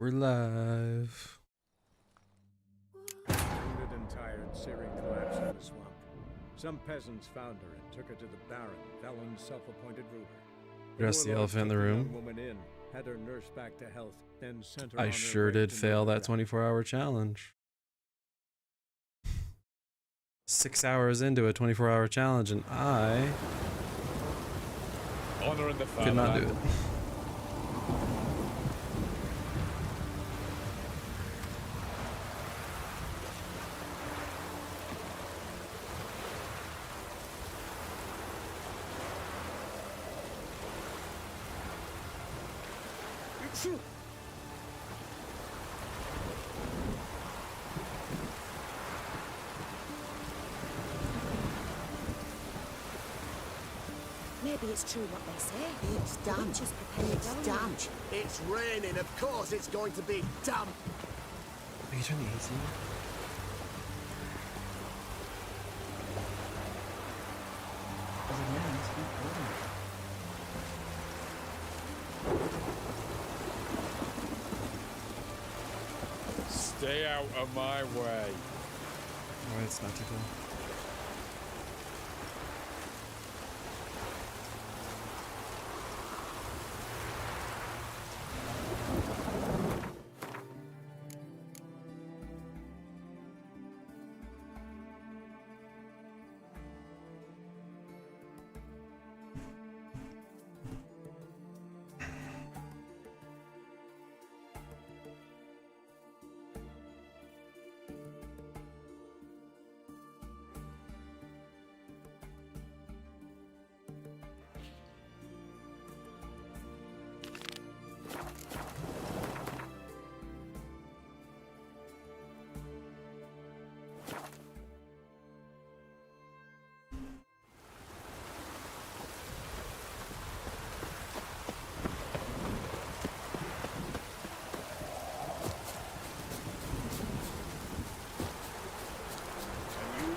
We're live. Wounded and tired, Syrian collapsed in the swamp. Some peasants found her and took her to the Baron, Vellon's self-appointed ruler. Dress the elephant in the room. Woman in, had her nursed back to health, then sent her I on her sure way did to fail that Novigrad. 24-hour challenge. 6 hours into a 24-hour challenge, and I Honor in the could not do it. Maybe it's true what they say. It's damp. Just prepare It's damp. It's raining. Of course it's going to be damp. Are you turning the AC? Stay out of my way. Oh, it's not too cool.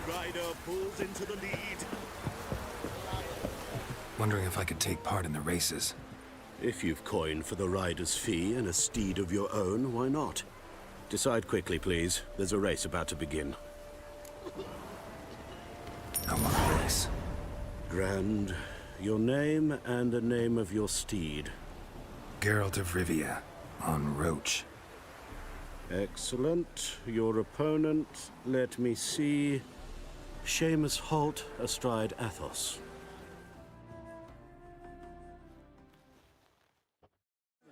Rider pulls into the lead. Wondering if I could take part in the races. If you've coined for the rider's fee and a steed of your own, why not? Decide quickly, please. There's a race about to begin. I want a race. Grand, your name and the name of your steed. Geralt of Rivia, on Roach. Excellent. Your opponent, let me see. Seamus Holt astride Athos.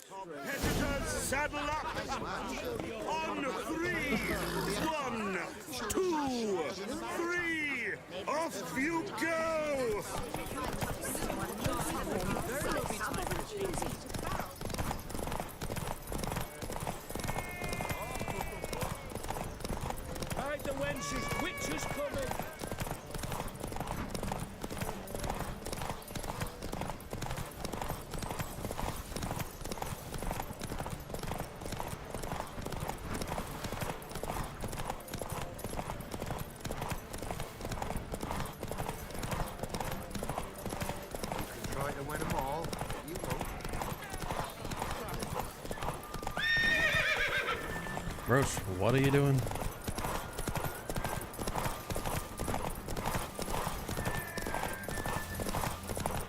Competitors, saddle up! On 3! 1, 2, 3! Off you go! Hide the wenches, witches coming! Try to win them all. You won't. Roche, what are you doing?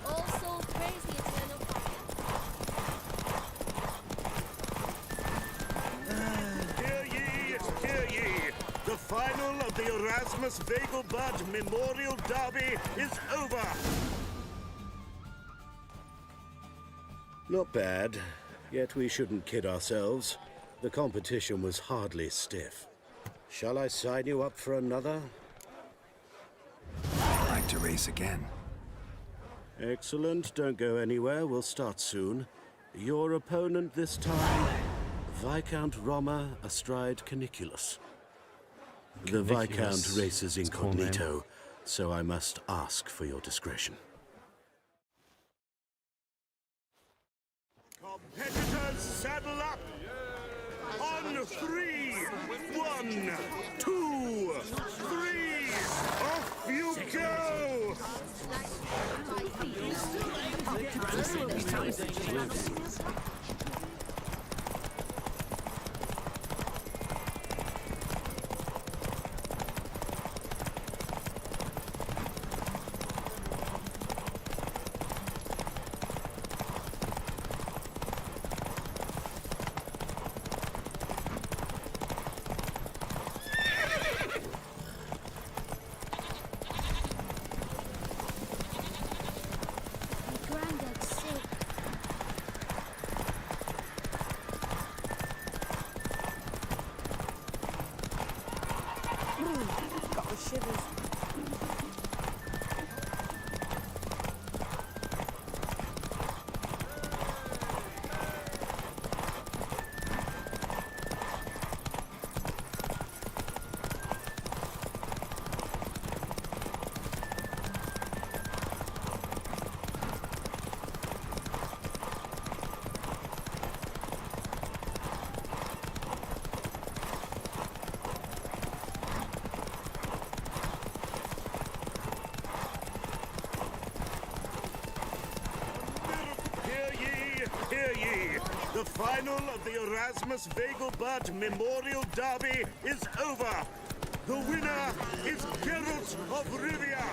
Also crazy eternal Hear ye, hear ye! The final of the Erasmus Vegelbud Memorial Derby is over! Not bad, yet we shouldn't kid ourselves. The competition was hardly stiff. Shall I sign you up for another? I'd like to race again. Excellent, don't go anywhere, we'll start soon. Your opponent this time, Viscount Roma astride Caniculus. The Viscount Caniculus. races It's a cool name. incognito, so I must ask for your discretion. Competitors, saddle up! On 3! 1, 2, 3! Off you go! The final of the Erasmus Vegelbud Memorial Derby is over. The winner is Geralt of Rivia,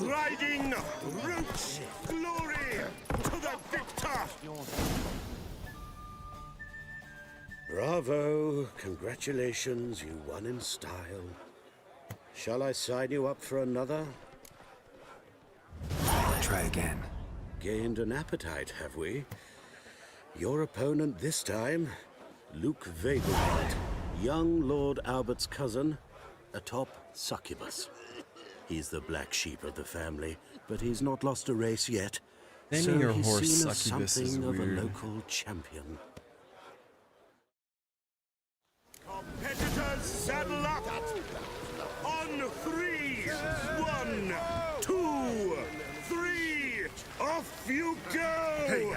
riding Roach Glory to the victor. Bravo, congratulations, you won in style. Shall I sign you up for another? Try again. Gained an appetite, have we? Your opponent this time, Luke Vegelbud, young Lord Albert's cousin, atop succubus. He's the black sheep of the family, but he's not lost a race yet. Naming So your he's horse seen as succubus is something of weird. a local champion. Competitors, saddle up! On 3! 1, 2, 3! Off you go! Hey,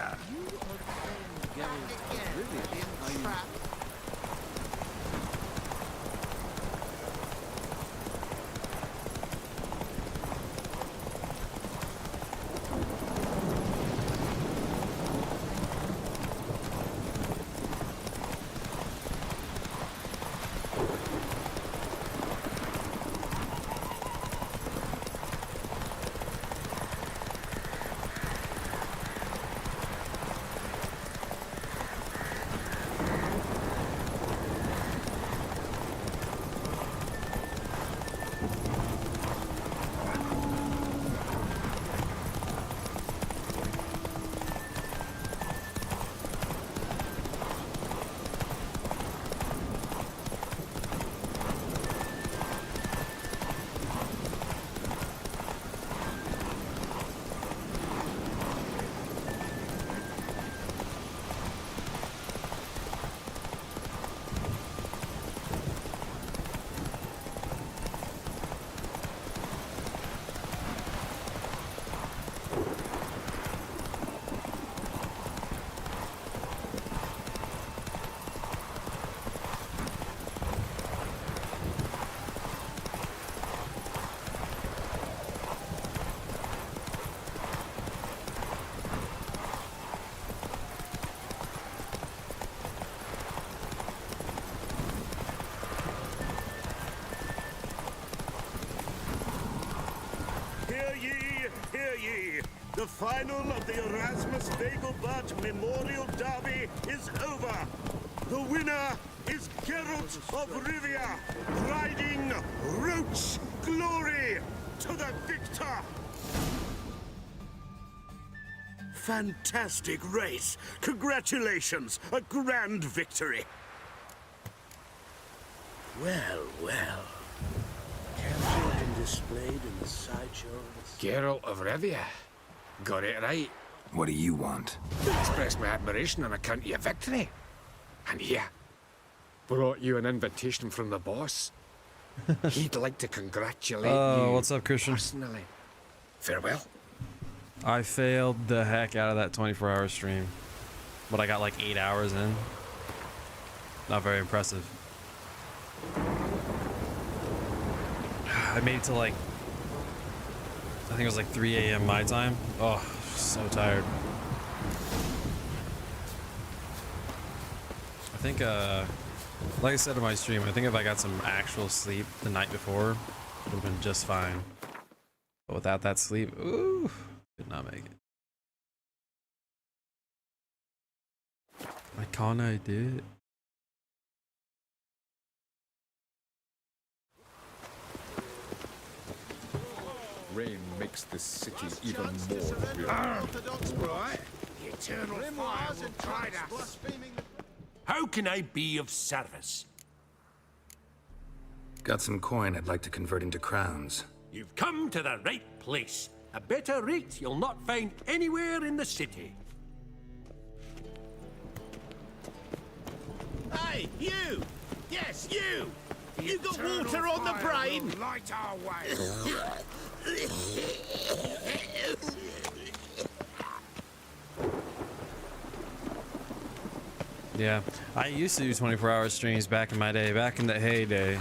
Hear ye! The final of the Erasmus Vegelbud Memorial Derby is over. The winner is Geralt of Rivia, riding Roach Glory to the victor. Fantastic race! Congratulations! A grand victory! Well, well. Captured and displayed in the sideshow of the... Geralt of Rivia. Got it right. What do you want? To express my admiration on account of your victory. And here, brought you an invitation from the boss. He'd like to congratulate you. What's up, Christian? Personally. Farewell. I failed the heck out of that 24-hour stream, but I got like 8 hours in. Not very impressive. I made it to like, I think it was like 3 a.m. my time. Oh, so tired. I think, like I said in my stream, I think if I got some actual sleep the night before, it would have been just fine. But without that sleep, ooh, did not make it. I can't, I did. Rain makes the city even more real. The eternal fire will try us. How can I be of service? Got some coin I'd like to convert into crowns. You've come to the right place. A better rate you'll not find anywhere in the city. Hey, you! Yes, you! You got water on the brain? Light our way. Yeah, I used to do 24-hour streams back in my day, back in the heyday.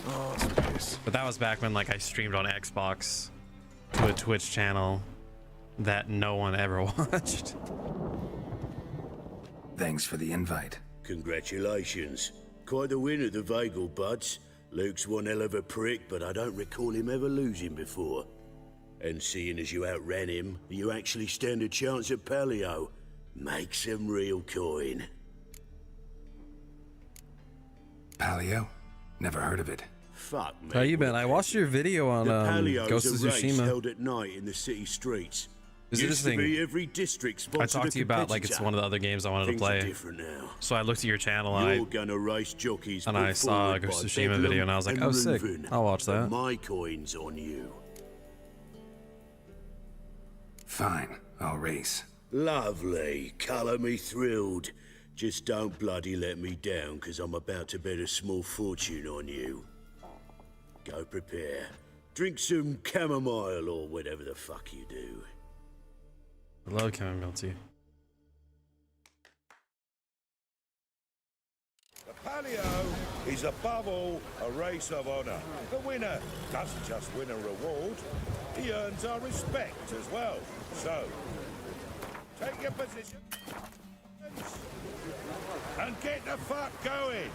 Oh, space. But that was back when like I streamed on Xbox to a Twitch channel that no one ever watched. Thanks for the invite. Congratulations. Quite the win at the Vagel Buds. Luke's one hell of a prick, but I don't recall him ever losing before. And seeing as you outran him, you actually stand a chance at Paleo. Make some real coin. Paleo? Never heard of it. Fuck me. How you been? I watched your video on The Paleo Ghost of is a race Tsushima. held at night in the city streets. Is it Used this to be thing? every district I sponsored talked to you about like it's one of the other games I wanted to Things are play. different now. So I looked at your channel You're and gonna race jockeys I put saw a forward Ghost by of Tsushima Bedlam video and I was like, and oh sick, Reuven. I'll watch that. My coin's on you. Fine, I'll race. Lovely. Colour me thrilled. Just don't bloody let me down, because I'm about to bet a small fortune on you. Go prepare. Drink some chamomile or whatever the fuck you do. I love chamomile tea. The Paleo is above all a race of honour. The winner doesn't just win a reward, he earns our respect as well. So, take your position and get the fuck going.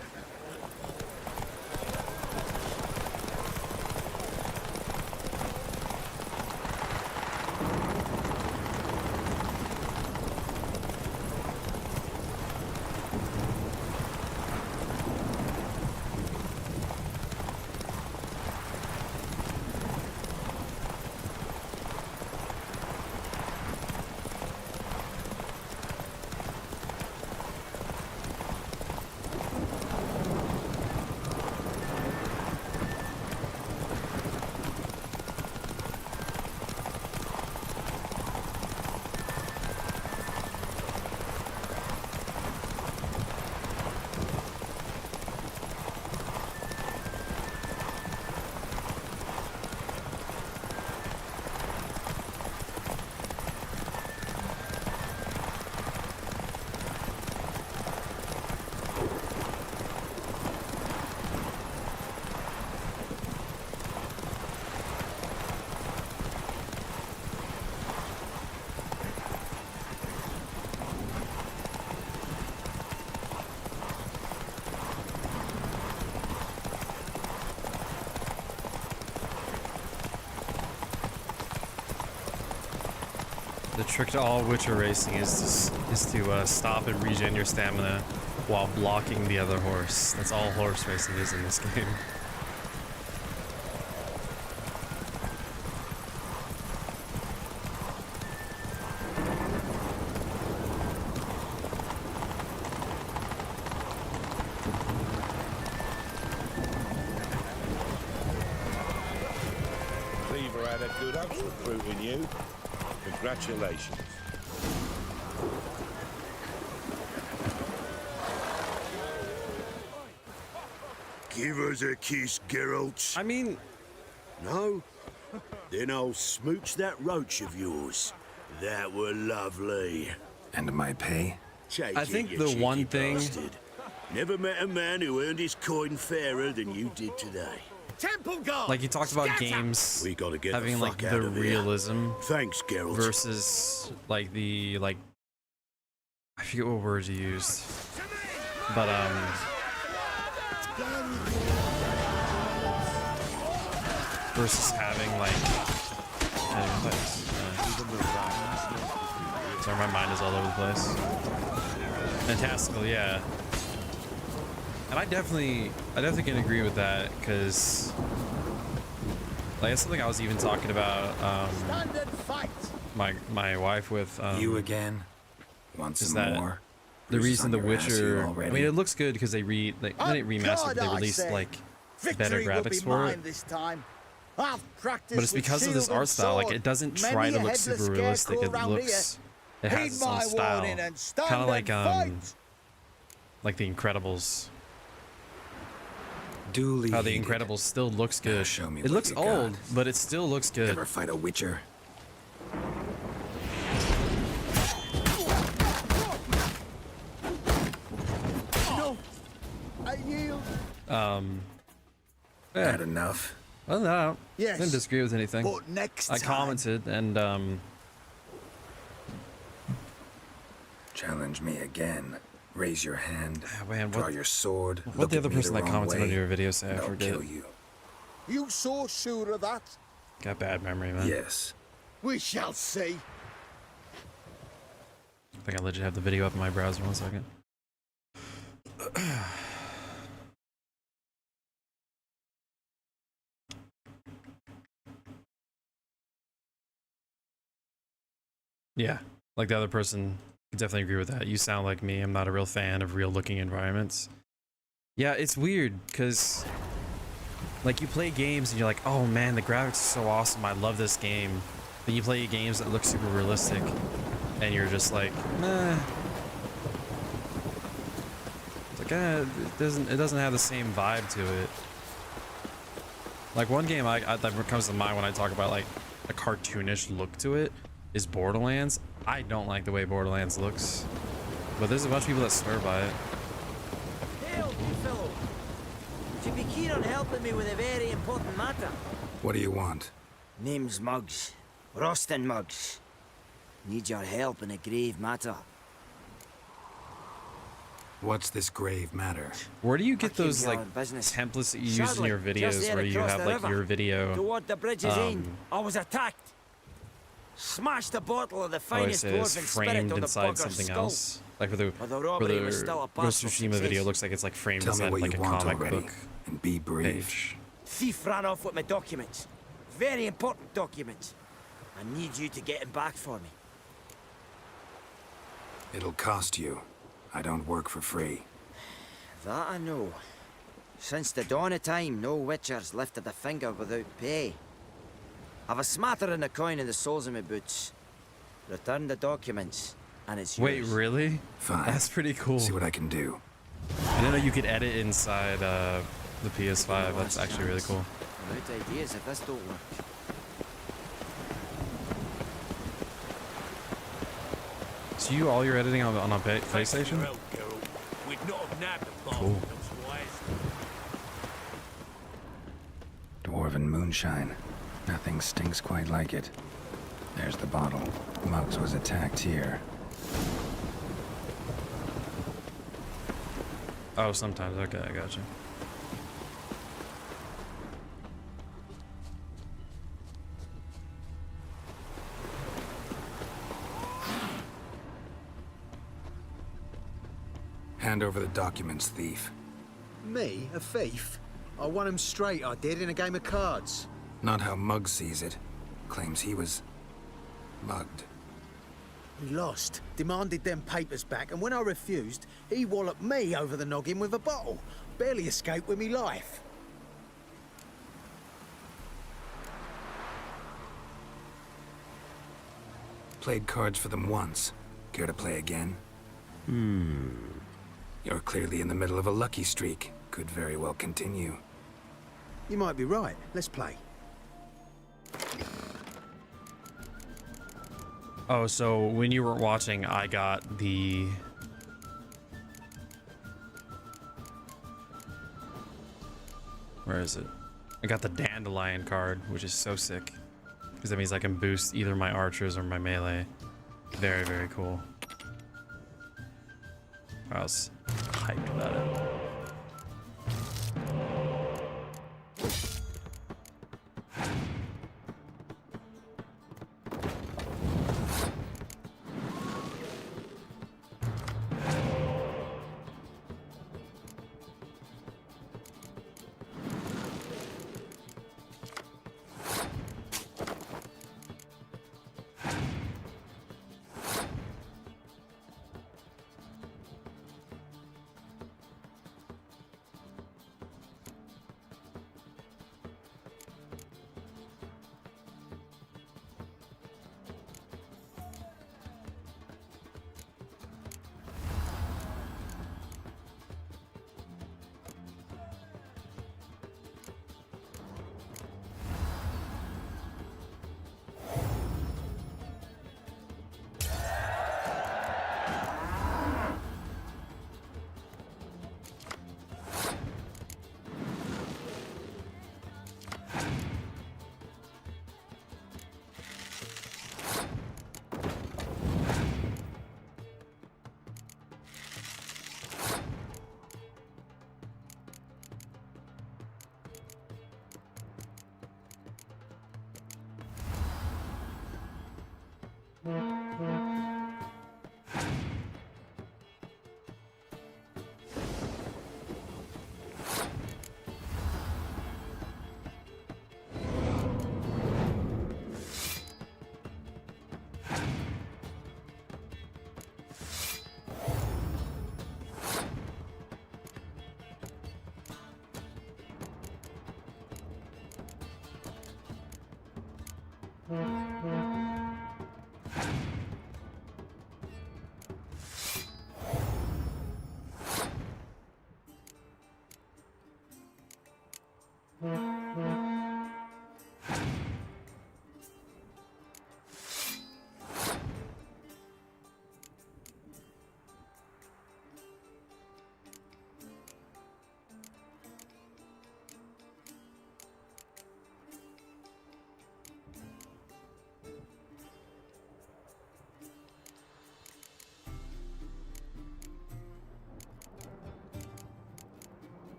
The trick to all Witcher racing is to stop and regen your stamina while blocking the other horse. That's all horse racing is in this game. Cleaver had a good oath recruiting you. Congratulations. Give us a kiss, Geralt. I mean, no? Then I'll smooch that roach of yours. That were lovely. And my pay? Take I it, think you the cheeky one thing- bastard. Never met a man who earned his coin fairer than you did today. Temple guard! like you talked about Scatter! games We gotta get having the like fuck the out of here. realism Thanks, Geralt. versus like the I forget what words you used, but versus having like sorry, my mind is all over the place. Fantastical, yeah. And I definitely can agree with that, because like that's something I was even talking about Standard fight! my wife with You again? Want is some that more? the Bruises reason on The your ass Witcher, here I already? mean it looks good because they didn't remaster, but they released like better graphics for it. This time. I've practiced But it's because of this art style, like it doesn't try to look super realistic. It has its own style, kind of like The Incredibles. Duly How The heeded. Incredibles still looks good. show me It what looks you got. old, but it still looks good. Ever fight a Witcher? No! I yield! Yeah. Had enough? Well, no, Yes, didn't disagree with anything. but next I time... commented and Challenge me again. Raise your hand. Man, draw your sword. What the other person that commented on your video say? I I'll forget. kill you. You so sure of that? Got bad memory, man. Yes. We shall see. I think I legit have the video up in my browser. 1 second. Yeah, like the other person, I definitely agree with that. You sound like me. I'm not a real fan of real looking environments. Yeah, it's weird because like you play games and you're like, oh man, the graphics are so awesome. I love this game. Then you play games that look super realistic and you're just like, meh. It's like, it doesn't have the same vibe to it. Like one game that comes to mind when I talk about like a cartoonish look to it is Borderlands. I don't like the way Borderlands looks, but there's a bunch of people that swear by it. Hail, you fellow. Would you be keen on helping me with a very important matter? What do you want? Name's Muggs. Rostin Muggs. Need your help in a grave matter. What's this grave matter? Where do you get those like templates that you use in your videos where you have like your video? Toward the bridge's end, I was attacked. Smashed the bottle of the finest it's dwarven spirit framed on the inside bugger's something skull. else. Like for the robbery was still a Ghost of partial Tsushima video, success. looks like it's like framed Tell me inside what like you a want comic already, book and be brief. page. Thief ran off with my documents. Very important documents. I need you to get him back for me. It'll cost you. I don't work for free. That I know. Since the dawn of time, no witcher's lifted a finger without pay. I've a smattering of coin in the soles of my boots. Return the documents, and it's Wait, yours. really? Fine. That's pretty cool. See what I can do. I didn't know you could edit inside the PS5. That's actually really cool. I'm out of ideas if this don't work. So you all your editing on a PlayStation? We'd not have nabbed the bomb. Cool. Dwarven moonshine. Nothing stinks quite like it. There's the bottle. Muggs was attacked here. Oh, sometimes. Okay, I gotcha. Hand over the documents, thief. Me? A thief? I won him straight, I did, in a game of cards. Not how Muggs sees it. Claims he was mugged. He lost, demanded them papers back, and when I refused, he walloped me over the noggin with a bottle. Barely escaped with me life. Played cards for them once. Care to play again? You're clearly in the middle of a lucky streak. Could very well continue. You might be right. Let's play. Oh, so when you weren't watching, I got the... Where is it? I got the Dandelion card, which is so sick. Because that means I can boost either my archers or my melee. Very, very cool. I was hyped about it.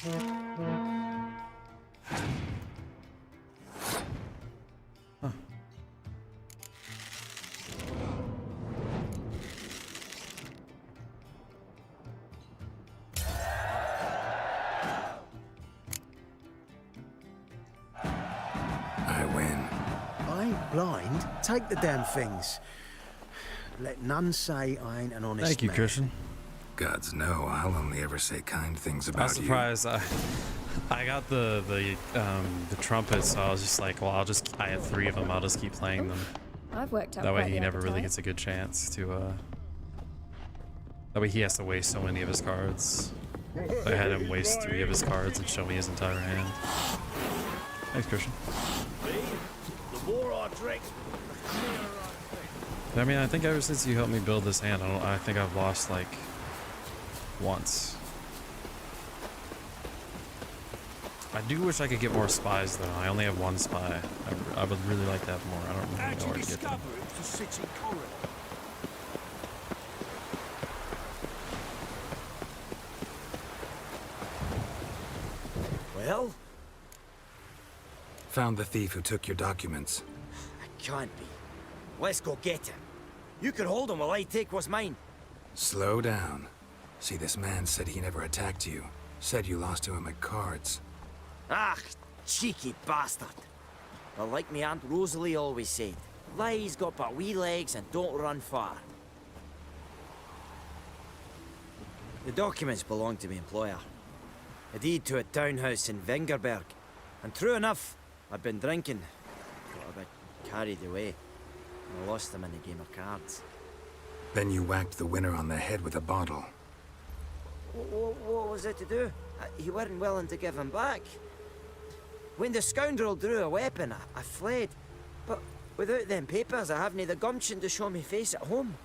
I win. I ain't blind. Take the damn things. Let none say I ain't an honest Thank you, man. Christian. Gods know, I'll only ever say kind things I about was you. surprised. I got the trumpet, so I was just like, well, I have 3 of them. I'll just keep playing them. I've worked out That way quite he the never really appetite. gets a good chance to. That way he has to waste so many of his cards. I had him waste 3 of his cards and show me his entire hand. Thanks, Christian. The more I drink, I mean, I think ever since you helped me build this hand, I think I've lost like once. I do wish I could get more spies though. I only have 1 spy. I would really like to have more. I don't really know where to get them. it was a city corridor. Well, Found the thief who took your documents. I can't be. Let's go get him. You can hold him while I take what's mine. Slow down. See, this man said he never attacked you. Said you lost to him at cards. Ah, cheeky bastard. Well, like me Aunt Rosalie always said, lies got but wee legs and don't run far. The documents belong to my employer. A deed to a townhouse in Vingerberg. And true enough, I'd been drinking. Got a bit carried away. I lost them in a game of cards. Then you whacked the winner on the head with a bottle. What was it to do? He weren't willing to give him back. When the scoundrel drew a weapon, I fled. But without them papers, I haven't the gumption to show me face at home.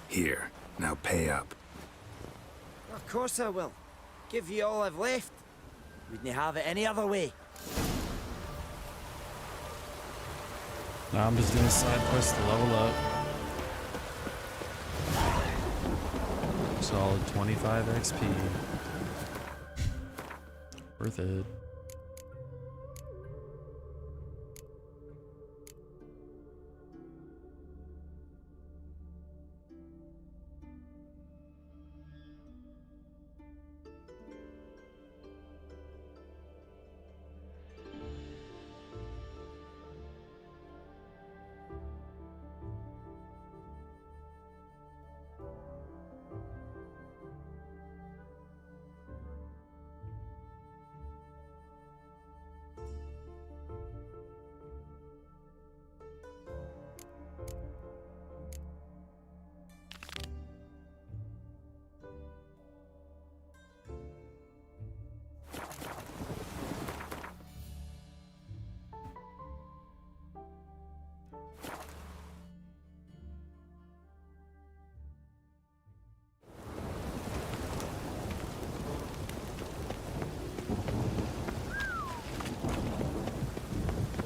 Here, now pay up. Of course I will. Give you all I've left. Wouldn't have it any other way. Now I'm just doing a side quest to level up. Solid 25 XP. Worth it.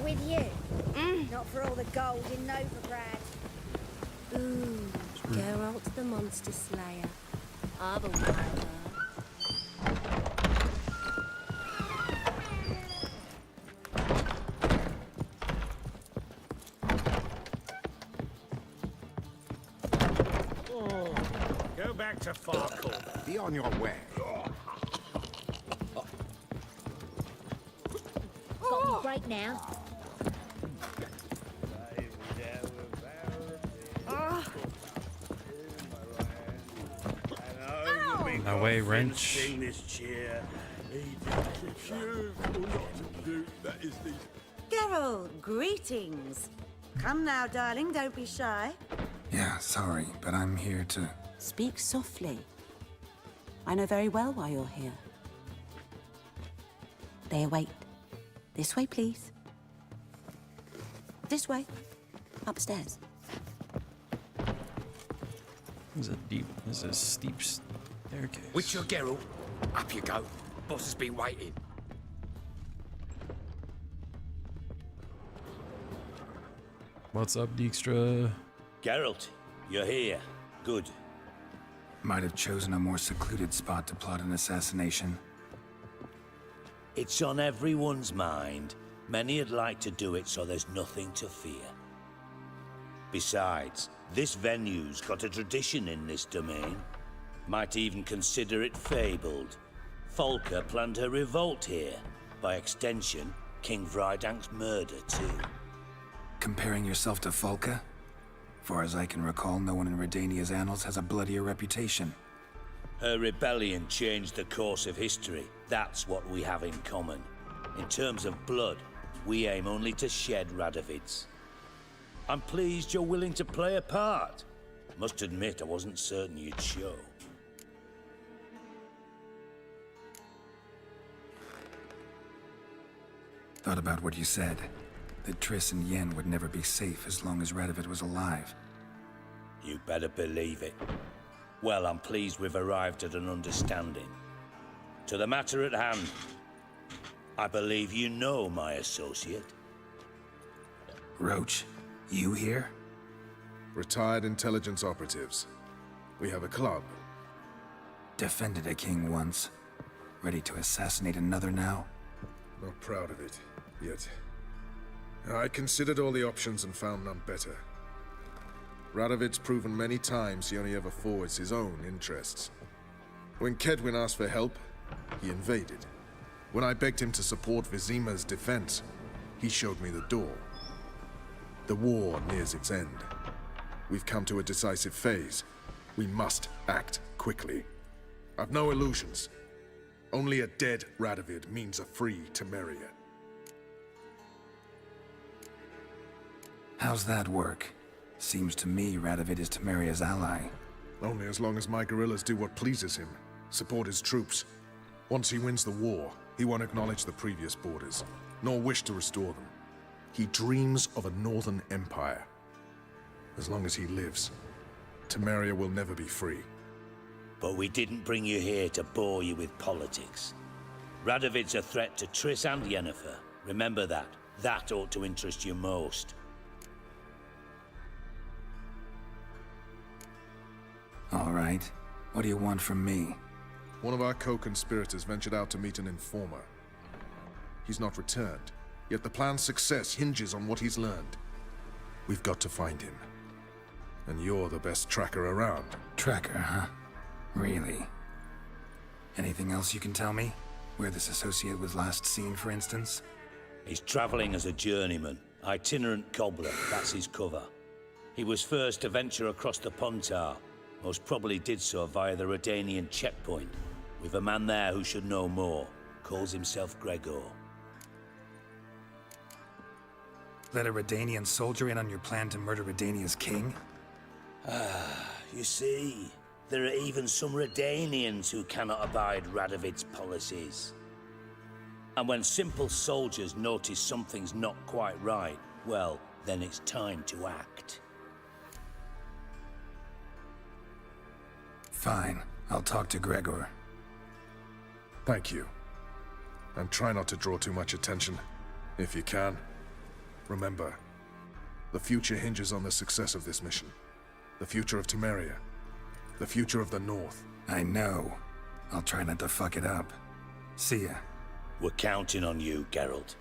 With you. Not for all the gold in Novigrad. Ooh, Geralt the Monster Slayer. I've a wilder. go back to Farkle. Be on your way. Got me break now. No way, wrench. Geralt, greetings. Come now, darling, don't be shy. Yeah, sorry, but I'm here to... Speak softly. I know very well why you're here. They await. This way, please. This way. Upstairs. This is a steep staircase. With your Geralt, up you go. Boss has been waiting. What's up, Dijkstra? Geralt, you're here. Good. Might have chosen a more secluded spot to plot an assassination. It's on everyone's mind. Many would like to do it so there's nothing to fear. Besides, this venue's got a tradition in this domain. Might even consider it fabled. Folka planned her revolt here. By extension, King Vrydank's murder too. Comparing yourself to Folka? Far as I can recall, no one in Redania's annals has a bloodier reputation. Her rebellion changed the course of history. That's what we have in common. In terms of blood, we aim only to shed Radovid's. I'm pleased you're willing to play a part. Must admit, I wasn't certain you'd show. Thought about what you said. That Triss and Yen would never be safe as long as Radovid was alive. You better believe it. Well, I'm pleased we've arrived at an understanding. To the matter at hand, I believe you know my associate. Roach, you here? Retired intelligence operatives. We have a club. Defended a king once. Ready to assassinate another now? Not proud of it, yet. I considered all the options and found none better. Radovid's proven many times he only ever forwards his own interests. When Kedwin asked for help, he invaded. When I begged him to support Vizima's defense, he showed me the door. The war nears its end. We've come to a decisive phase. We must act quickly. I've no illusions. Only a dead Radovid means a free Temeria. How's that work? Seems to me Radovid is Temeria's ally. Only as long as my guerrillas do what pleases him. Support his troops. Once he wins the war, he won't acknowledge the previous borders, nor wish to restore them. He dreams of a northern empire. As long as he lives, Temeria will never be free. But we didn't bring you here to bore you with politics. Radovid's a threat to Triss and Yennefer. Remember that. That ought to interest you most. All right. What do you want from me? One of our co-conspirators ventured out to meet an informer. He's not returned, yet the plan's success hinges on what he's learned. We've got to find him. And you're the best tracker around. Tracker, huh? Really? Anything else you can tell me? Where this associate was last seen, for instance? He's traveling as a journeyman. Itinerant cobbler, that's his cover. He was first to venture across the Pontar. Most probably did so via the Redanian checkpoint. We've a man there who should know more. Calls himself Gregor. Let a Redanian soldier in on your plan to murder Redania's king? You see, there are even some Redanians who cannot abide Radovid's policies. And when simple soldiers notice something's not quite right, well, then it's time to act. Fine. I'll talk to Gregor. Thank you. And try not to draw too much attention, if you can. Remember, the future hinges on the success of this mission. The future of Temeria. The future of the North. I know. I'll try not to fuck it up. See ya. We're counting on you, Geralt.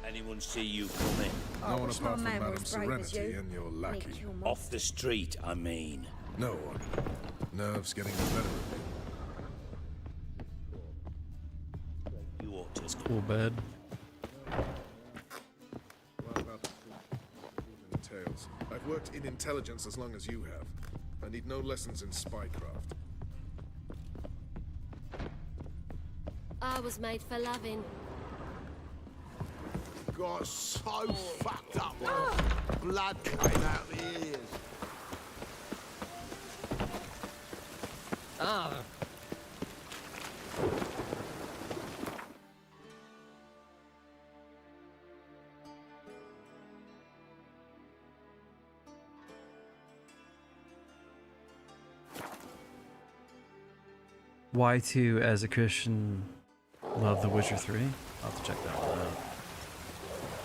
Anyone see you coming? No one apart from Madame Serenity and your lackey. Off the street, I mean. No one. Nerves getting the better of me. You ought to. It's cool bed. What about the tales? I've worked in intelligence as long as you have. I need no lessons in spycraft. I was made for loving. Got so fucked up, blood came out the ears. Ah. Why to, as a Christian, love The Witcher 3? I'll have to check that one out.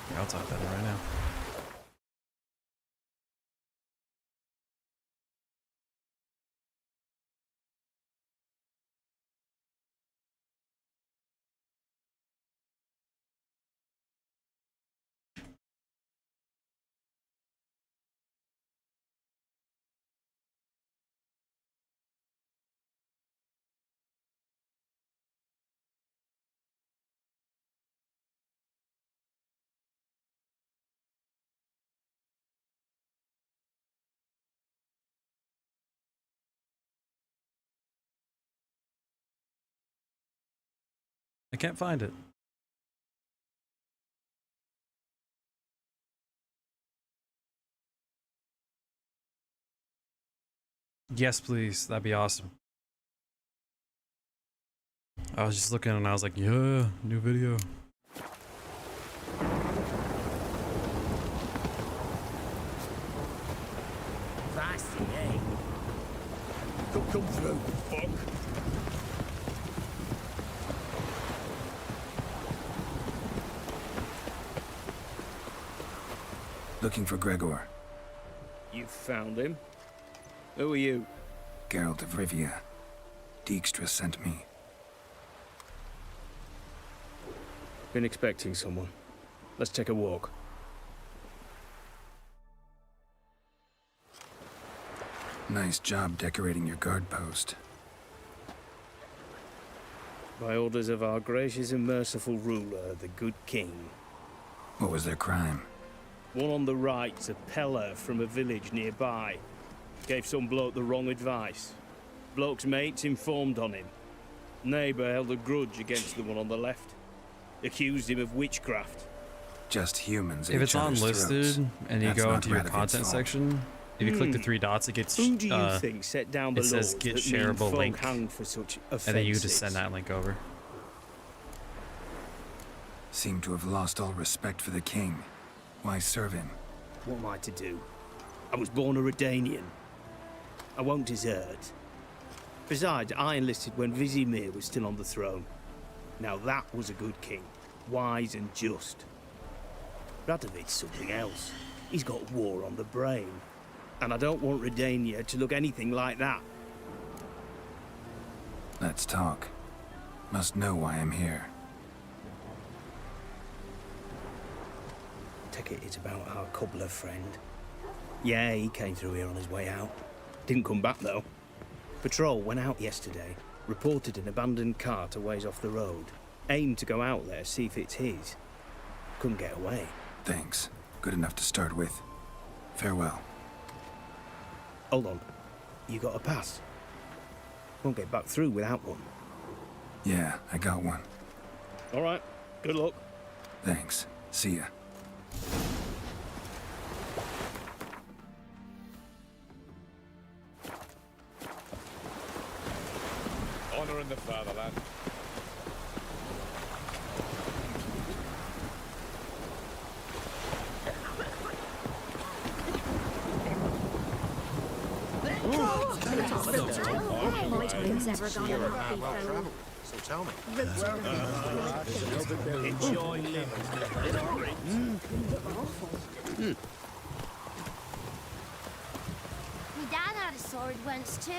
Here, I'll type that in right now. I can't find it. Yes, please. That'd be awesome. I was just looking and I was like, yeah, new video. Feisty, eh? Come through, fuck. Looking for Gregor. You found him? Who are you? Geralt of Rivia. Dijkstra sent me. Been expecting someone. Let's take a walk. Nice job decorating your guard post. By orders of our gracious and merciful ruler, the good king. What was their crime? One on the right's a peller from a village nearby. Gave some bloke the wrong advice. Bloke's mates informed on him. Neighbour held a grudge against the one on the left. Accused him of witchcraft. Just humans. If it's unlisted and you go into your content section, if you click the three dots, it gets Who do you think set down the it says laws get that mean shareable folk link, hanged for such and then you just offences? send that link over. Seem to have lost all respect for the king. Why serve him? What am I to do? I was born a Redanian. I won't desert. Besides, I enlisted when Vizimir was still on the throne. Now that was a good king, wise and just. Radovid's something else. He's got war on the brain. And I don't want Redania to look anything like that. Let's talk. Must know why I'm here. Take it it's about our cobbler friend. Yeah, he came through here on his way out. Didn't come back though. Patrol went out yesterday, reported an abandoned cart a ways off the road. Aimed to go out there, see if it's his. Couldn't get away. Thanks. Good enough to start with. Farewell. Hold on. You got a pass? Won't get back through without one. Yeah, I got one. All right. Good luck. Thanks. See ya. Honor in the fatherland. My time's ever gone in a happy phone. So tell me. Enjoy living. My dad had a sword once too.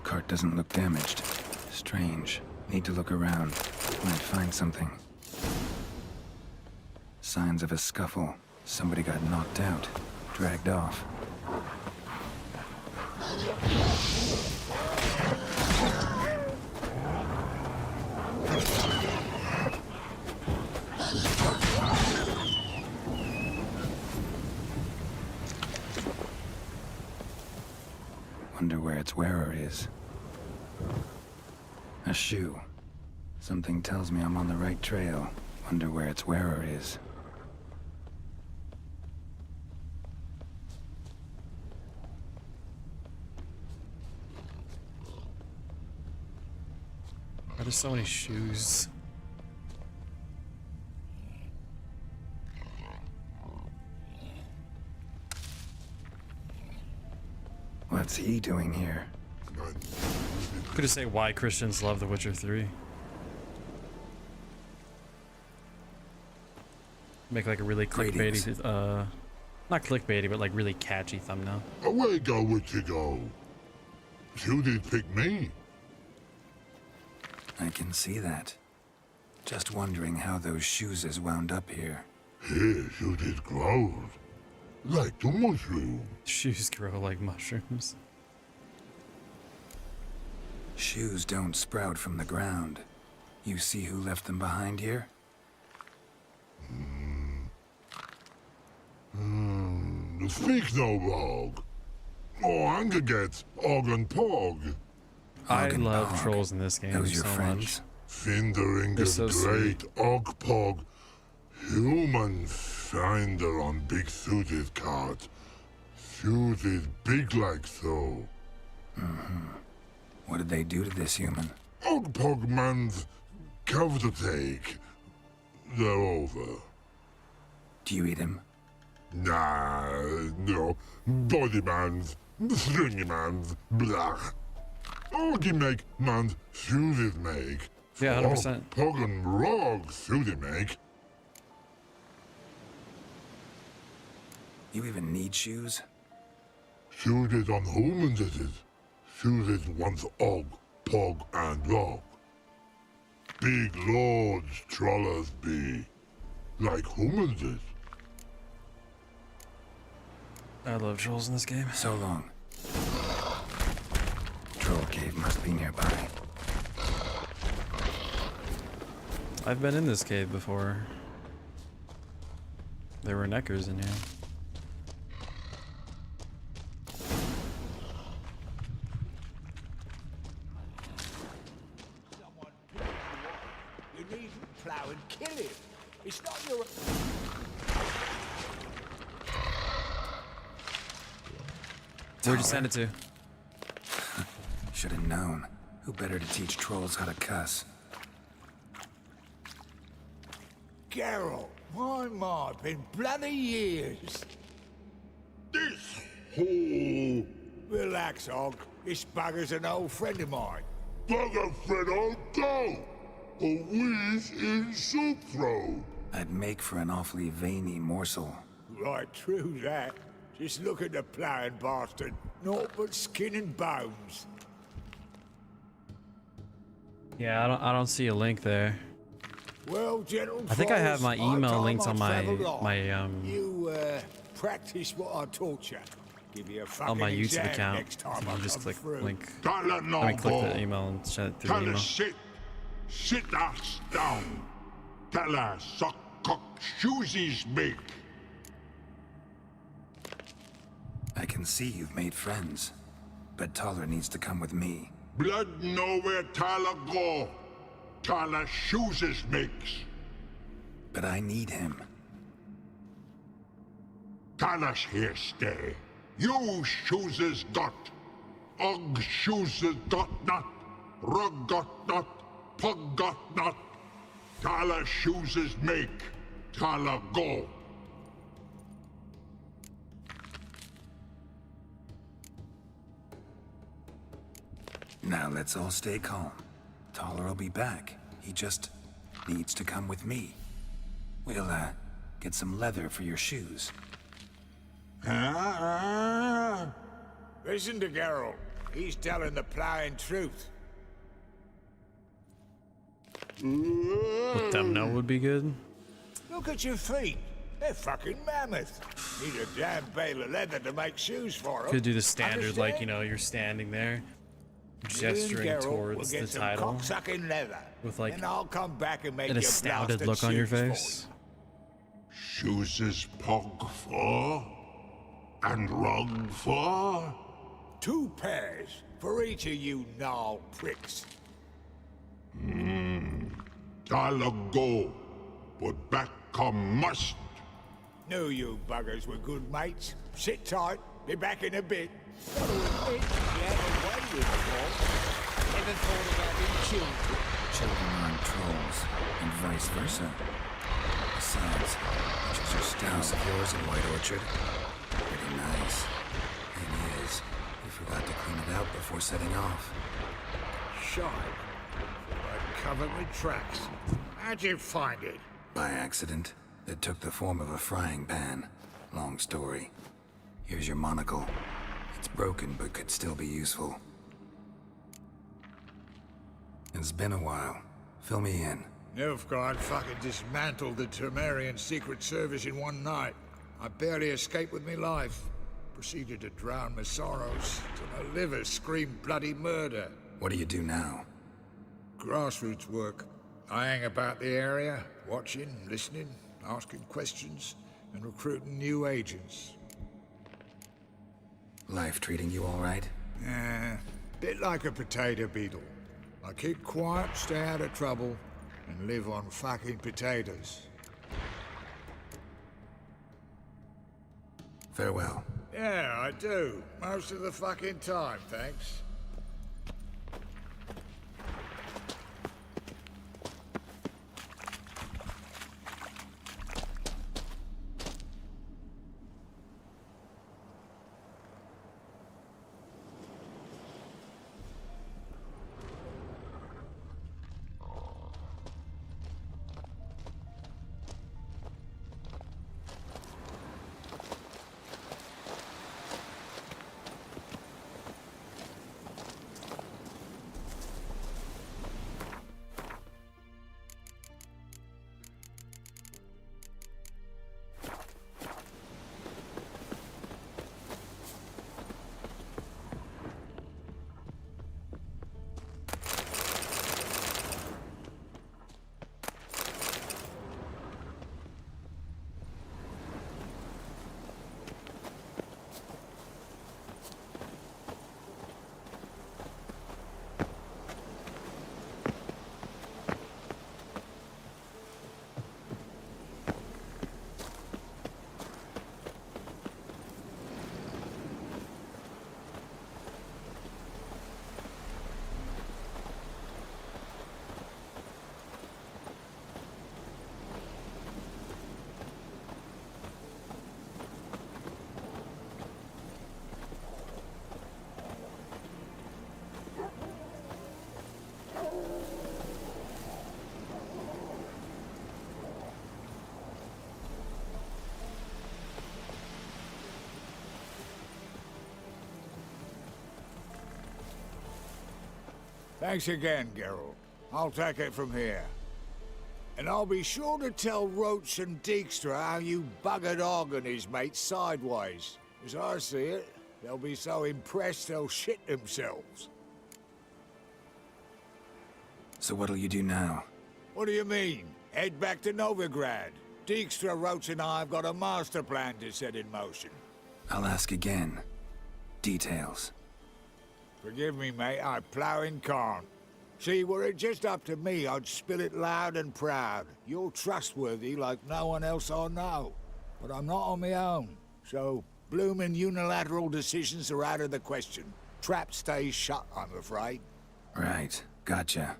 Cart doesn't look damaged. Strange. Need to look around. Might find something. Signs of a scuffle. Somebody got knocked out. Dragged off. Wonder where its wearer is. A shoe. Something tells me I'm on the right trail. Wonder where its wearer is. Why there's so many shoes? What's he doing here? Could just say why Christians love The Witcher 3. Make like a really clickbaity, not clickbaity, but like really catchy thumbnail. Away go, Witcher go. You did pick me. I can see that. Just wondering how those shoes is wound up here. Here, you did grow. Like the mushroom. Shoes grow like mushrooms. Shoes don't sprout from the ground. You see who left them behind here? Speak no Bog. Oh, Angerget, Og and Pog. I love trolls in this game Those your so friends? Findering They're is so great Og Pog. Human finder on big suited cart. Suited big like so. What did they do to this human? Og Pog man's cover to take. They're over. Do you eat him? Nah, no. Body man's, stringy man's, blah. Oggy make man's suited make. Yeah, 100%. Pog and Rog suited make. You even need shoes? Suited on humans it is. Suited once Og, Pog and Rog. Big lords trollers be. Like humans is. I love trolls in this game. So long. Troll cave must be nearby. I've been in this cave before. There were neckers in here. You needn't plough and kill him. It's not your... Where'd you send it to? Should have known. Who better to teach trolls how to cuss? Geralt, my, been bloody years. This hole. Relax, Og. This bugger's an old friend of mine. Bugger Fred old go. A wheeze in soup throw. I'd make for an awfully veiny morsel. Right, true that. Just look at the ploughing bastard. Naught but skin and bones. Yeah, I don't see a link there. Well, General, I think I have my email linked on my You practice what I taught you. Give you a fucking on my YouTube exam account. next So time you I can just come click through. link. Don't let no I mean, click go. the email and send it through Tell the her email. sit ass down. Tell her suck cock shoesies big. I can see you've made friends, but Taller needs to come with me. Blood nowhere Tyler go. Tyler shoesies makes. But I need him. Tyler's here stay. You shoeses got. Og shoeses got not. Rug got not. Pug got not. Tyler shoeses make. Tyler go. Now let's all stay calm. Taller will be back. He just needs to come with me. We'll, get some leather for your shoes. Listen to Geralt. He's telling the ploughing truth. Let them know would be good. Look at your feet. They're fucking mammoth. Need a damn bale of leather to make shoes for them. Could do the standard, like, you know, you're standing there, gesturing towards the title leather, with like and I'll come back and make an you astounded blasted look on your shoes for face. Shoeses pug for? And rug for? 2 pairs for each of you gnarled pricks. Tyler go. But back come must. Knew you buggers were good mates. Sit tight. Be back in a bit. Gotta admit, you had a way with them. Never thought about them children. Children aren't trolls, and vice versa. Besides, which is your house of yours in White Orchard? Pretty nice. It is. We forgot to clean it out before setting off. Shite. I'd covered my tracks. How'd you find it? By accident. It took the form of a frying pan. Long story. Here's your monocle. It's broken, but could still be useful. It's been a while. Fill me in. Nilfgaard fucking dismantled the Temerian Secret Service in one night. I barely escaped with me life. Proceeded to drown my sorrows till my liver screamed bloody murder. What do you do now? Grassroots work. I hang about the area, watching, listening, asking questions, and recruiting new agents. Life treating you all right? Bit like a potato beetle. I keep quiet, stay out of trouble, and live on fucking potatoes. Farewell. Yeah, I do. Most of the fucking time, thanks. Thanks again, Geralt. I'll take it from here. And I'll be sure to tell Roach and Dijkstra how you buggered Og and his mates sideways. As I see it, they'll be so impressed they'll shit themselves. So what'll you do now? What do you mean? Head back to Novigrad. Dijkstra, Roach and I have got a master plan to set in motion. I'll ask again. Details. Forgive me, mate, I plowing can't. See, were it just up to me, I'd spill it loud and proud. You're trustworthy like no one else I know. But I'm not on my own, so bloomin' unilateral decisions are out of the question. Trap stays shut, I'm afraid. Right, gotcha.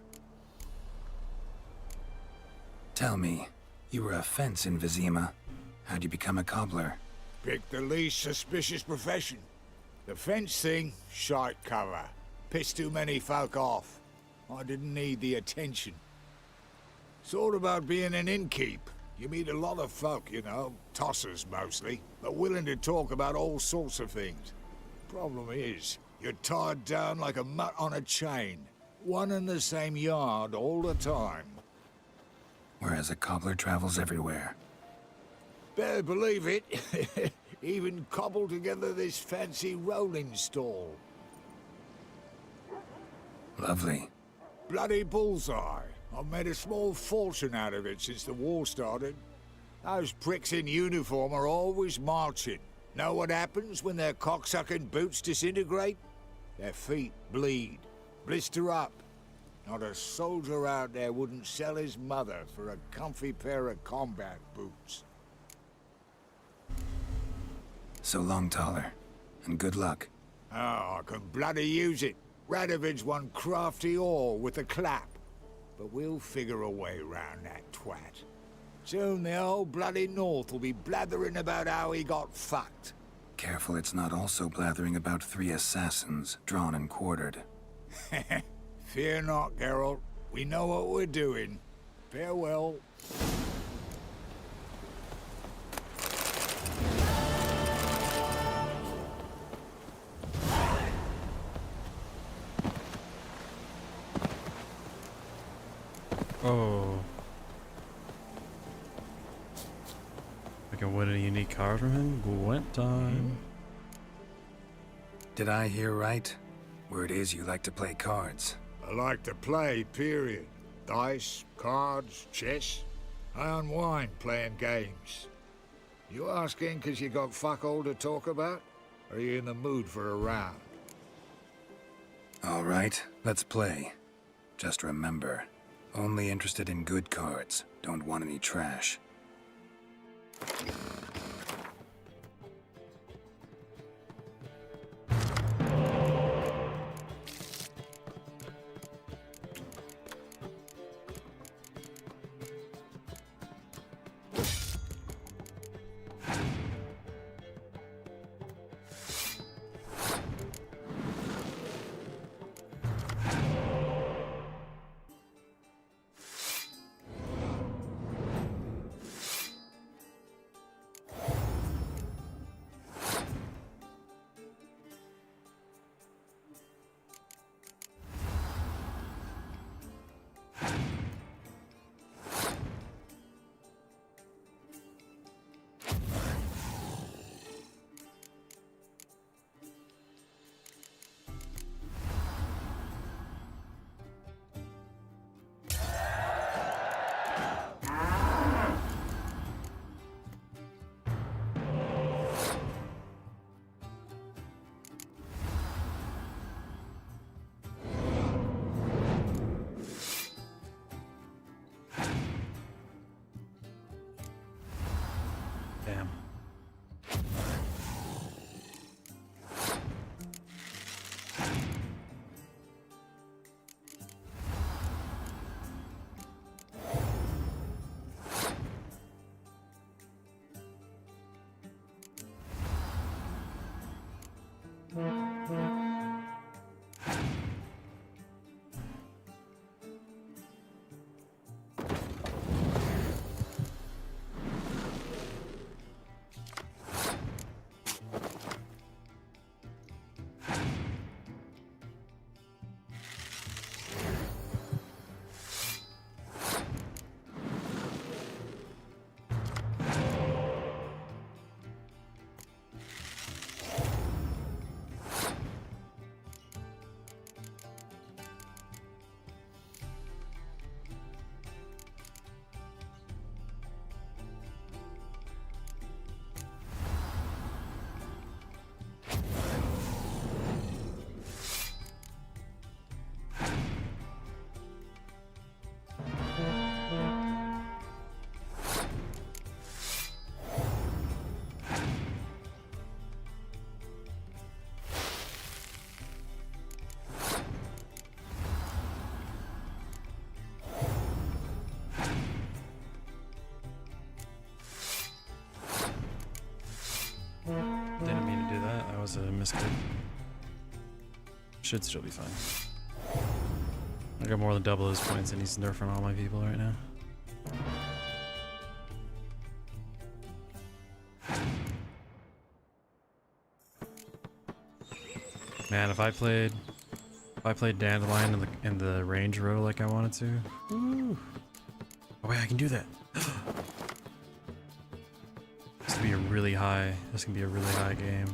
Tell me, you were a fence in Vizima. How'd you become a cobbler? Pick the least suspicious profession. The fence thing, shite cover. Pissed too many folk off. I didn't need the attention. Sort about being an innkeep. You meet a lot of folk, you know, tossers mostly, but willing to talk about all sorts of things. Problem is, you're tied down like a mutt on a chain. One and the same yard all the time. Whereas a cobbler travels everywhere. Better believe it. Even cobbled together this fancy rolling stall. Lovely. Bloody bullseye. I've made a small fortune out of it since the war started. Those pricks in uniform are always marching. Know what happens when their cocksucking boots disintegrate? Their feet bleed, blister up. Not a soldier out there wouldn't sell his mother for a comfy pair of combat boots. So long, Taller. And good luck. Oh, I can bloody use it. Radovid's one crafty all with a clap. But we'll figure a way round that twat. Soon the whole bloody North will be blathering about how he got fucked. Careful it's not also blathering about 3 assassins, drawn and quartered. Fear not, Geralt. We know what we're doing. Farewell. Oh. I can win a unique card from him? Gwent time. Did I hear right? Word is you like to play cards. I like to play, period. Dice, cards, chess. I unwind playing games. You asking 'cause you got fuck all to talk about? Or are you in the mood for a round? All right, let's play. Just remember, only interested in good cards. Don't want any trash. Damn. Didn't mean to do that. That was a misclick. Should still be fine. I got more than double his points and he's nerfing all my people right now. Man, if I played Dandelion in the range row like I wanted to. Woo. Oh wait, I can do that. This can be a really high game.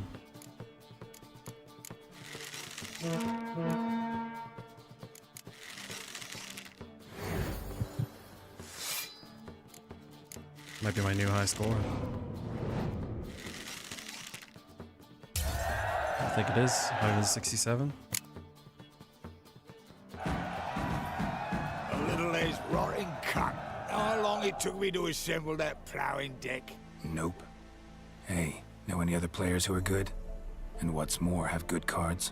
Might be my new high score. I think it is 167. A little as rotting cunt. How long it took me to assemble that ploughing deck? Nope. Hey, know any other players who are good? And what's more, have good cards?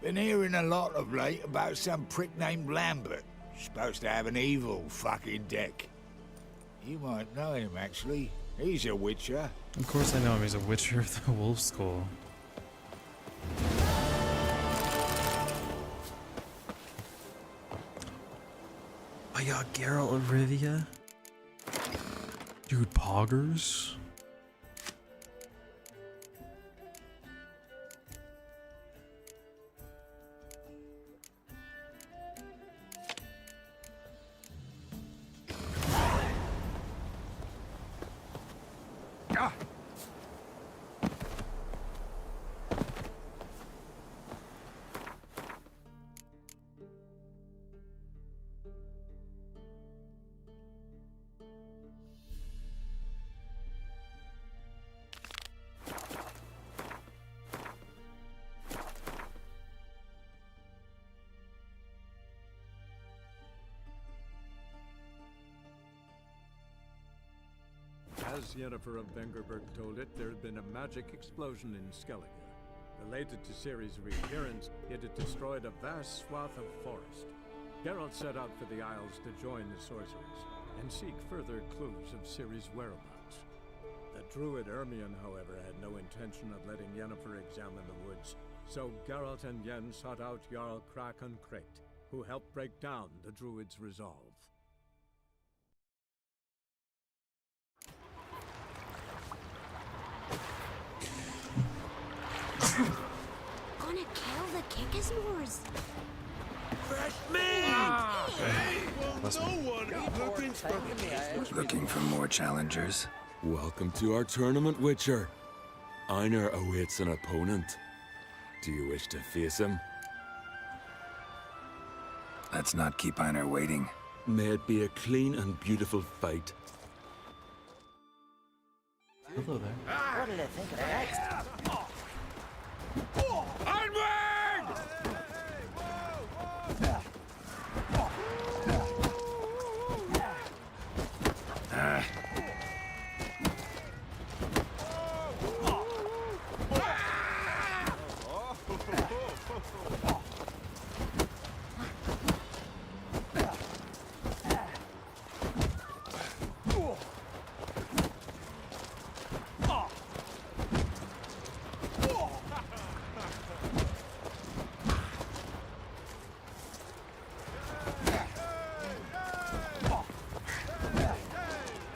Been hearing a lot of late about some prick named Lambert. Supposed to have an evil fucking deck. You might know him, actually. He's a witcher. Of course I know him. He's a witcher of the Wolf Skull. Oh yeah, Geralt of Rivia? Dude, poggers? As Yennefer of Vengerberg told it, there had been a magic explosion in Skellige. Related to Ciri's reappearance, it had destroyed a vast swath of forest. Geralt set out for the Isles to join the sorcerers and seek further clues of Ciri's whereabouts. The druid Ermion, however, had no intention of letting Yennefer examine the woods, so Geralt and Yen sought out Jarl Krakon Krayt, who helped break down the druid's resolve. Gonna kill the Kickasmores. Fresh meat! Hey, well, no one Looking for more challengers? Welcome to our tournament, Witcher. Einar awaits an opponent. Do you wish to face him? Let's not keep Einar waiting. May it be a clean and beautiful fight. Hello there. What did I think of that? Onward!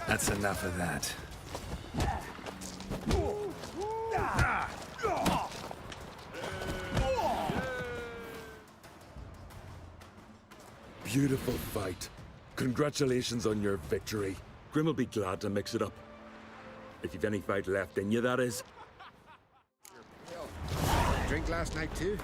That's enough of that. Beautiful fight. Congratulations on your victory. Grim will be glad to mix it up. If you've any fight left in you, that is. Drink last night too?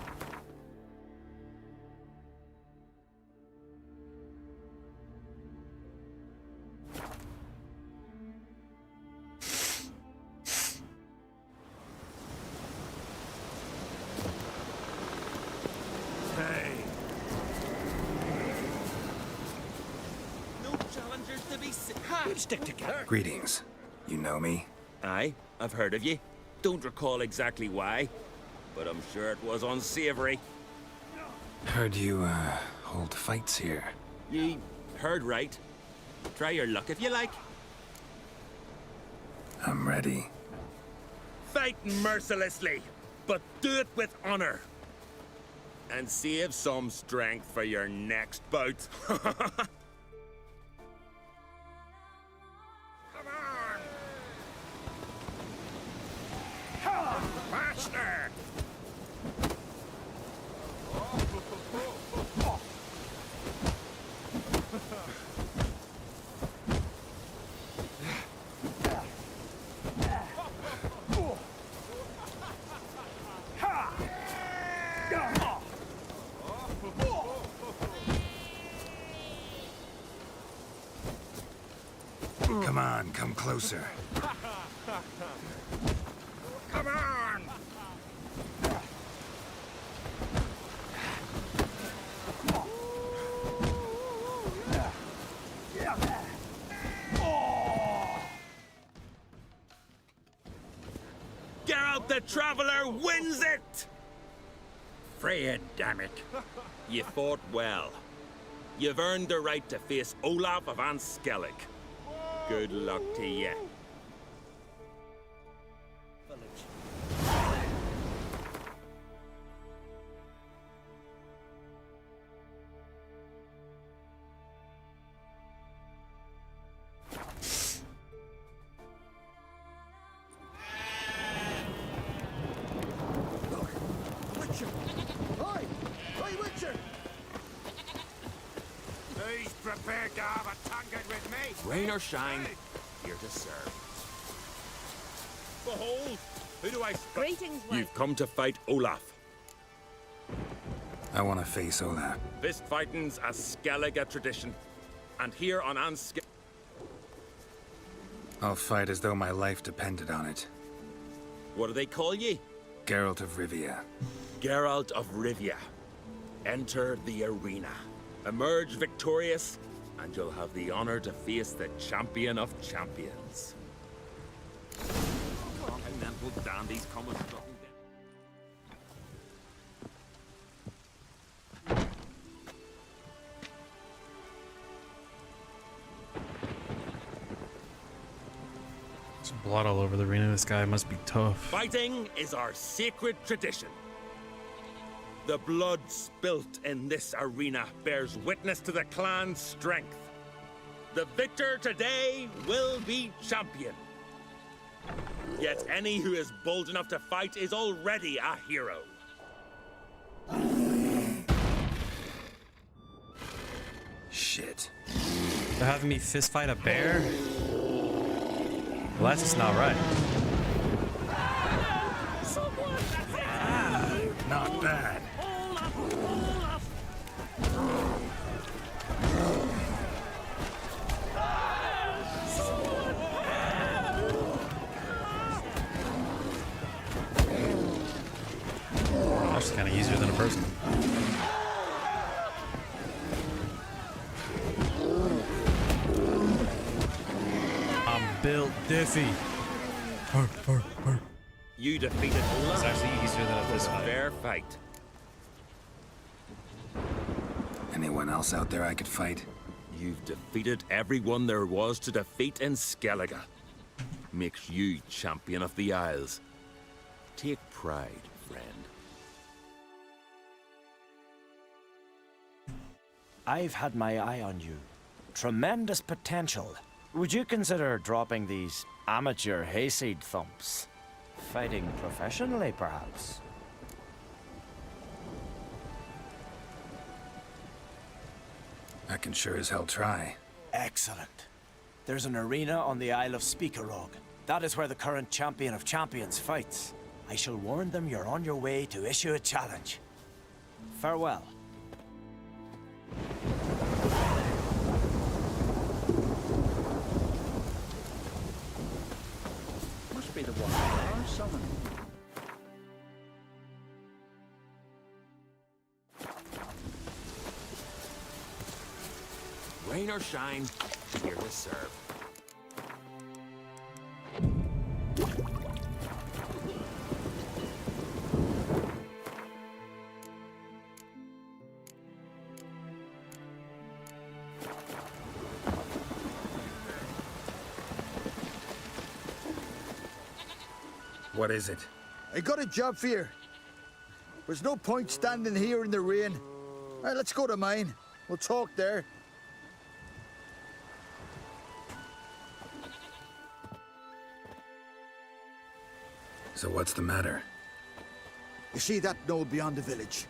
Stick together. Greetings. You know me? Aye, I've heard of ye. Don't recall exactly why, but I'm sure it was unsavory. Heard you, hold fights here. Ye heard right. Try your luck if you like. I'm ready. Fight mercilessly, but do it with honor. And save some strength for your next bout. Master! Come on, come closer. Come on! Geralt the Traveler wins it! Freya, damn it. You fought well. You've earned the right to face Olaf of Skellige. Good luck to you. Witcher! Oi! Oi, Witcher! Who's prepared to have a tongue with me? Rain or shine, here to serve. Behold, who do I Greetings, You've come to fight Olaf. I want to face Olaf. Fist fighting's a Skellige tradition. And here on Skellige, I'll fight as though my life depended on it. what do they call ye? Geralt of Rivia. Geralt of Rivia. Enter the arena. Emerge victorious, and you'll have the honor to face the champion of champions. dandies come and strutting down. There's blood all over the arena. This guy must be tough. Fighting is our sacred tradition. The blood spilt in this arena bears witness to the clan's strength. The victor today will be champion. Yet any who is bold enough to fight is already a hero. Shit. They're having me fist fight a bear? Well, that's just not right. Not bad. That's kind of easier than a person. I'm built diffy. You defeated It's actually easier than a fist fight. fair fight. Anyone else out there I could fight? You've defeated everyone there was to defeat in Skellige. Makes you champion of the Isles. Take pride, friend. I've had my eye on you. Tremendous potential. Would you consider dropping these amateur hayseed thumps? Fighting professionally, perhaps? I can sure as hell try. Excellent. There's an arena on the Isle of Speakerog. That is where the current champion of champions fights. I shall warn them you're on your way to issue a challenge. Farewell. Must be the one I summoned. Rain or shine, here to serve. What is it? I got a job for you. There's no point standing here in the rain. All right, let's go to mine. We'll talk there. So what's the matter? You see that knoll beyond the village?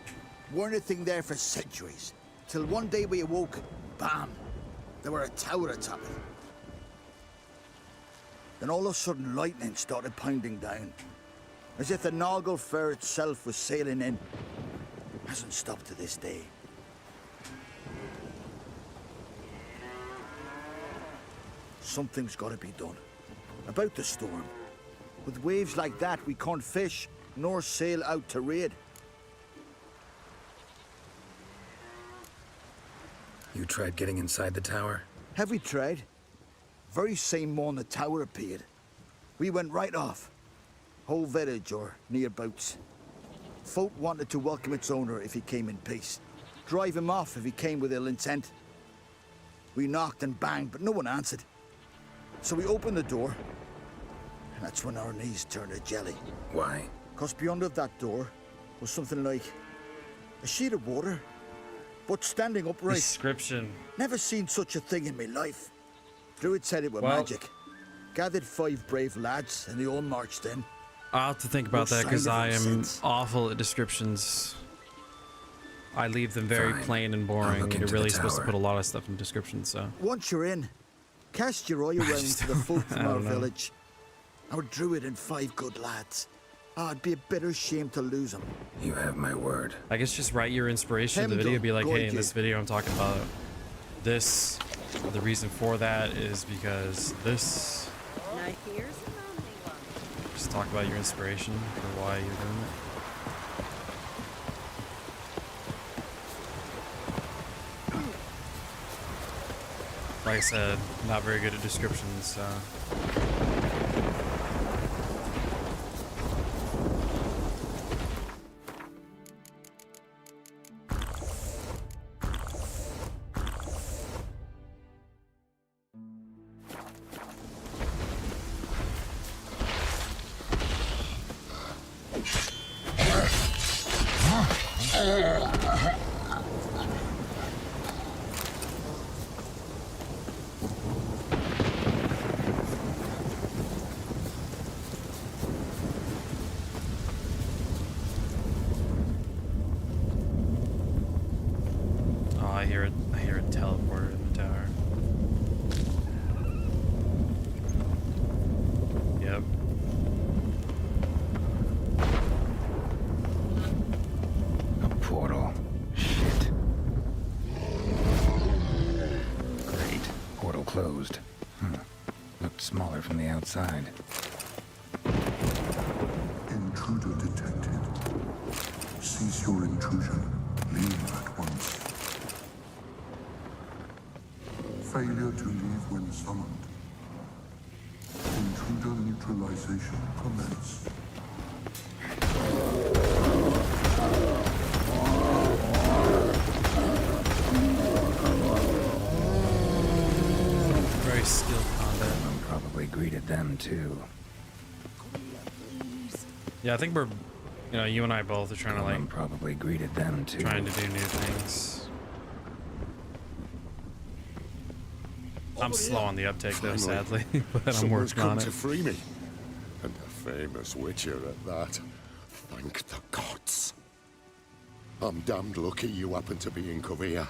Weren't a thing there for centuries. Till one day we awoke, bam! There were a tower atop it. Then all of a sudden lightning started pounding down. As if the Noggle Fair itself was sailing in. Hasn't stopped to this day. Something's got to be done. About the storm. With waves like that, we can't fish, nor sail out to raid. You tried getting inside the tower? Have we tried? Very same morning the tower appeared. We went right off. Whole village or nearabouts. Folk wanted to welcome its owner if he came in peace. Drive him off if he came with ill intent. We knocked and banged, but no one answered. So we opened the door. And that's when our knees turned to jelly. Why? 'Cause beyond of that door was something like a sheet of water, but standing upright. Description. Never seen such a thing in my life. Druid said it was magic. Gathered 5 brave lads, and they all marched in. I'll have to think about that because I am awful at descriptions. I leave them very plain and boring. You're really supposed to put a lot of stuff in descriptions, so. Once you're in, cast your eye around to the folk from our village. Our druid and 5 good lads. Oh, it'd be a bitter shame to lose them. You have my word. I guess just write your inspiration in the video. Be like, hey, in this video I'm talking about this. The reason for that is because this. Now here's an only one. Just talk about your inspiration for why you're doing it. Like I said, not very good at descriptions, so. Oh, I hear a teleporter in the tower. Yep. A portal. Shit. Great. Portal closed. Looked smaller from the outside. Intruder detected. Cease your intrusion. Leave at once. Failure to leave when summoned. Intruder neutralization commence. Very skilled combat. Someone probably greeted them too. Yeah, I think we're, you and I both are trying to like probably greeted them too. Trying to do new things. I'm slow on the uptake though, sadly, but I'm working on it. To free me, and a famous witcher at that. Thank the gods. I'm damned lucky you happen to be in Kovir.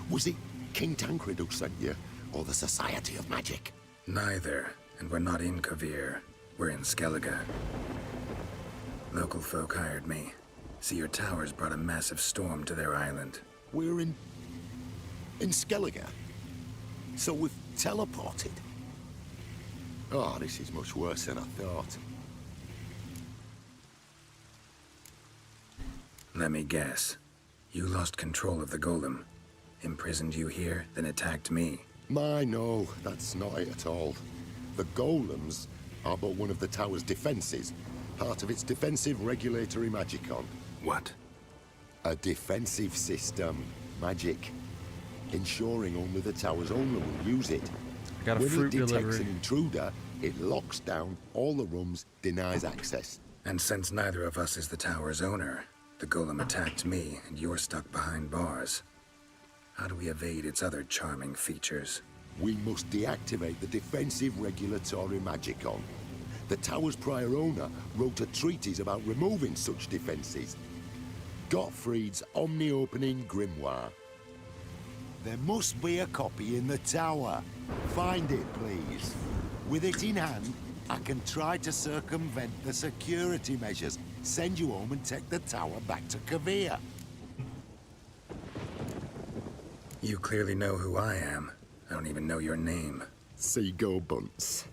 Was it King Tancred who sent you, or the Society of Magic? Neither, and we're not in Kovir. We're in Skellige. Local folk hired me. See, your towers brought a massive storm to their island. We're in Skellige? So we've teleported? Oh, this is much worse than I thought. Let me guess. You lost control of the golem. Imprisoned you here, then attacked me. No, that's not it at all. The golems are but one of the tower's defenses. Part of its defensive regulatory magicon. What? A defensive system. Magic. Ensuring only the tower's owner will use it. I got a when fruit it detects delivery. an intruder, it locks down all the rooms, denies access. And since neither of us is the tower's owner, the golem attacked me, and you're stuck behind bars. How do we evade its other charming features? We must deactivate the defensive regulatory magicon. The tower's prior owner wrote a treatise about removing such defenses. Gottfried's omni-opening grimoire. There must be a copy in the tower. Find it, please. With it in hand, I can try to circumvent the security measures, send you home and take the tower back to Kovir. You clearly know who I am. I don't even know your name. Seagull Bunce.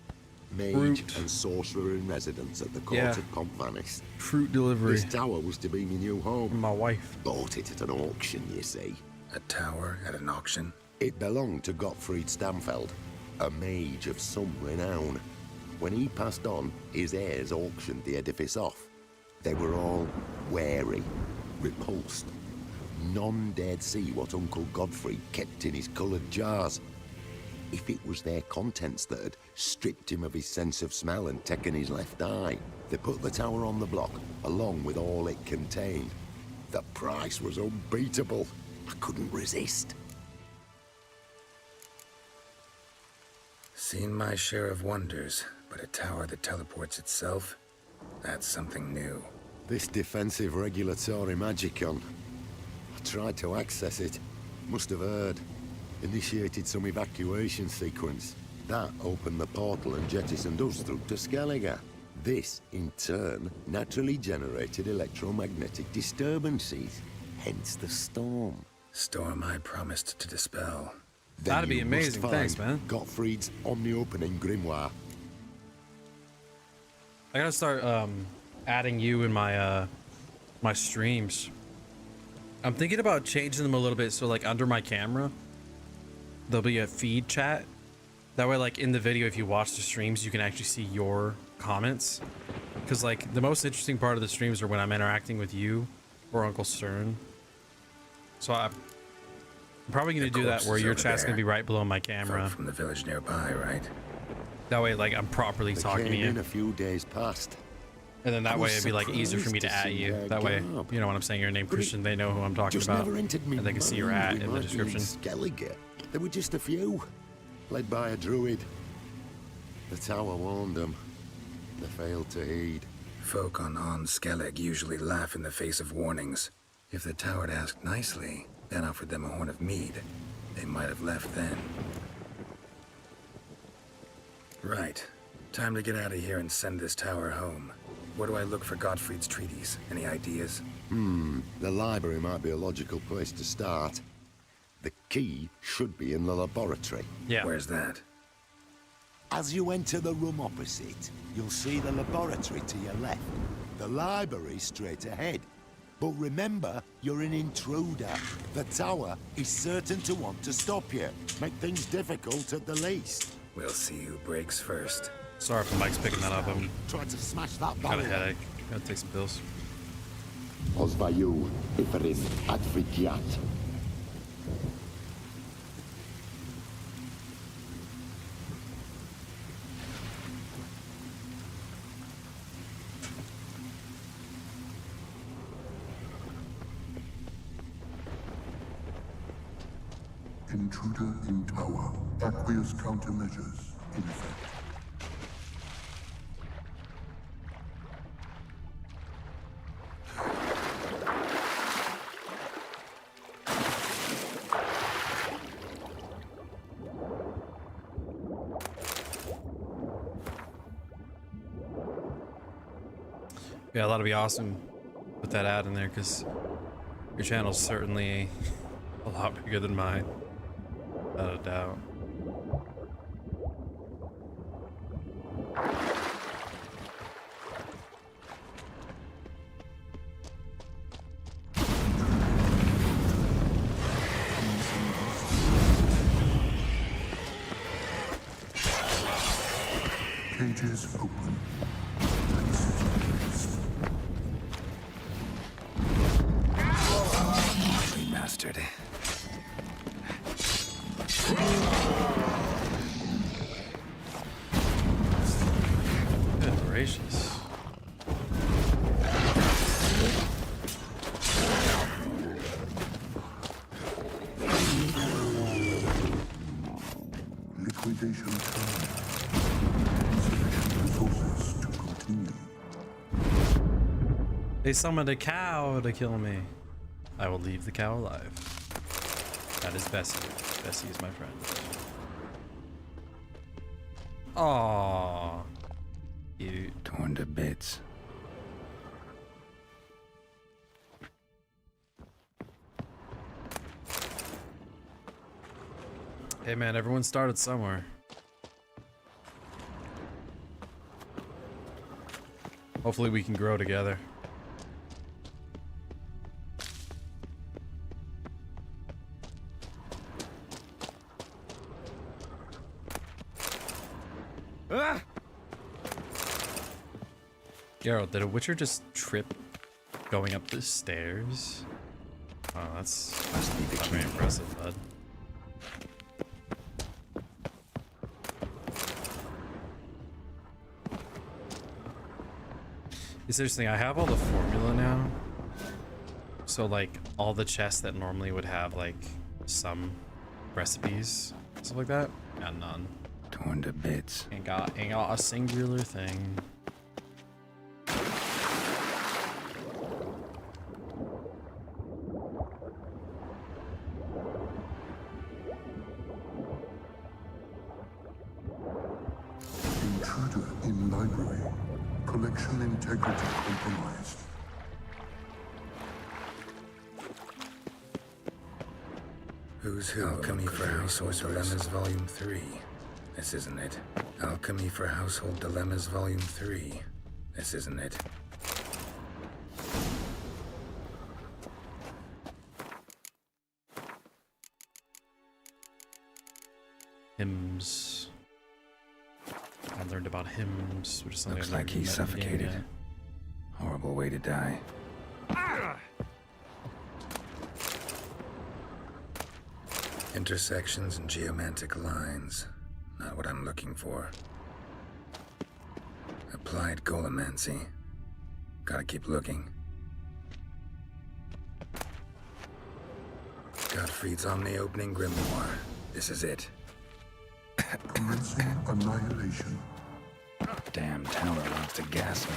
Mage Fruit. and sorcerer in residence at the court Yeah. of Compvanis. Fruit delivery. This tower was to be my new home. My wife. Bought it at an auction, you see. A tower at an auction? It belonged to Gottfried Stamfeld, a mage of some renown. When he passed on, his heirs auctioned the edifice off. They were all wary, repulsed. None dared see what Uncle Godfrey kept in his coloured jars. If it was their contents that had stripped him of his sense of smell and taken his left eye, they put the tower on the block, along with all it contained. The price was unbeatable. I couldn't resist. Seen my share of wonders, but a tower that teleports itself? That's something new. This defensive regulatory magicon. I tried to access it. Must have heard. Initiated some evacuation sequence. That opened the portal and jettisoned us through to Skellige. This, in turn, naturally generated electromagnetic disturbances. Hence the storm. Storm I promised to dispel. Then That'd be you must amazing. find Thanks, man. Gottfried's omni-opening grimoire. I gotta start adding you in my my streams. I'm thinking about changing them a little bit so like under my camera there'll be a feed chat. That way, like in the video, if you watch the streams, you can actually see your comments. Because like the most interesting part of the streams are when I'm interacting with you or Uncle Stern. So I'm probably gonna do that where your chat's gonna be right below my camera. From the village nearby, right? That way, like I'm properly They talking to came you. in a few days past. And then that way it'd be like easier for me to at you. That way, you know what I'm saying, your name Christian, they know who I'm talking about. And they can see your at in the description. Skellige. There were just a few, led by a druid. The tower warned them. They failed to heed. Folk on Skellig usually laugh in the face of warnings. If the tower had asked nicely, then offered them a horn of mead, they might have left then. Right. Time to get out of here and send this tower home. Where do I look for Gottfried's treaties? Any ideas? The library might be a logical place to start. The key should be in the laboratory. Yeah. Where's that? As you enter the room opposite, you'll see the laboratory to your left. The library straight ahead. But remember, you're an intruder. The tower is certain to want to stop you. Make things difficult at the least. We'll see who breaks first. Sorry if the mic's picking that up. I'm Tried to smash that got a barrier. headache. Gotta take some pills. Ozvayu, Iferin, Advikiat. Intruder in tower. Aqueous countermeasures in effect. Yeah, that'll be awesome. Put that ad in there because your channel's certainly a lot bigger than mine. Without a doubt. Cages open. Remastered. Good gracious. Liquidation time. Insufficient resources to continue. They summoned a cow to kill me. I will leave the cow alive. That is Bessie. Bessie is my friend. Aww. Cute. Torn to bits. Hey man, everyone started somewhere. Hopefully we can grow together. Ah! Geralt, did a Witcher just trip going up the stairs? Oh, that's not very impressive, bud. Seriously, I have all the formula now. So like all the chests that normally would have like some recipes, stuff like that, got none. Torn to bits. Ain't got a singular thing. Intruder in library. Collection integrity compromised. Who's Who? Alchemy for Household Dilemmas Volume 3. This isn't it. Alchemy for Household Dilemmas Volume 3. This isn't it. Hymns. I learned about hymns, which is something Looks I've like never he's met in the game suffocated. yet. Horrible way to die. Intersections and geomantic lines. Not what I'm looking for. Applied golemancy. Gotta keep looking. Gottfried's Omni-opening grimoire. This is it. Commencing annihilation. Damn tower wants to gas me.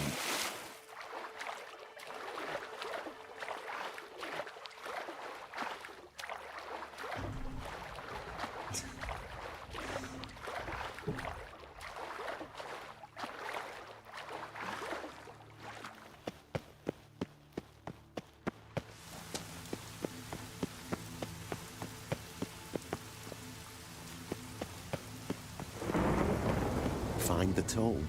Find the tome.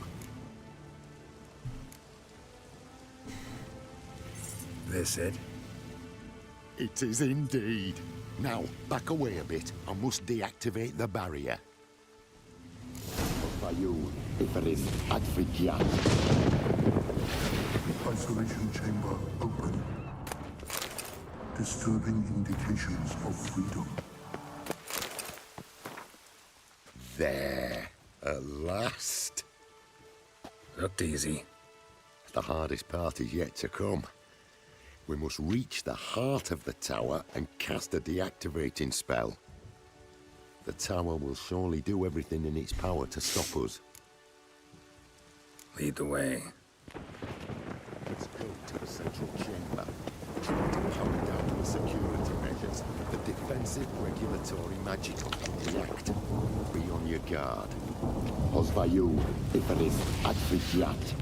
This it? It is indeed. Now, back away a bit. I must deactivate the barrier. For you, Iferin Advigian. Isolation chamber open. Disturbing indications of freedom. There. At last. Looked easy. The hardest part is yet to come. We must reach the heart of the tower and cast a deactivating spell. The tower will surely do everything in its power to stop us. Lead the way. Let's go to the central chamber. Try to power down the security measures. The defensive regulatory magic. React. Be on your guard. Osvayu, Iferin Advigiat.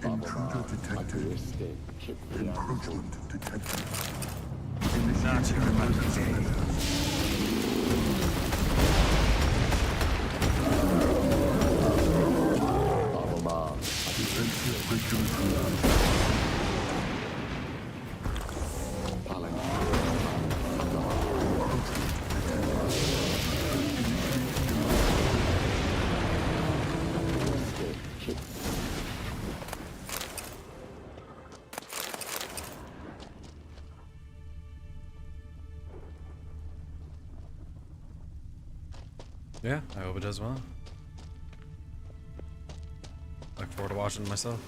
Intruder detected. Encroachment detected. Not your emergency. Defensive regulatory Yeah, I hope it does well. Look forward to watching it myself.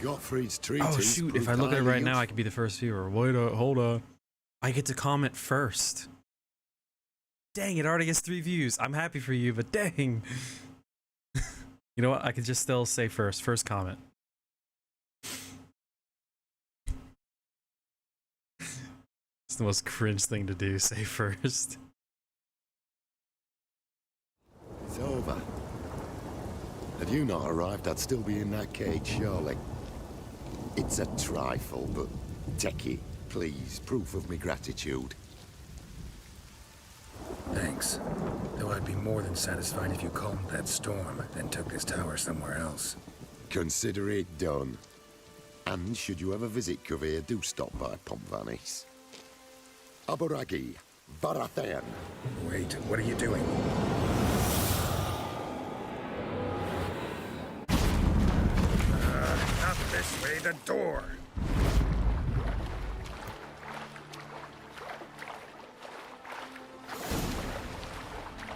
Gottfried's treaty. Oh shoot, if I look at it right now, I could be the first viewer. Wait up, hold up. I get to comment first. Dang, it already gets 3 views. I'm happy for you, but dang. You know what? I could just still say first comment. It's the most cringe thing to do, say first. It's over. Had you not arrived, I'd still be in that cage, surely. It's a trifle, but take it, please. Proof of me gratitude. Thanks. Though I'd be more than satisfied if you calmed that storm, then took this tower somewhere else. Consider it done. And should you ever visit Cuvea, do stop by Pompvanis. Aboragi, Varathan. Wait, what are you doing? Not this way, the door!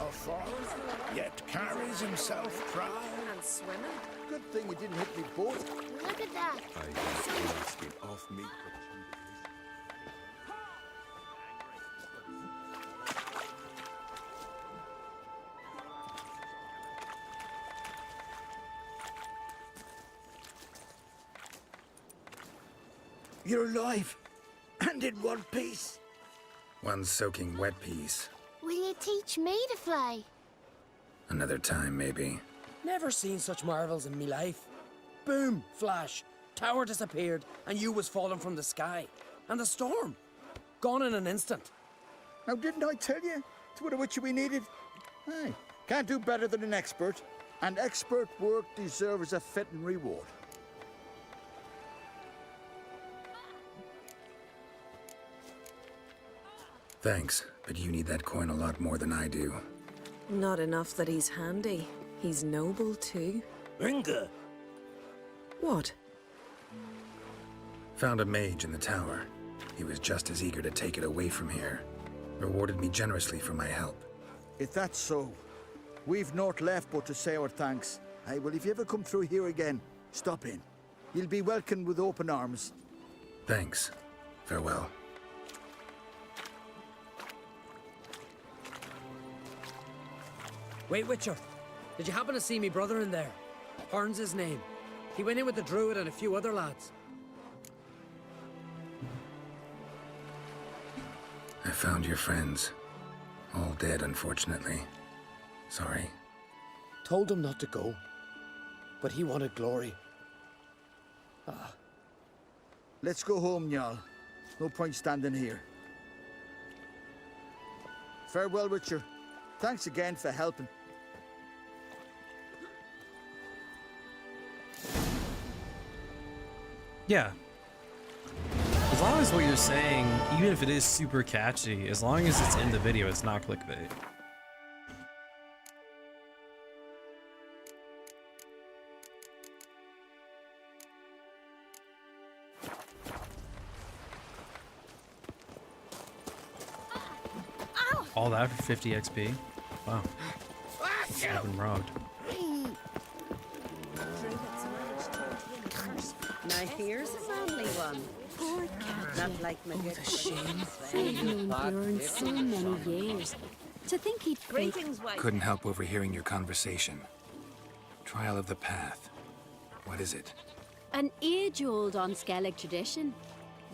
A foreigner, yet carries himself proud. And swimming. Good thing you didn't hit me boat. Look at that. Off me. You're alive. And in one piece. One soaking wet piece. Will you teach me to fly? Another time, maybe. Never seen such marvels in me life. Boom, flash, tower disappeared, and you was falling from the sky. And the storm, gone in an instant. Now, didn't I tell you? It's what which we needed. Hey, can't do better than an expert. And expert work deserves a fitting reward. Thanks, but you need that coin a lot more than I do. Not enough that he's handy. He's noble too. Inga! What? Found a mage in the tower. He was just as eager to take it away from here. Rewarded me generously for my help. If that's so, we've naught left but to say our thanks. Aye, well, if you ever come through here again, stop in. You'll be welcomed with open arms. Thanks. Farewell. Wait, Witcher. Did you happen to see me brother in there? Horn's his name. He went in with the druid and a few other lads. I found your friends. All dead, unfortunately. Sorry. Told him not to go. But he wanted glory. Let's go home, Jarl. No point standing here. Farewell, Witcher. Thanks again for helping. Yeah. As long as what you're saying, even if it is super catchy, as long as it's in the video, it's not clickbait. All that for 50 XP? Wow. I've been robbed. Now here's a manly one. Not like my good I've known Bjorn so many years. To think he'd Greetings, wife. Couldn't help overhearing your conversation. Trial of the Path. What is it? An age-old on Skellig tradition.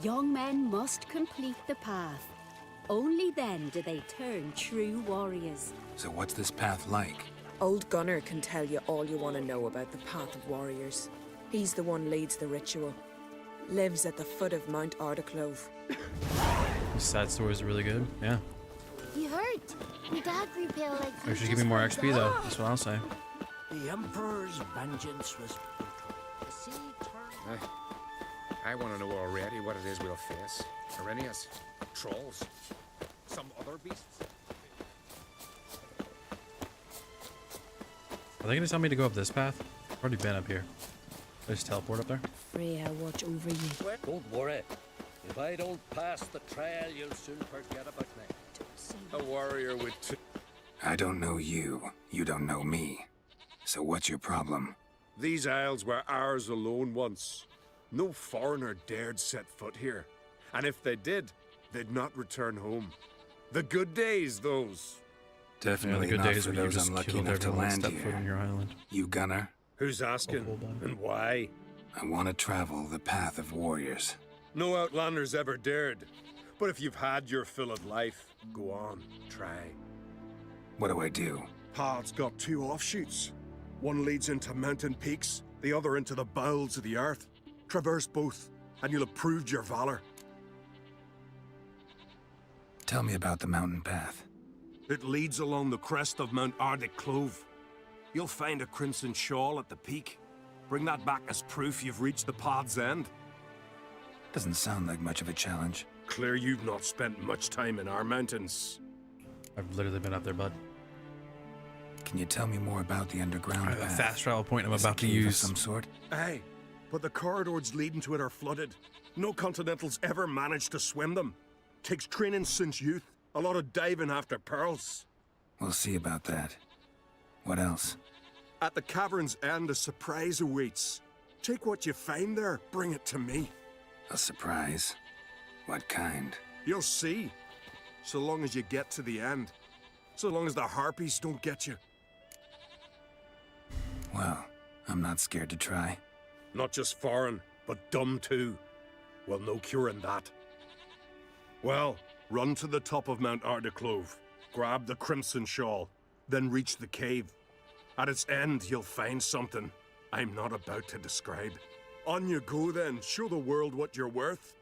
Young men must complete the path. Only then do they turn true warriors. So what's this path like? Old Gunnar can tell you all you want to know about the Path of Warriors. He's the one leads the ritual. Lives at the foot of Mount Ardaclove. This sad story is really good. Yeah. You heard? My dad grew pale like Or should give me more XP though. That's what I'll say. The Emperor's vengeance was brutal. The sea turned. I want to know already what it is we'll face. Arrhenius? Trolls? Some other beasts? Are they gonna tell me to go up this path? I've already been up here. Did I just teleport up there? Freya, watch over you. Don't worry. If I don't pass the trial, you'll soon forget about me. A warrior with two. I don't know you. You don't know me. So what's your problem? These isles were ours alone once. No foreigner dared set foot here. And if they did, they'd not return home. The good days, those. Definitely the good not days for when you those just unlucky killed enough to everyone land step foot on here. your island. You Gunnar? Who's asking? And why? I want to travel the Path of Warriors. No outlanders ever dared. But if you've had your fill of life, go on, try. What do I do? Path's got two offshoots. One leads into mountain peaks, the other into the bowels of the earth. Traverse both, and you'll have proved your valor. Tell me about the mountain path. It leads along the crest of Mount Ardaclove. You'll find a crimson shawl at the peak. Bring that back as proof you've reached the path's end. Doesn't sound like much of a challenge. Clear you've not spent much time in our mountains. I've literally been up there, bud. Can you tell me more about the underground I have a path? fast travel point I'm Is about it a to cave of use. some sort? Aye, but the corridors leading to it are flooded. No Continentals ever managed to swim them. Takes training since youth. A lot of diving after pearls. We'll see about that. What else? At the cavern's end, a surprise awaits. Take what you find there, bring it to me. A surprise? What kind? You'll see. So long as you get to the end. So long as the harpies don't get you. Well, I'm not scared to try. Not just foreign, but dumb too. Well, no curing that. Well, run to the top of Mount Ardaclove. Grab the crimson shawl. Then reach the cave. At its end, you'll find something I'm not about to describe. On you go then. Show the world what you're worth.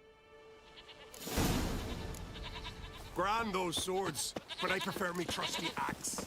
Grand those swords, but I prefer me trusty axe.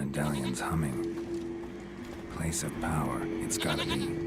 medallion's humming. Place of power, it's gotta be.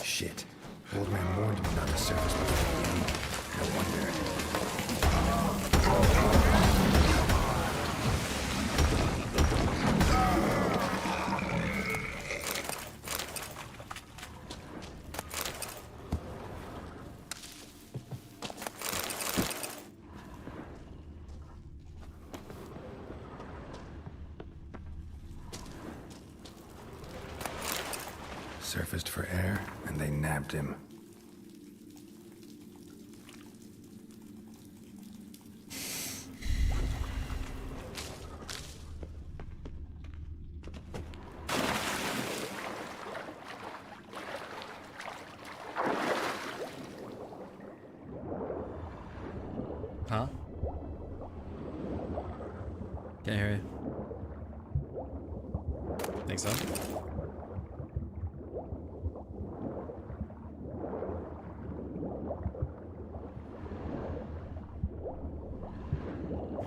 Shit. Old man warned me not to surface before the end. No wonder. Surfaced for air, and they nabbed him. Huh? Can't hear you. Think so?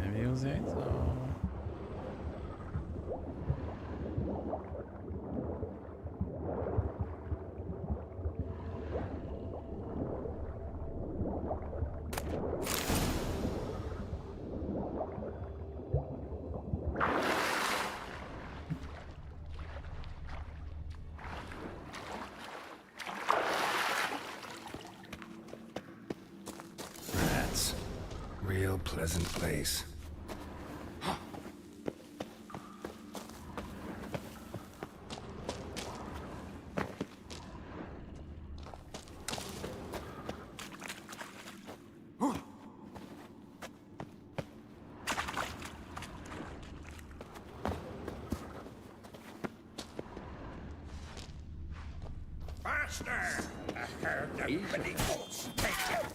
Maybe it was it, so... Rats. Real pleasant place. Faster! I heard nobody else take it.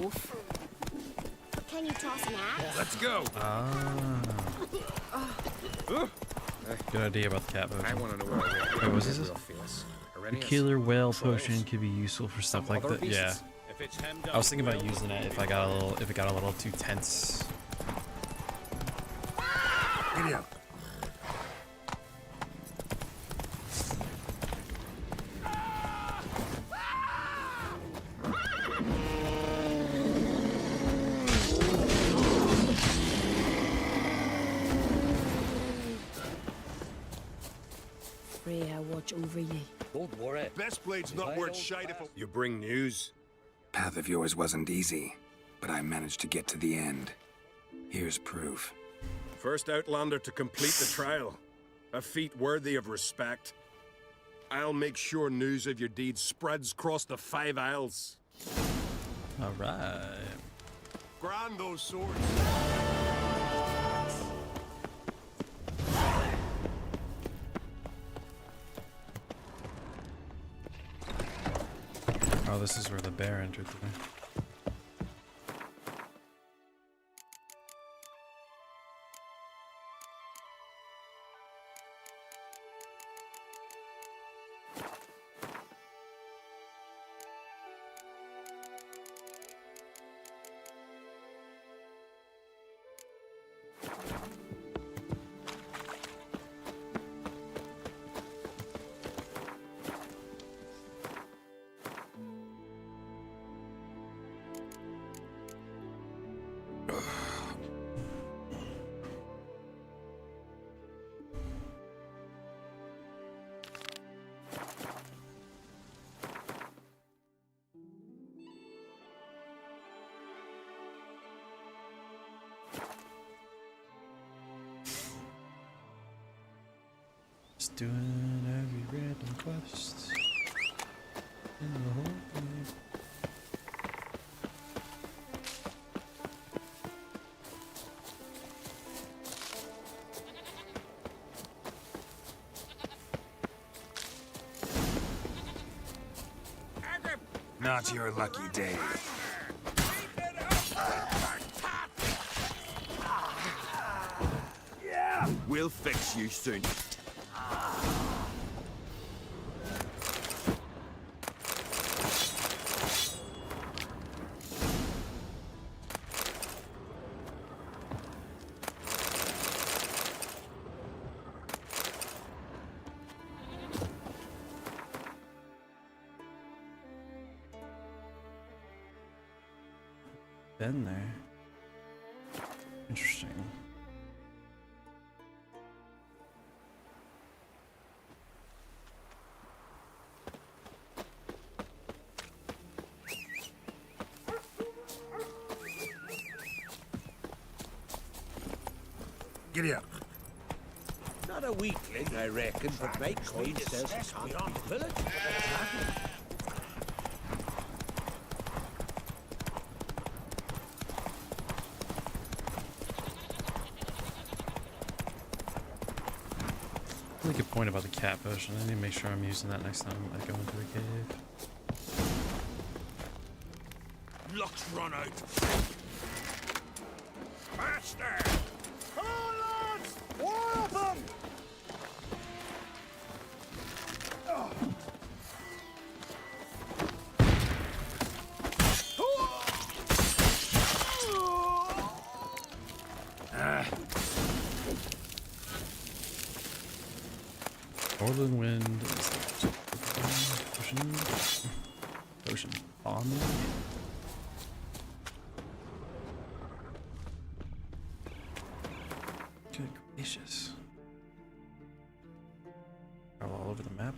enough. Can you toss an axe? Let's go. Good idea about the cat potion. I want to know where I Wait, what's this? The killer whale Tries. potion could be useful for stuff like other that. Yeah. pieces. If it's hemmed I was thinking about using it if it got a little too tense. Giddy up. Freya, watch over ye. Don't worry. Best blade's not worth shite if You bring news? Path of yours wasn't easy, but I managed to get to the end. Here's proof. First Outlander to complete the trial. A feat worthy of respect. I'll make sure news of your deeds spreads across the 5 Isles. All right. Grind those swords. Oh, this is where the bear entered today. Just doing every random quest in the whole game. Not your lucky day. We'll fix you soon. Been there. Interesting. Giddy up. Not a weakling, I reckon, but my coin says he can't be the village. Really good point about the cat potion. I need to make sure I'm using that next time I go into the cave. Luck's run out. Faster! Come on, lads! War of them! Northern wind is the potion. Potion on. Good gracious. All over the map.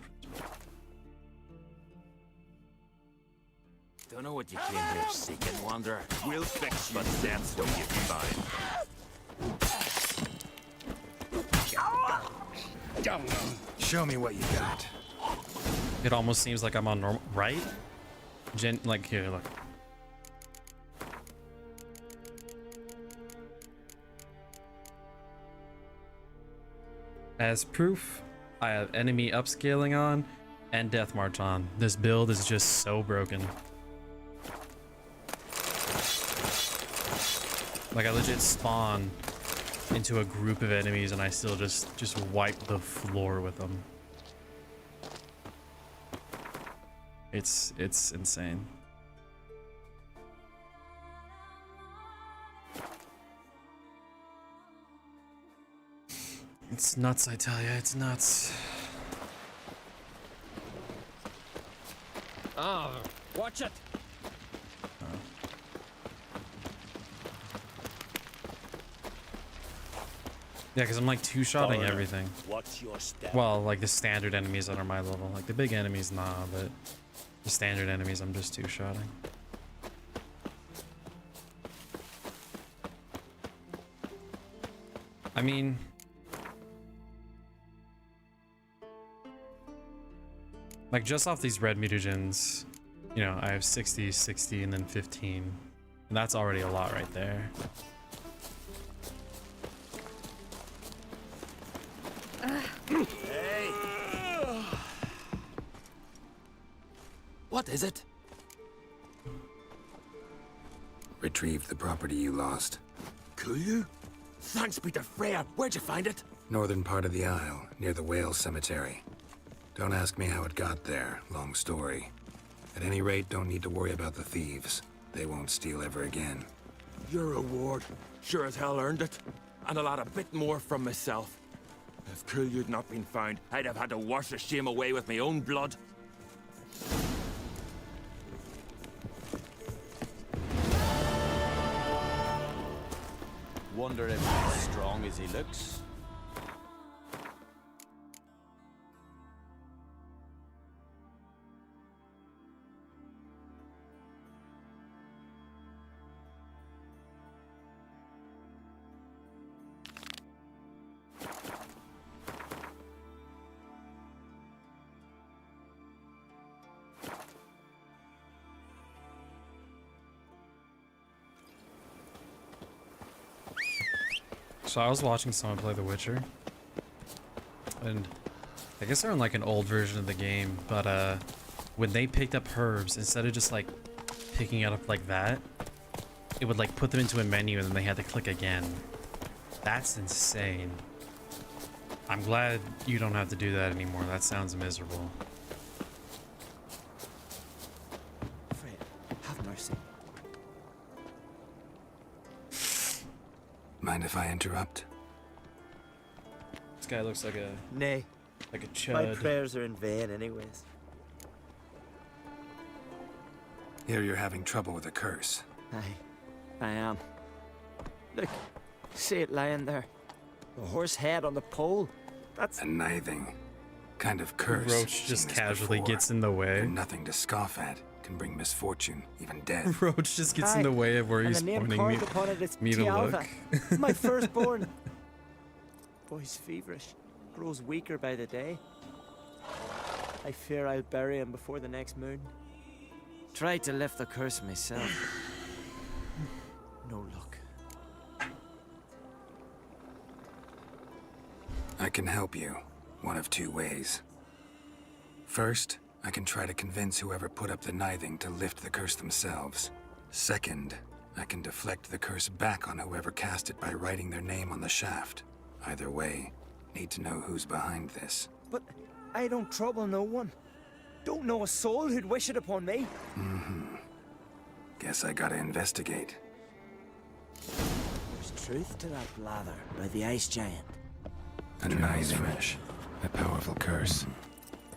Don't know what you came here seeking, Wanderer. We'll fix you, but sense don't give you mine. Show me what you got. It almost seems like I'm on normal, right? Like here, look. As proof, I have enemy upscaling on and deathmarch on. This build is just so broken. Like I legit spawn into a group of enemies and I still just wipe the floor with them. It's insane. It's nuts, I tell ya, it's nuts. Ah, watch it. Yeah, because I'm like two-shotting everything. What's your step? Well, like the standard enemies that are my level. Like the big enemies, nah, but the standard enemies, I'm just two-shotting. I mean... like just off these red mutagens, you know, I have 60, 60, and then 15. And that's already a lot right there. Hey! What is it? Retrieved the property you lost. Could you? Thanks be to Freya. Where'd you find it? Northern part of the Isle, near the whale cemetery. Don't ask me how it got there. Long story. At any rate, don't need to worry about the thieves. They won't steal ever again. Your reward sure as hell earned it. And a lot a bit more from myself. If Kulyu'd not been found, I'd have had to wash the shame away with my own blood. Wonder if he's as strong as he looks. So I was watching someone play The Witcher, and I guess they're in like an old version of the game, but when they picked up herbs, instead of just like picking it up like that, it would like put them into a menu and then they had to click again. That's insane. I'm glad you don't have to do that anymore. That sounds miserable. Fred, have mercy. Mind if I interrupt? This guy looks like a... Nay. Like a chud. My prayers are in vain anyways. Here you're having trouble with a curse. I am. Look, see it lying there. The horse head on the pole. That's... a nithing kind of curse. Roach just casually gets in the way. They're nothing to scoff at. Can bring misfortune, even death. Roach just gets in the way of where he's pointing me to look. My firstborn. Boy's feverish. Grows weaker by the day. I fear I'll bury him before the next moon. Tried to lift the curse myself. No luck. I can help you, one of two ways. First, I can try to convince whoever put up the nithing to lift the curse themselves. Second, I can deflect the curse back on whoever cast it by writing their name on the shaft. Either way, need to know who's behind this. But I don't trouble no one. Don't know a soul who'd wish it upon me. Guess I gotta investigate. There's truth to that blather by the ice giant. A nithing, a powerful curse.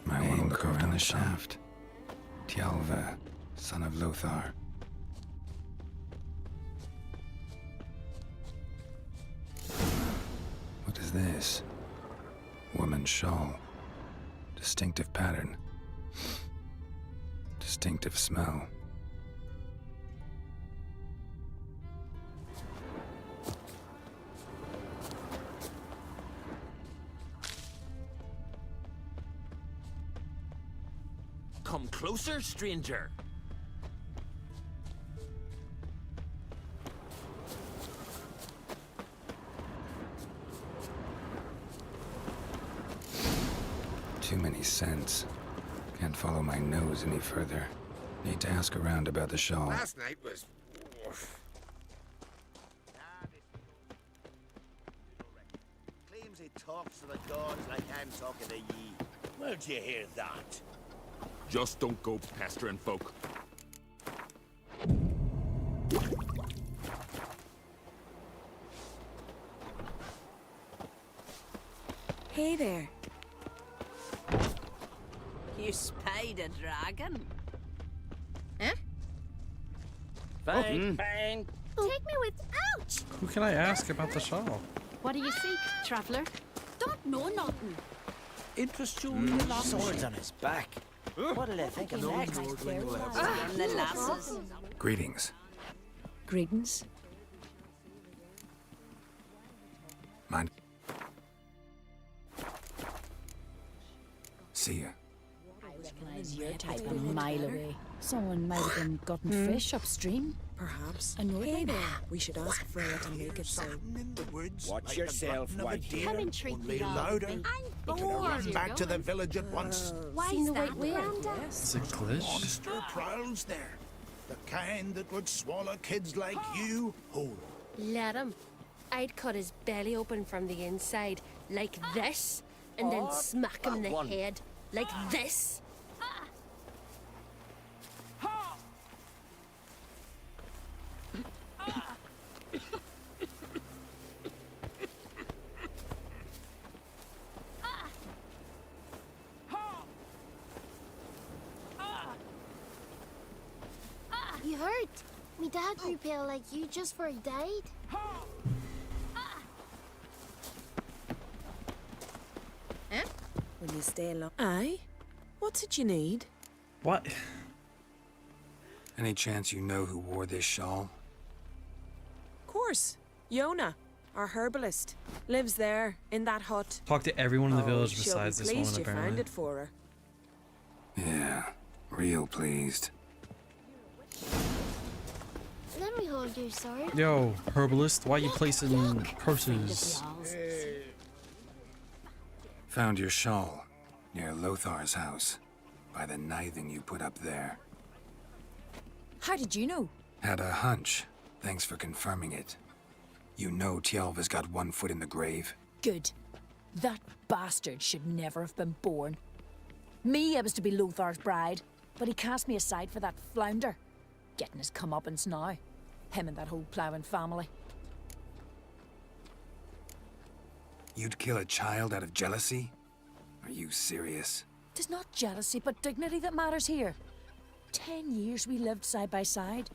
My name carved on the shaft. Tjalva, son of Lothar. What is this? Woman's shawl. Distinctive pattern. Distinctive smell. Come closer, stranger. Too many scents. Can't follow my nose any further. Need to ask around about the shawl. Last night was... Sometimes he talks to the gods like I'm talking to ye. Where'd you hear that? Just don't go pestering folk. Hey there. You spied a dragon? Huh? Fine, fine. Take me with. Ouch! Who can I ask about the shawl? What do you seek, traveller? Don't know nothing. Interest you in the last Swords on his back. What'll they think of next? And the lasses. Greetings. Greetings. Mind. See ya. Recognize your type a mile away. Someone might have been gotten fish upstream. Perhaps. A northern. Hey there. We should ask Freya to make it so. In the woods, Watch like yourself, the grunting of a white deer, Come and treat only me all louder. I'm We could bored. run back to the village at once. Why's the that, white way? Granda? Is it glitch? Monster prowls there. The kind that would swallow kids like you whole. Let him. I'd cut his belly open from the inside, like this, and then smack him in the head, like this. You hurt? Me dad grew pale like you just before he died. Huh? Will you stay alone? Aye. What's it you need? What? Any chance you know who wore this shawl? Of course. Yona, our herbalist, lives there in that hut. Talk to everyone in the village she'll besides be this pleased woman, you found apparently. it for her. Yeah, real pleased. Let me hold your sword. Yo, herbalist, why you placing curses? Found your shawl near Lothar's house by the knithing you put up there. How did you know? Had a hunch. Thanks for confirming it. You know Tjalva's got one foot in the grave. Good. That bastard should never have been born. Me, I was to be Lothar's bride, but he cast me aside for that flounder. Getting his comeuppance now. Him and that whole ploughing family. You'd kill a child out of jealousy? Are you serious? Tis not jealousy, but dignity that matters here. 10 years we lived side by side.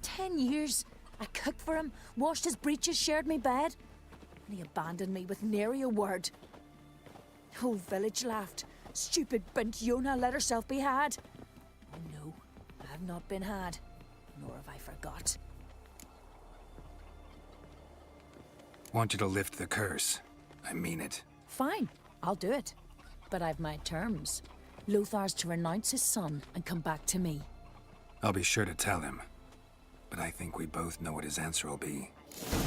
10 years. I cooked for him, washed his breeches, shared me bed. And he abandoned me with nary a word. The whole village laughed. Stupid bint Yona let herself be had. Oh no, I have not been had. Nor have I forgot. Want you to lift the curse. I mean it. Fine, I'll do it. But I've my terms. Lothar's to renounce his son and come back to me. I'll be sure to tell him. But I think we both know what his answer will be. Your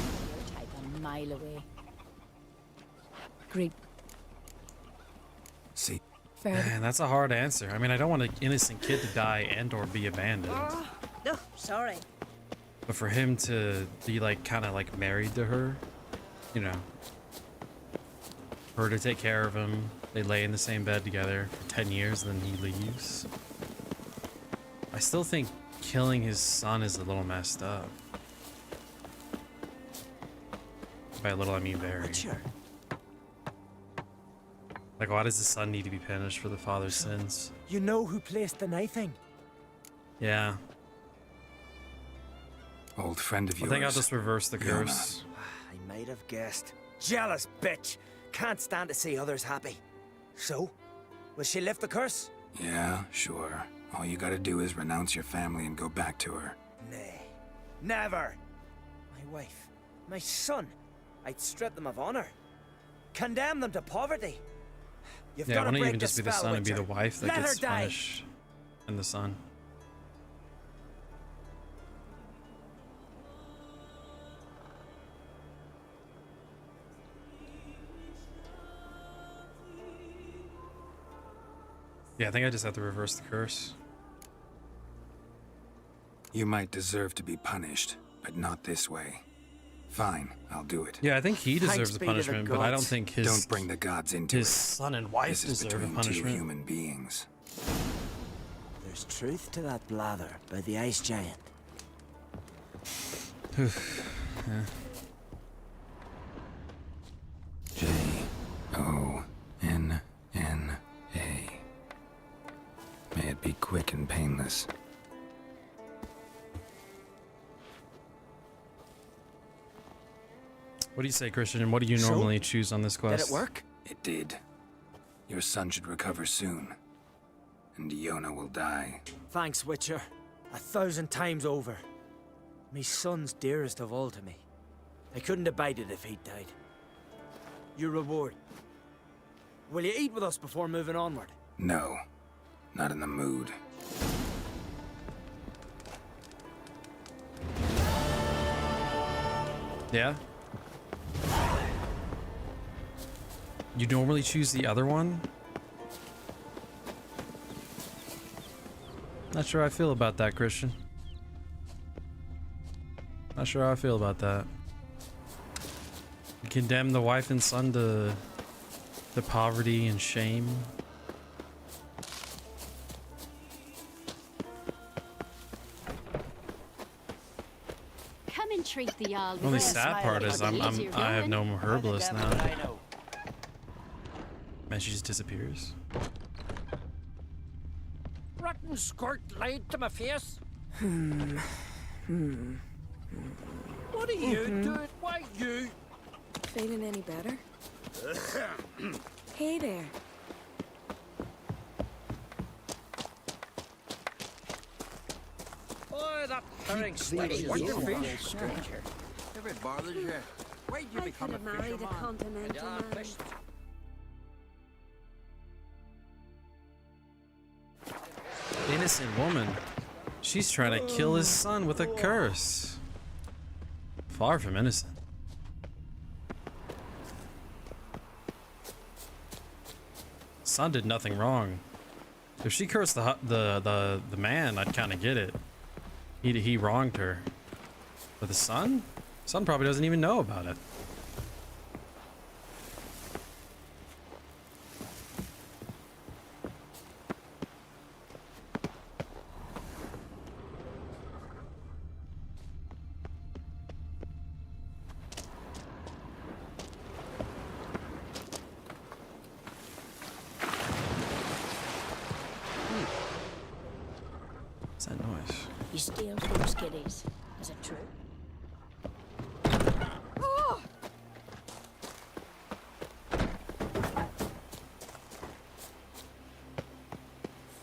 type a mile away. Great. See? Fair. Man, that's a hard answer. I mean, I don't want an innocent kid to die and or be abandoned. No, sorry. But for him to be like kind of like married to her, you know, her to take care of him, they lay in the same bed together for 10 years, then he leaves. I still think killing his son is a little messed up. By a little, I mean very. Like, why does the son need to be punished for the father's sins? You know who placed the knifing? Yeah. Old friend of I yours. think I'll just reverse the curse. I might have guessed. Jealous bitch! Can't stand to see others happy. So, will she lift the curse? Yeah, sure. All you gotta do is renounce your family and go back to her. Nay. Never! My wife, my son. I'd strip them of honor. Condemn them to poverty. You've Yeah, got why to don't break you even the just be the spell, son and be the Witcher. wife that Let gets her die. punished? And the son. Yeah, I think I just have to reverse the curse. You might deserve to be punished, but not this way. Fine, I'll do it. Yeah, I think he deserves Thanks a be to the punishment, but I don't gods. think his Don't bring the gods into his it. son and wife This is deserve a between two punishment. human beings. There's truth to that blather by the ice giant. Yeah. J-O-N-N-A. May it be quick and painless. What do you say, Christian? And what do you So, normally choose on this quest? Did it work? It did. Your son should recover soon. And Iona will die. Thanks, Witcher. 1,000 times over. Me son's dearest of all to me. I couldn't abide it if he'd died. Your reward. Will you eat with us before moving onward? No. Not in the mood. Yeah? You normally choose the other one? Not sure how I feel about that, Christian. Not sure how I feel about that. You condemn the wife and son to poverty and shame. Come and treat the Jarl. Only sad part is I have no herbalist now. Man, she just disappears. Rotten squirt lied to my face. What are you doing? Why you? Feeling any better? Hey there. Oh, that herring stinks. What the fish? Stranger. If it bothers you, why'd you become a married a fisherman? continental Yeah, man. fish. Innocent woman. She's trying to kill his son with a curse. Far from innocent. Son did nothing wrong. If she cursed the man, I'd kind of get it. He wronged her. But the son? Son probably doesn't even know about it. What's that noise? You steal from skiddies. Is it true?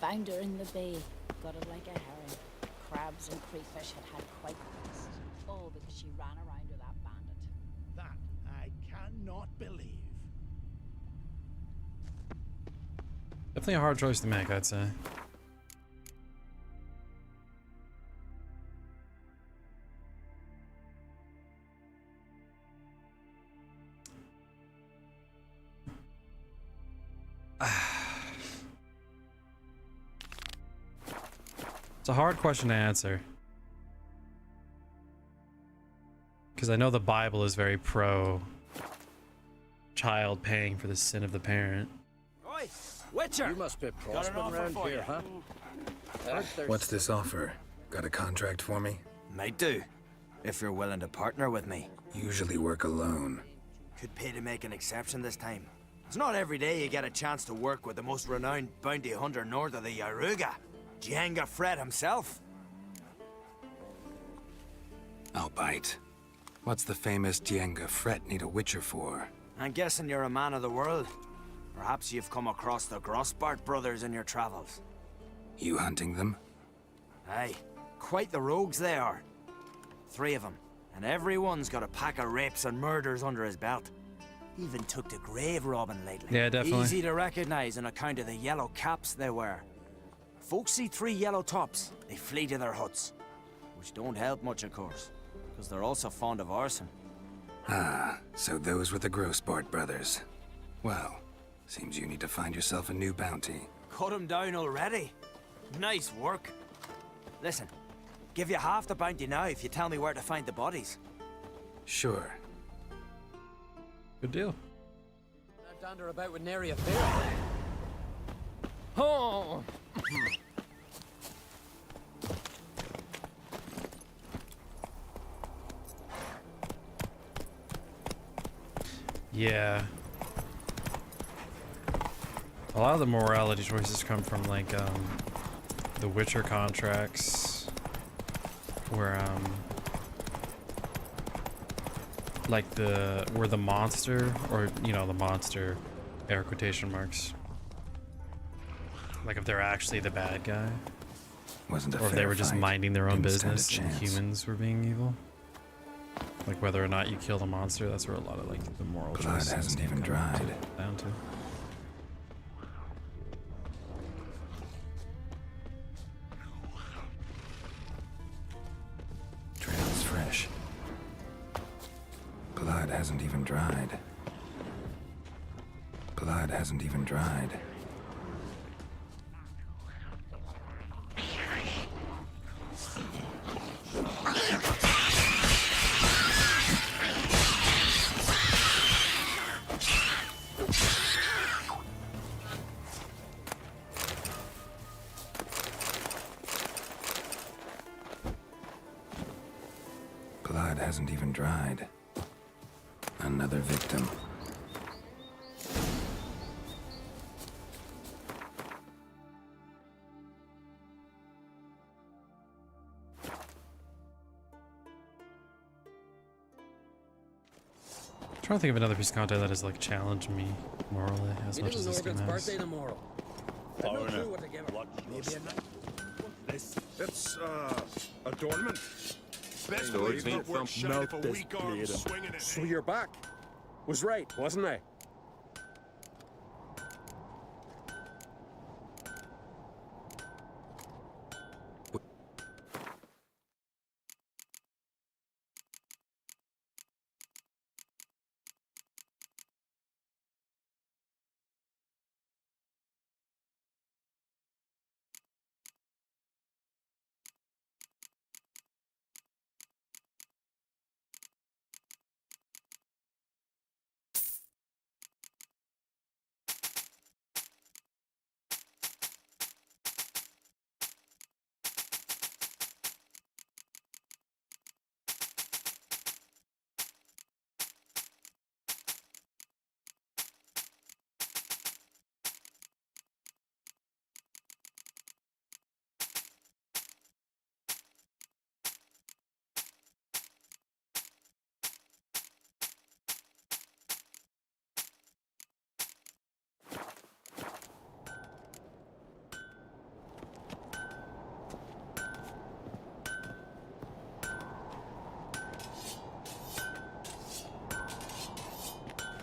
Found her in the bay. Got her like a herring. Crabs and crayfish had quite the feast. All because she ran around with that bandit. That I cannot believe. Definitely a hard choice to make, I'd say. It's a hard question to answer. Because I know the Bible is very pro child paying for the sin of the parent. Oi, Witcher! You must be Got an prospering offer around for here, you. huh? What's this offer? Got a contract for me? Might do. If you're willing to partner with me. Usually work alone. Could pay to make an exception this time. It's not every day you get a chance to work with the most renowned bounty hunter north of the Yaruga, Jenga Fred himself. I'll bite. What's the famous Jenga Fret need a witcher for? I'm guessing you're a man of the world. Perhaps you've come across the Grossbart brothers in your travels. You hunting them? Aye, quite the rogues they are. 3 of them, and every one's got a pack of rapes and murders under his belt. Even took to grave robbing lately. Yeah, definitely. Easy to recognize on account of the yellow caps they wear. Folks see 3 yellow tops, they flee to their huts. Which don't help much, of course, because they're also fond of arson. Ah, so those were the Grossbart brothers. Well, seems you need to find yourself a new bounty. Cut him down already? Nice work. Listen, give you half the bounty now if you tell me where to find the bodies. Sure. Good deal. That dander about with nary a fear. Oh! Yeah. A lot of the morality choices come from like the Witcher contracts where like where the monster, or you know, the monster, air quotation marks, like if they're actually the bad guy, Wasn't a or if they fair were just fight. minding their own Didn't stand a business and chance. humans were being evil. Like whether or not you kill the monster, that's where a lot of like the moral Blood choices hasn't even come dried. down to. Trail's fresh. Blood hasn't even dried. Blood hasn't even dried. Blood hasn't even dried. Another victim. I'm trying to think of another piece of content that has like challenged me morally as much as this game has. birthday tomorrow. I've no clue what to give her. Maybe a night. This, it's, adornment. Best Lord, believe ain't not worth thump shine melt if a this weak arm blade. swinging it. So you're back. Was right, wasn't I?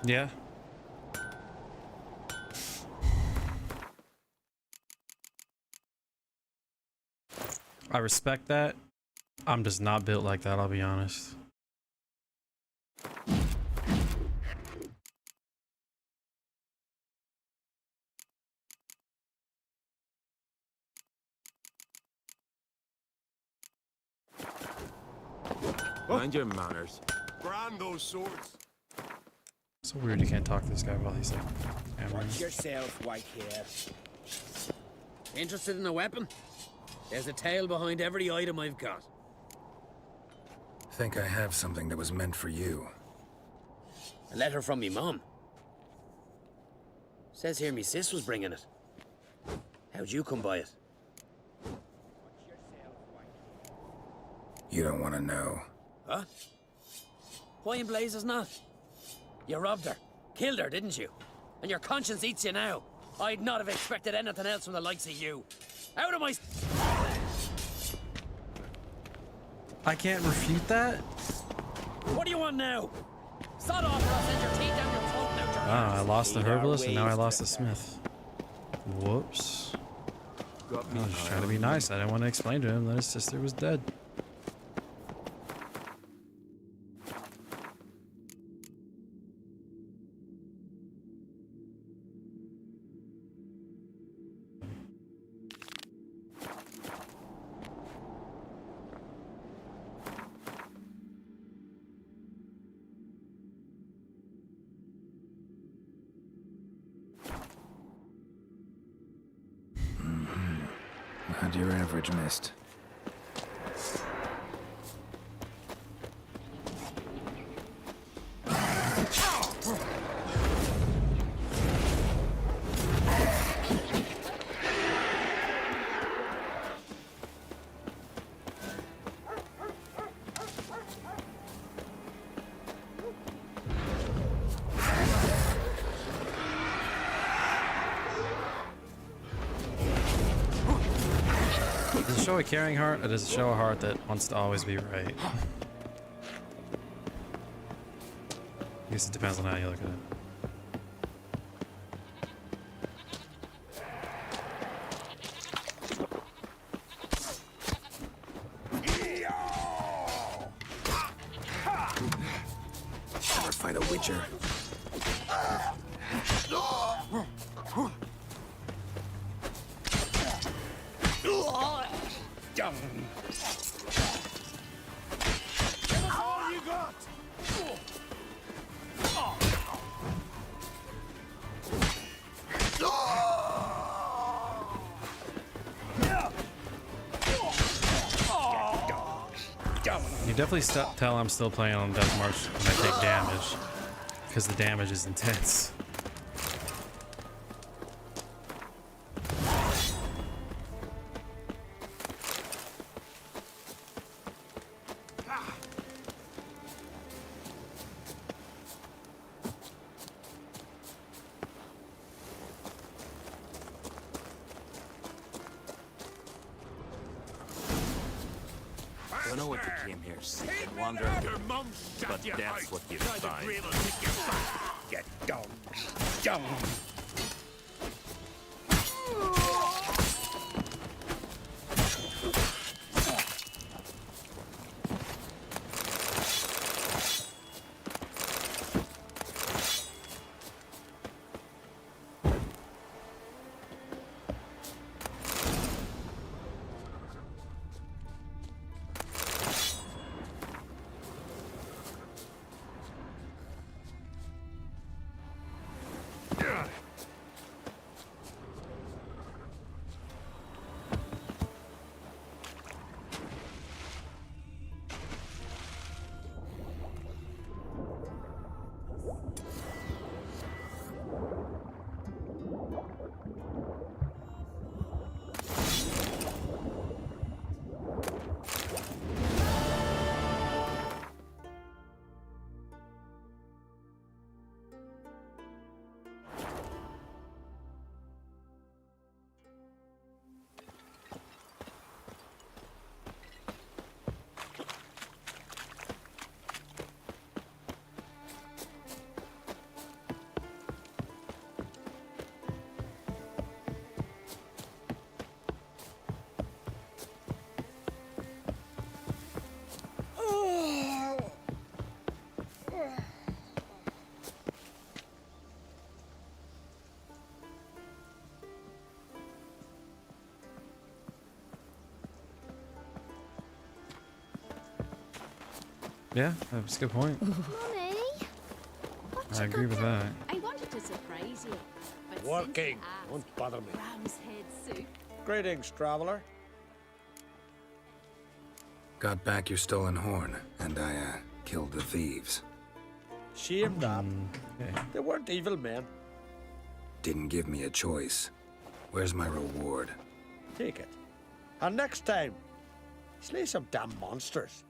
Yeah. I respect that. I'm just not built like that, I'll be honest. Mind your manners. Brand those swords. So weird you can't talk to this guy while he's like hammering. Watch yourself, white hair. Interested in a weapon? There's a tale behind every item I've got. Think I have something that was meant for you. A letter from me mum. Says here me sis was bringing it. How'd you come by it? You don't want to know. Huh? Why in blazes not? You robbed her. Killed her, didn't you? And your conscience eats you now. I'd not have expected anything else from the likes of you. Out of my... I can't refute that? What do you want now? Sod off or I'll send your teeth down your throat and out your Ah, I ears. lost the Need our herbalist and now I ways lost to- the smith. Whoops. Got I was just trying to be nice. I didn't want to explain to him that his sister was dead. How'd your average missed? Does it show a caring heart, or does it show a heart that wants to always be right? I guess it depends on how you look at it. Never fight a witcher. All you got! You definitely tell I'm still playing on deathmarch when I take damage, because the damage is intense. Don't know what you came here seeking, wandering, but that's what you find. Get down. Down. Yeah, that's a good point. Mummy? I agree with that. I wanted to surprise you, but Working. since you Won't bother me. asked, ram's head soup. Greetings, traveler. Got back your stolen horn, and I, killed the thieves. Shame that. They weren't evil men. Didn't give me a choice. Where's my reward? Take it. And next time, slay some damn monsters.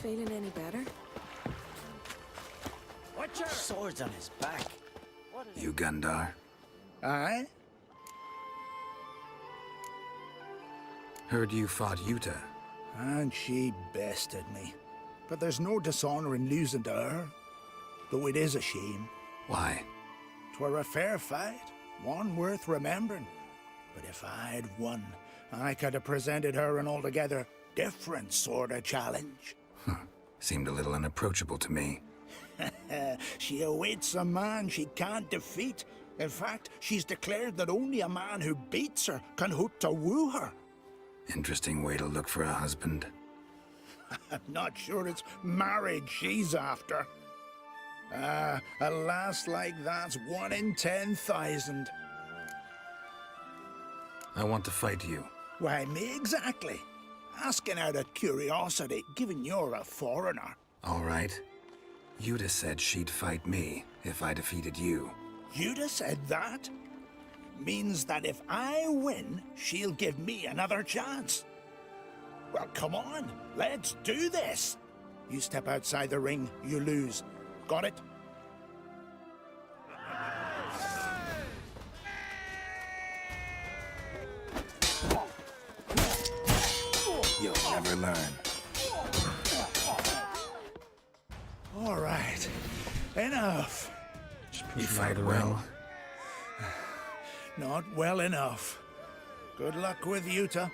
Feeling any better? Watch your swords on his back. You Gundar? Aye? Heard you fought Yuta. And she bested me. But there's no dishonour in losing to her. Though it is a shame. Why? 'Twere a fair fight, one worth remembering. But if I'd won, I could have presented her an altogether different sort of challenge. Seemed a little unapproachable to me. She awaits a man she can't defeat. In fact, she's declared that only a man who beats her can hope to woo her. Interesting way to look for a husband. I'm not sure it's marriage she's after. A lass like that's 1 in 10,000. I want to fight you. Why, me exactly. Asking out of curiosity, given you're a foreigner. All right. Yuta said she'd fight me if I defeated you. Yuta said that? Means that if I win, she'll give me another chance. Well, come on, let's do this. You step outside the ring, you lose. Got it? You'll never learn. All right, enough. You fight well. Not well enough. Good luck with Yuta.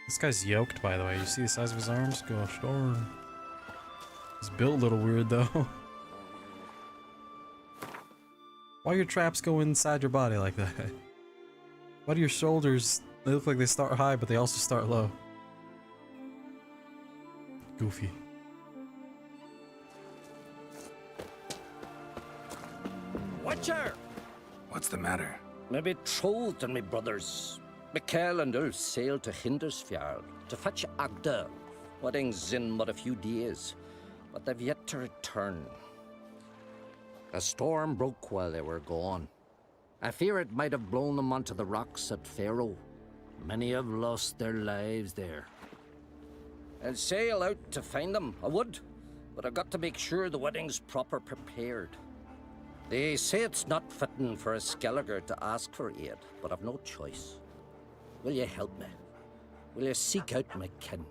This guy's yoked, by the way. You see the size of his arms? Gosh darn. He's built a little weird, though. Why your traps go inside your body like that? Why do your shoulders, they look like they start high, but they also start low? Goofy. Watcher! What's the matter? My betrothed and my brothers, Mikkel and Ulf, sailed to Hindersfjord to fetch Agda. Wedding's in but a few days, but they've yet to return. A storm broke while they were gone. I fear it might have blown them onto the rocks at Faroe. Many have lost their lives there. I'll sail out to find them, I would, but I've got to make sure the wedding's proper prepared. They say it's not fitting for a Skelliger to ask for aid, but I've no choice. Will you help me? Will you seek out my kin?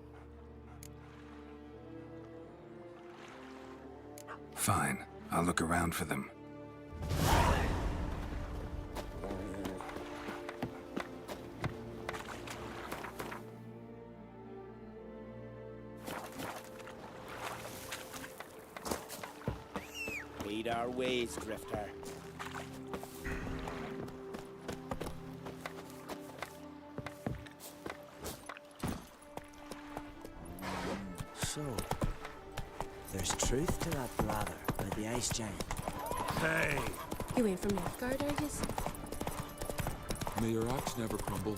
Fine. I'll look around for them. Lead our ways, Drifter. So, there's truth to that blather by the ice giant. Hey! You ain't from Nilfgaard, are you? May your axe never crumble.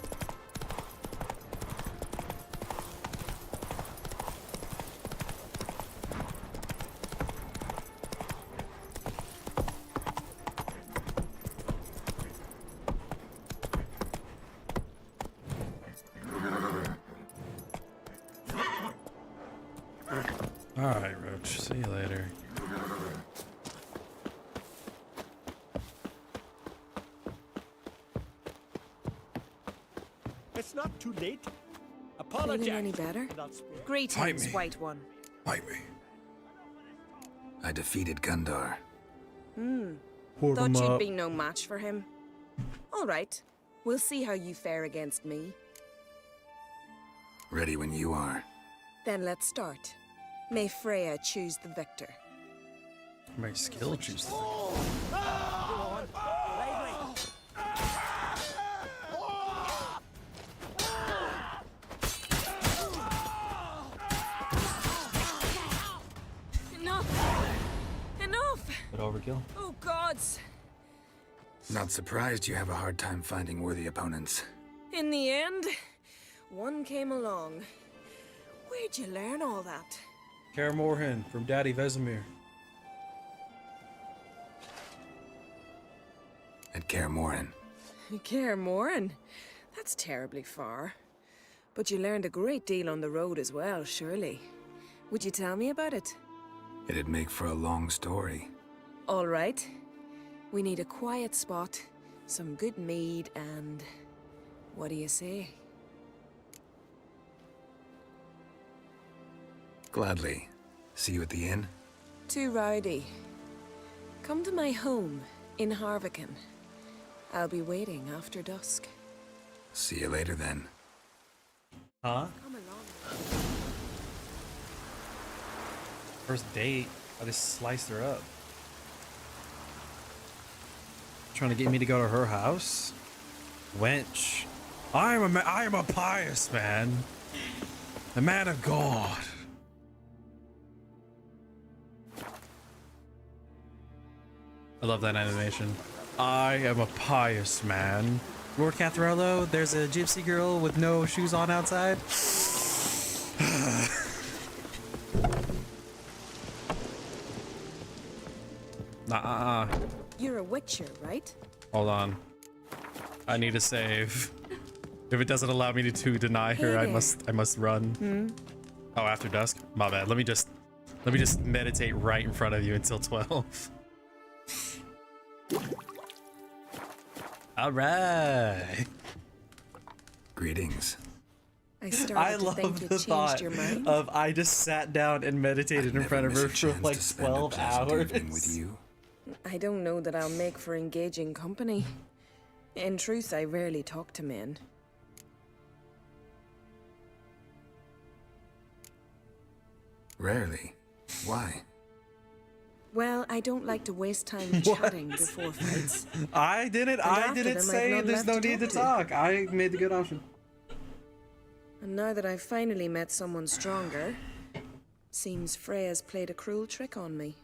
Alright, Roach. See you later. It's not too late. Feeling Apologize. any better? Greetings, White One. Fight me. I defeated Gundar. Put Thought him you'd up. be no match for him. All right. We'll see how you fare against me. Ready when you are. Then let's start. May Freya choose the victor. My skill juice. Enough! Enough! Bit overkill. Oh, gods! Not surprised you have a hard time finding worthy opponents. In the end, one came along. Where'd you learn all that? Kaer Morhen from Daddy Vesemir. At Kaer Morhen. Kaer Morhen? That's terribly far. But you learned a great deal on the road as well, surely. Would you tell me about it? It'd make for a long story. All right. We need a quiet spot, some good mead, and... what do you say? Gladly. See you at the inn? Too rowdy. Come to my home in Harvican. I'll be waiting after dusk. See you later then. Huh? Come along. First date? I just sliced her up. Trying to get me to go to her house? Wench. I am a pious man. A man of God. I love that animation. I am a pious man. Lord Catharello, there's a gypsy girl with no shoes on outside. You're a witcher, right? Hold on. I need to save. If it doesn't allow me to deny her, I must run. Oh, after dusk? My bad. Let me just meditate right in front of you until 12. All right. Greetings. I love the thought of I just sat down and meditated in front of her for like 12 hours. With you. I don't know that I'll make for engaging company. In truth, I rarely talk to men. Rarely? Why? Well, I don't like to waste time chatting before fights. I didn't say there's no need to talk. I made the good option. And now that I've finally met someone stronger, seems Freya's played a cruel trick on me.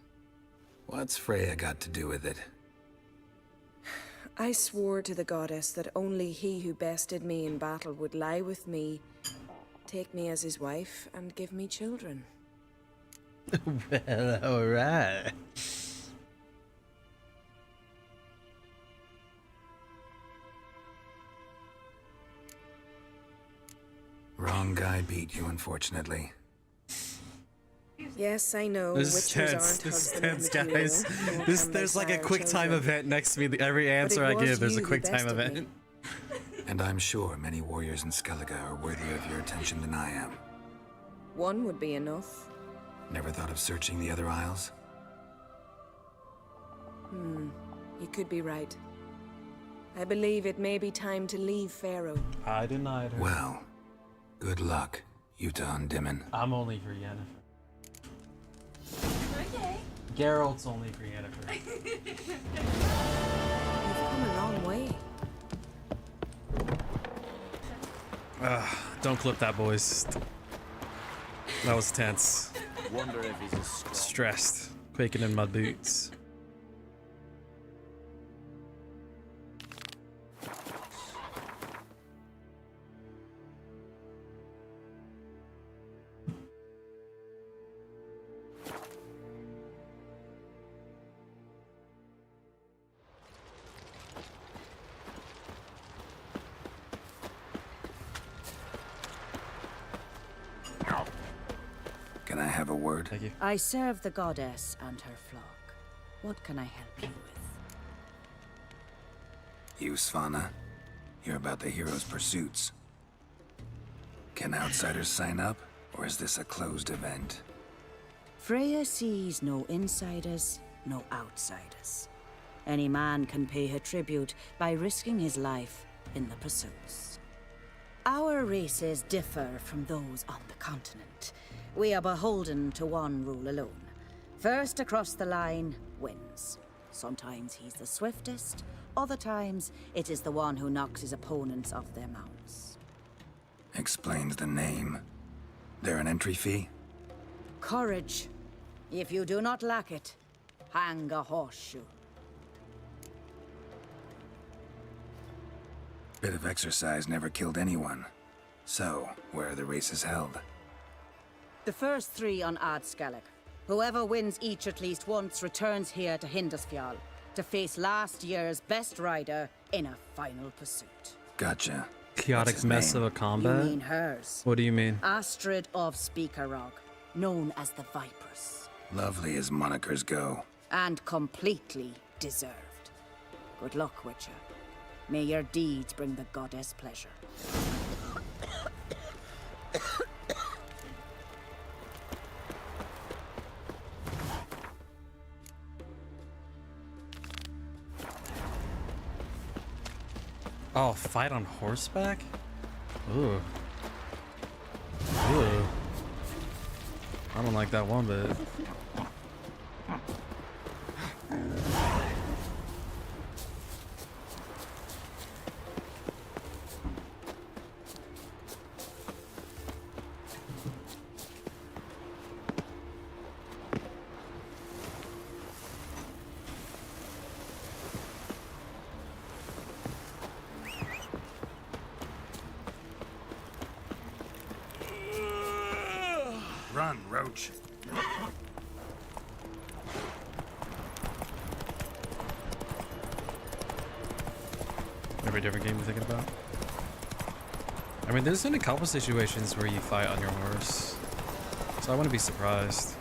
What's Freya got to do with it? I swore to the goddess that only he who bested me in battle would lie with me, take me as his wife, and give me children. Well, alright. Wrong guy beat you, unfortunately. Yes, I know. This is tense. This is tense, guys. There's like a quick time event next to me. Every answer I give, there's a quick time event. And I'm sure many warriors in Skellige are worthier of your attention than I am. One would be enough. Never thought of searching the other isles? You could be right. I believe it may be time to leave Pharaoh. I denied her. Well, good luck, Yuta and Dimon. I'm only for Yennefer. Okay. Geralt's only for Yennefer. You've come a long way. Don't clip that, boys. That was tense. Wonder if he's a Stressed. Quaking in my boots. Can I have a word? Thank you. I serve the goddess and her flock. What can I help you with? You, Svanna. Hear about the hero's pursuits. Can outsiders sign up, or is this a closed event? Freya sees no insiders, no outsiders. Any man can pay her tribute by risking his life in the pursuits. Our races differ from those on the continent. We are beholden to one rule alone. First across the line wins. Sometimes he's the swiftest, other times it is the one who knocks his opponents off their mounts. Explains the name. There an entry fee? Courage. If you do not lack it, hang a horseshoe. Bit of exercise never killed anyone. So, where are the races held? The first 3 on Skellige. Whoever wins each at least once returns here to Hindisfjall to face last year's best rider in a final pursuit. Gotcha. Chaotic mess of a combat? You mean hers. What do you mean? Astrid of Speakerrog. known as the Vipers. Lovely as monikers go. And completely deserved. Good luck, Witcher. May your deeds bring the goddess pleasure. Oh, fight on horseback? Ooh. Ooh. I don't like that one bit. Run, Roach. Every different game you're thinking about? I mean, there's been a couple situations where you fight on your horse, so I wouldn't be surprised.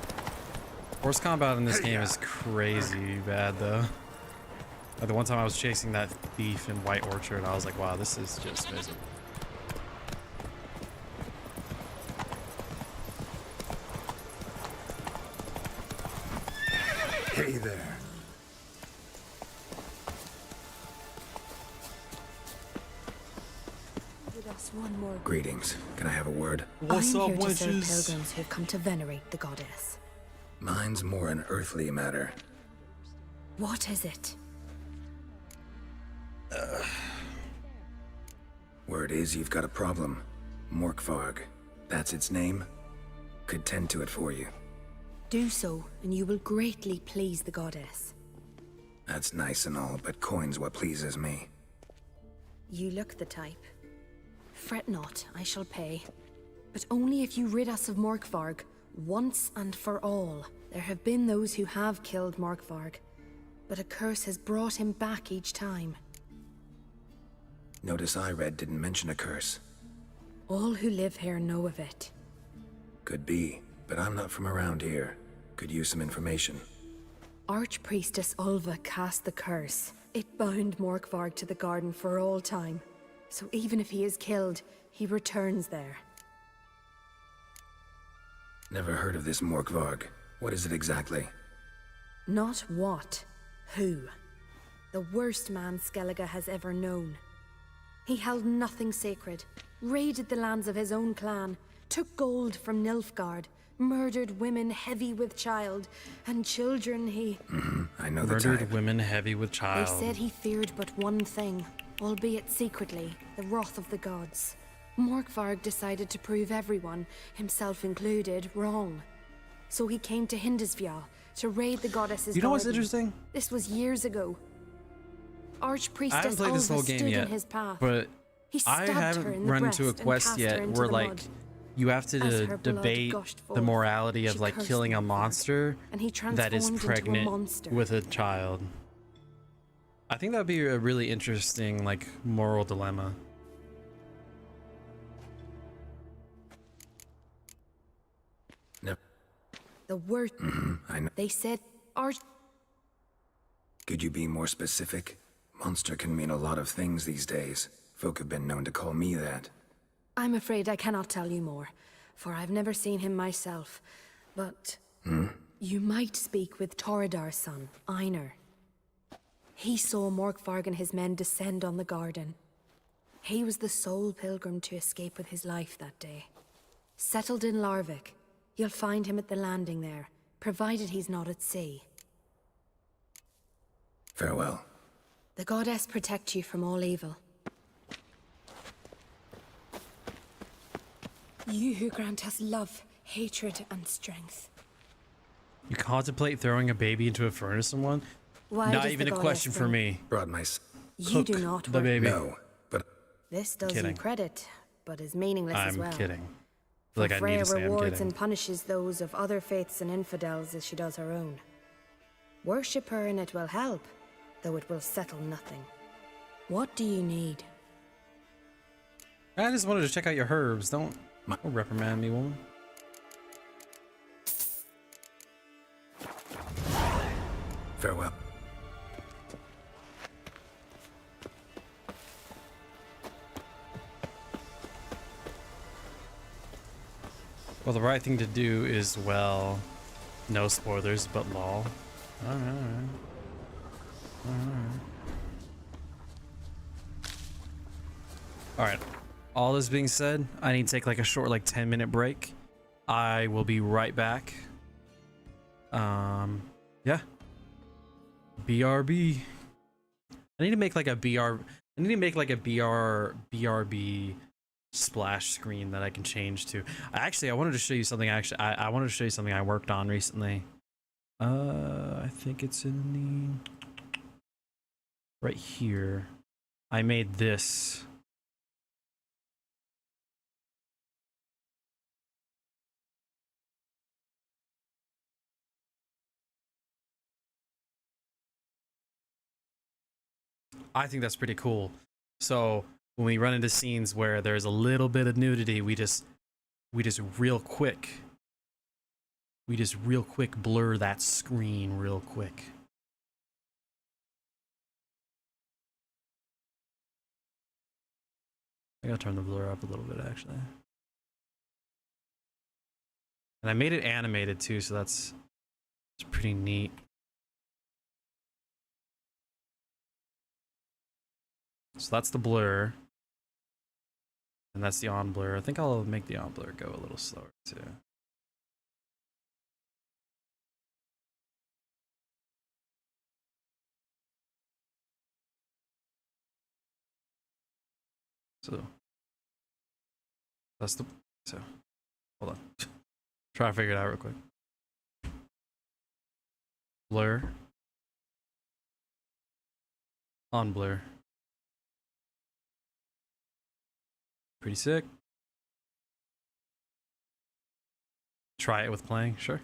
Horse combat in this game is crazy bad, though. Like the one time I was chasing that thief in White Orchard, I was like, wow, this is just miserable. Hey there. Give us one more. Greetings. Can I have a word? I'm here to serve pilgrims who've come to venerate the goddess. Mine's more an earthly matter. What is it? Word is you've got a problem. Morkvarg. That's its name. Could tend to it for you. Do so, and you will greatly please the goddess. That's nice and all, but coin's what pleases me. You look the type. Fret not, I shall pay. But only if you rid us of Morkvarg, once and for all. There have been those who have killed Morkvarg, but a curse has brought him back each time. Notice I read didn't mention a curse. All who live here know of it. Could be, but I'm not from around here. Could use some information. Archpriestess Ulva cast the curse. It bound Morkvarg to the garden for all time. So even if he is killed, he returns there. Never heard of this Morkvarg. What is it exactly? Not what, who. The worst man Skellige has ever known. He held nothing sacred, raided the lands of his own clan, took gold from Nilfgaard, murdered women heavy with child, and children he... I know the Murdered type. women heavy with child. They said he feared but one thing, albeit secretly, the wrath of the gods. Morkvarg decided to prove everyone, himself included, wrong. So he came to Hindisfjall to raid the goddess's You know what's garden. interesting? This was years ago. I haven't Archpriestess played this whole Ulva game stood yet, in his path. but He I stabbed her haven't in the run into a breast and quest cast her yet into where the like mud. you have to As her blood debate gushed the forth, morality of she like cursed killing a Morkvarg, monster and he that is transformed into a pregnant monster. with a child. I think that'd be a really interesting like moral dilemma. No. The word I know. they said Arch. Could you be more specific? Monster can mean a lot of things these days. Folk have been known to call me that. I'm afraid I cannot tell you more, for I've never seen him myself. But you might speak with Toradar's son, Einar. He saw Morkvarg and his men descend on the garden. He was the sole pilgrim to escape with his life that day. Settled in Larvik, you'll find him at the landing there, provided he's not at sea. Farewell. The goddess protect you from all evil. You who grant us love, hatred, and strength. You contemplate throwing a baby into a furnace, someone? Why Not does even the a goddess question for think- me. Brought my You do not the work- baby. No, but This does Kidding. you credit, but is meaningless as I'm well. kidding. I For feel like I need Freya to say I'm rewards kidding. and punishes those of other faiths and infidels as she does her own. Worship her and it will help, though it will settle nothing. What do you need? I just wanted to check out your herbs. Don't reprimand me, woman. Farewell. Well, the right thing to do is, well, no spoilers, but lol. Alright. Alright. All this being said, I need to take like a short, like 10-minute break. I will be right back. Yeah. BRB. I need to make like a BRB splash screen that I can change to. I wanted to show you something. I wanted to show you something I worked on recently. I think it's in the right here. I made this. I think that's pretty cool. So when we run into scenes where there's a little bit of nudity, we just real quick blur that screen real quick. I gotta turn the blur up a little bit actually. And I made it animated too, so it's pretty neat. So that's the blur. And that's the on blur. I think I'll make the on blur go a little slower too. So that's so hold on. Try to figure it out real quick. Blur. On blur. Pretty sick. Try it with playing, sure.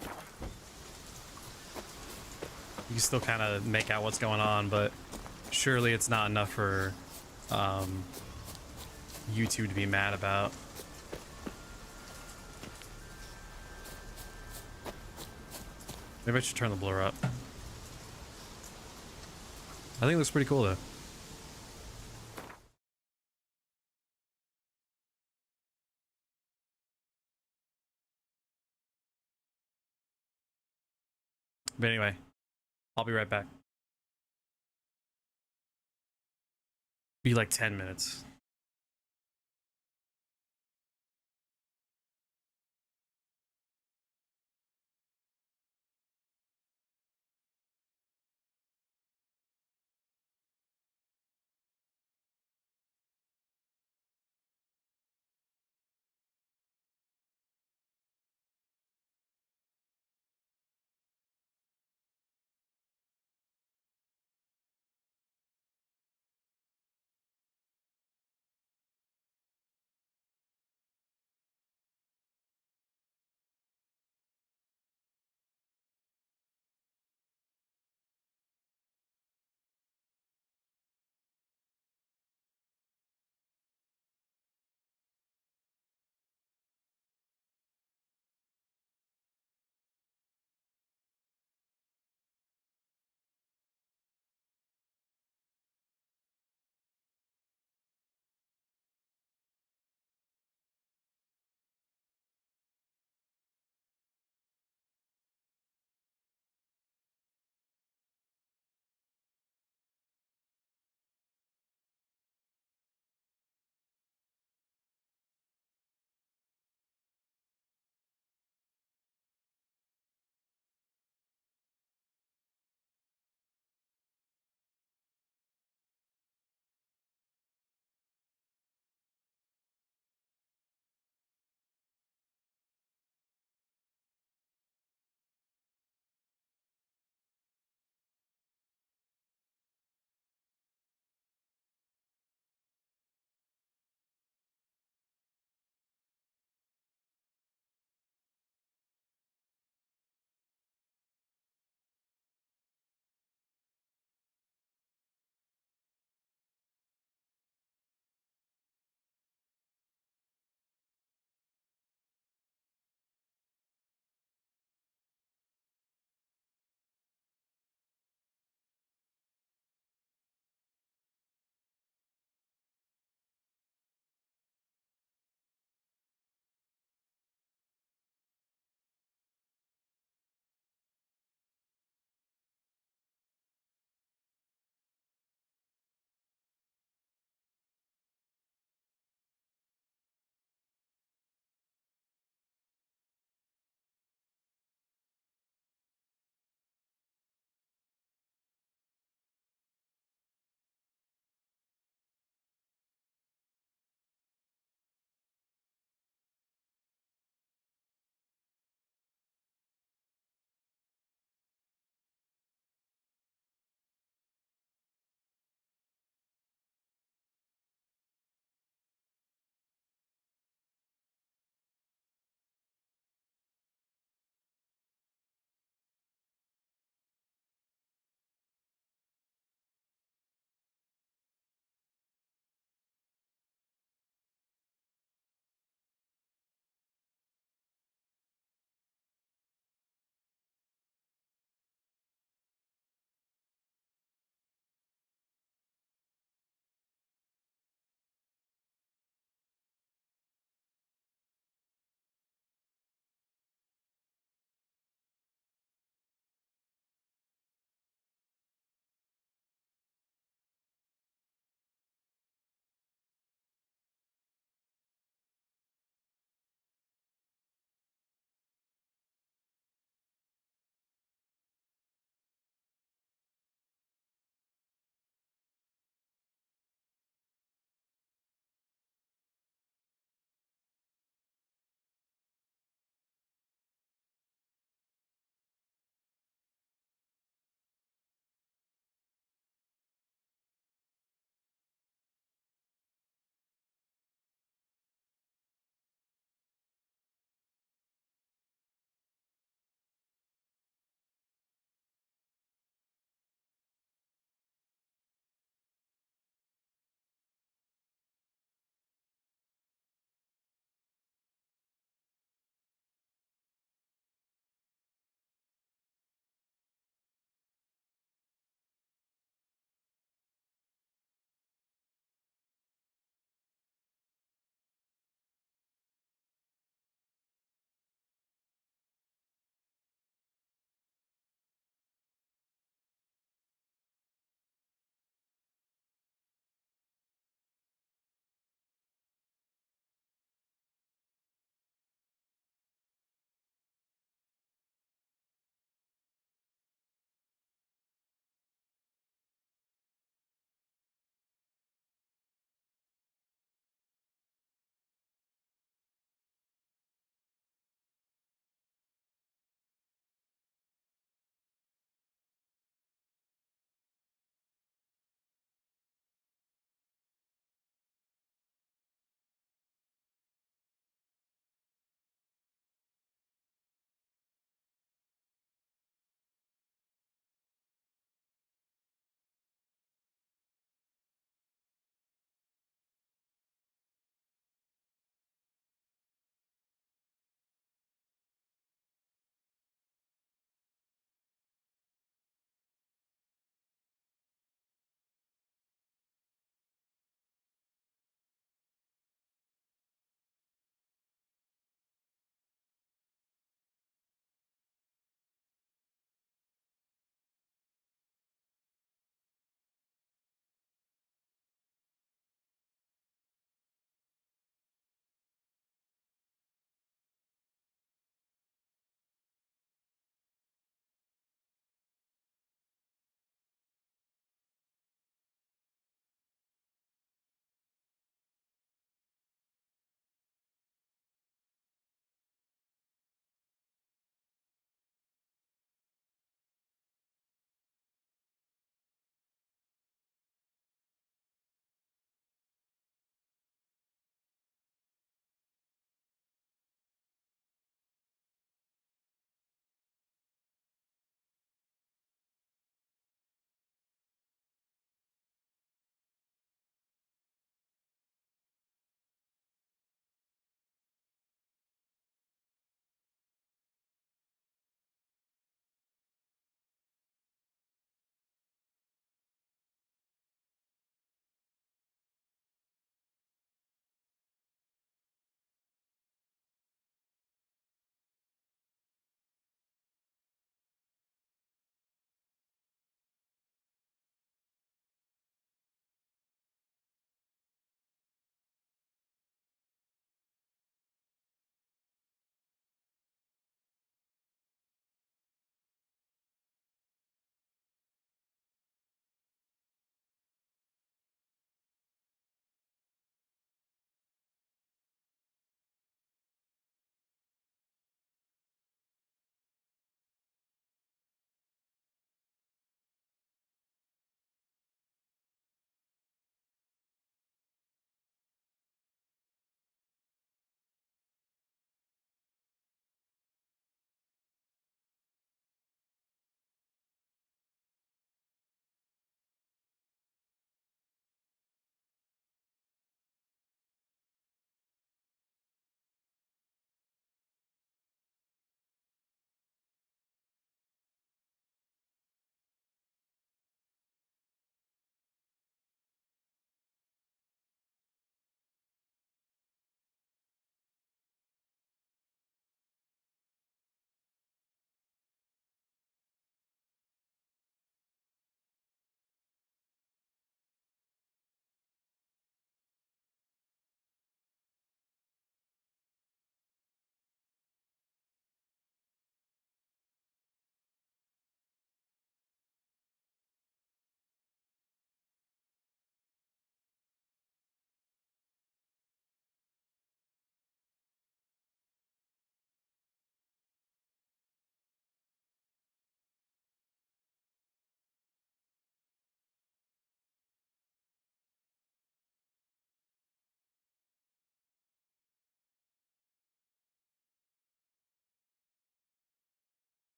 You can still kind of make out what's going on, but surely it's not enough for YouTube to be mad about. Maybe I should turn the blur up. I think it looks pretty cool though. But anyway, I'll be right back. Be like 10 minutes.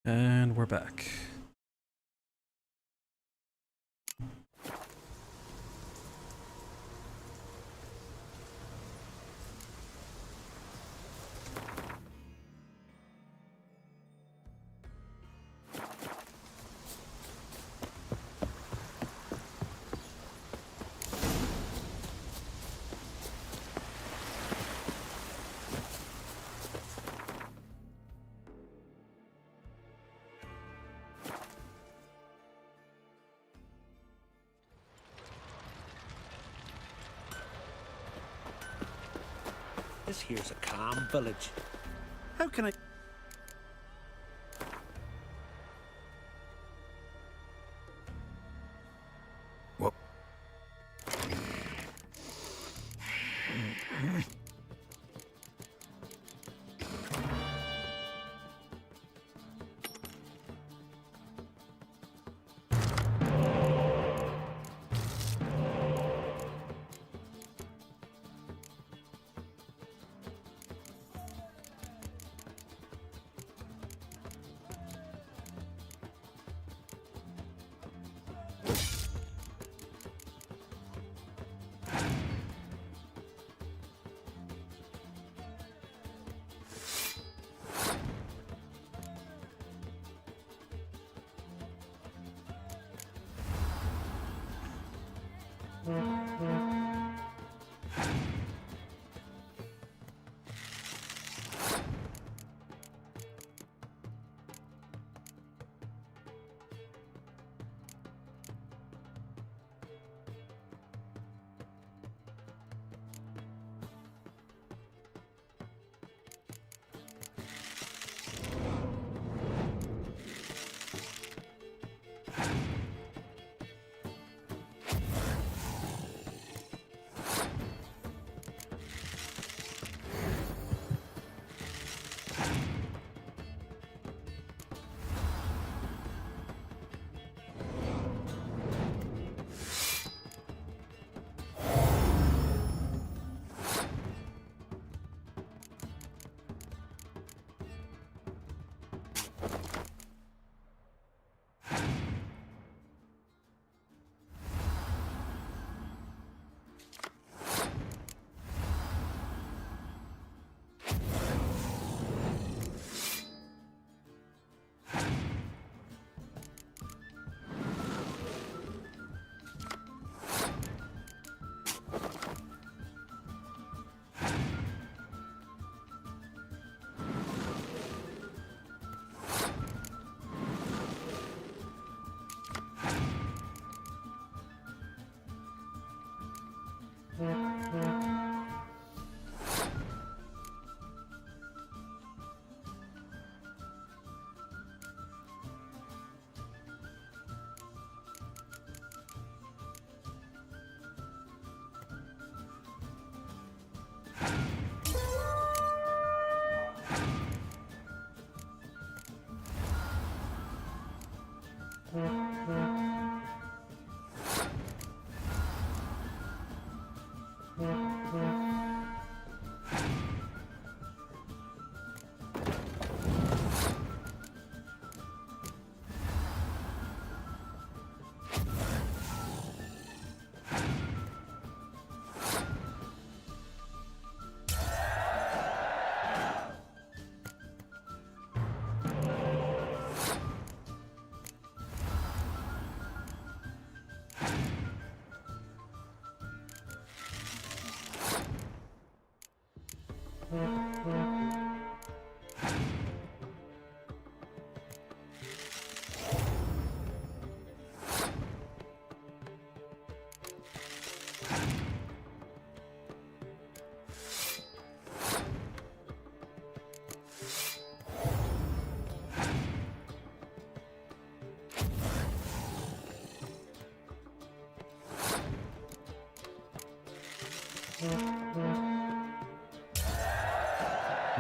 And we're back. This here's a calm village. How can I... Whoop.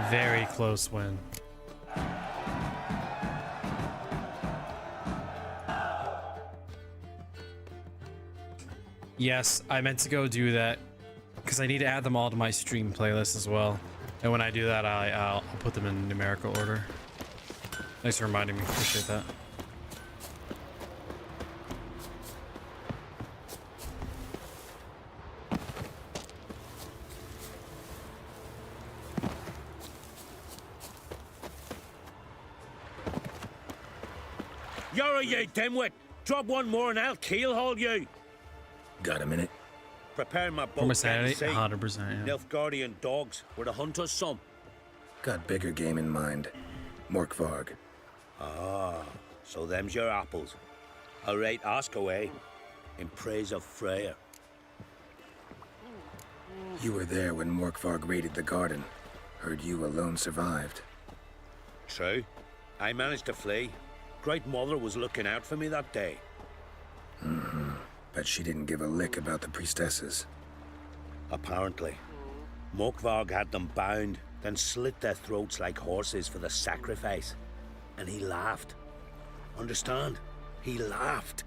Very close win. Yes, I meant to go do that because I need to add them all to my stream playlist as well. And when I do that, I'll put them in numerical order. Thanks for reminding me. Appreciate that. You're you, dimwit! Drop one more and I'll keelhaul you! Got a minute? Prepare my boat. For my sanity, sea. 100%. Yeah. Nilfgaardian dogs were the hunters some. Got bigger game in mind. Morkvarg. Ah, so them's your apples. All right, ask away. In praise of Freya. You were there when Morkvarg raided the garden. Heard you alone survived. True. I managed to flee. Great Mother was looking out for me that day. Mm-hmm. But she didn't give a lick about the priestesses. Apparently. Morkvarg had them bound, then slit their throats like horses for the sacrifice. And he laughed. Understand? He laughed.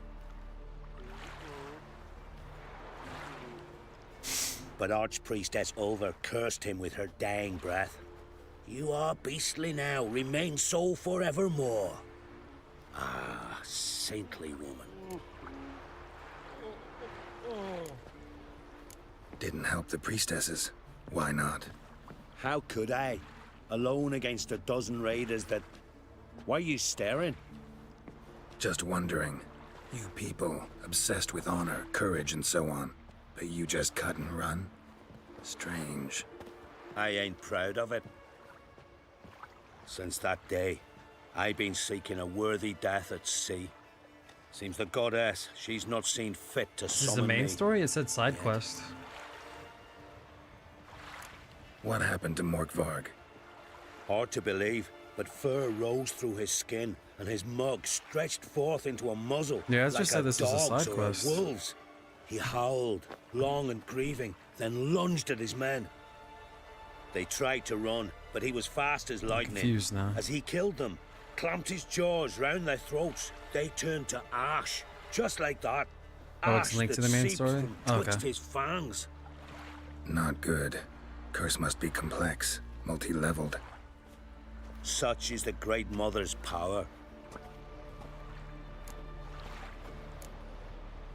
But Archpriestess Ulver cursed him with her dying breath. You are beastly now, remain so forevermore. Ah, saintly woman. Didn't help the priestesses. Why not? How could I? Alone against a dozen raiders that... Why are you staring? Just wondering. You people, obsessed with honor, courage, and so on. But you just cut and run? Strange. I ain't proud of it. Since that day, I've been seeking a worthy death at sea. Seems the goddess, she's not seen fit to This is summon the main me. story? It said side quest. What happened to Morkvarg? Hard to believe, but fur rose through his skin, and his mug stretched forth into a muzzle. Yeah, it's like just said this was a dog's side or quest. wolf's. He howled, long and grieving, then lunged at his men. They tried to run, but he was fast as lightning. Confused now. As he killed them, clamped his jaws round their throats, they turned to ash, just like that. Oh, it's Ash linked to that the main seeped story? from Oh, okay. twixt his fangs. Not good. Curse must be complex, multi-leveled. Such is the Great Mother's power.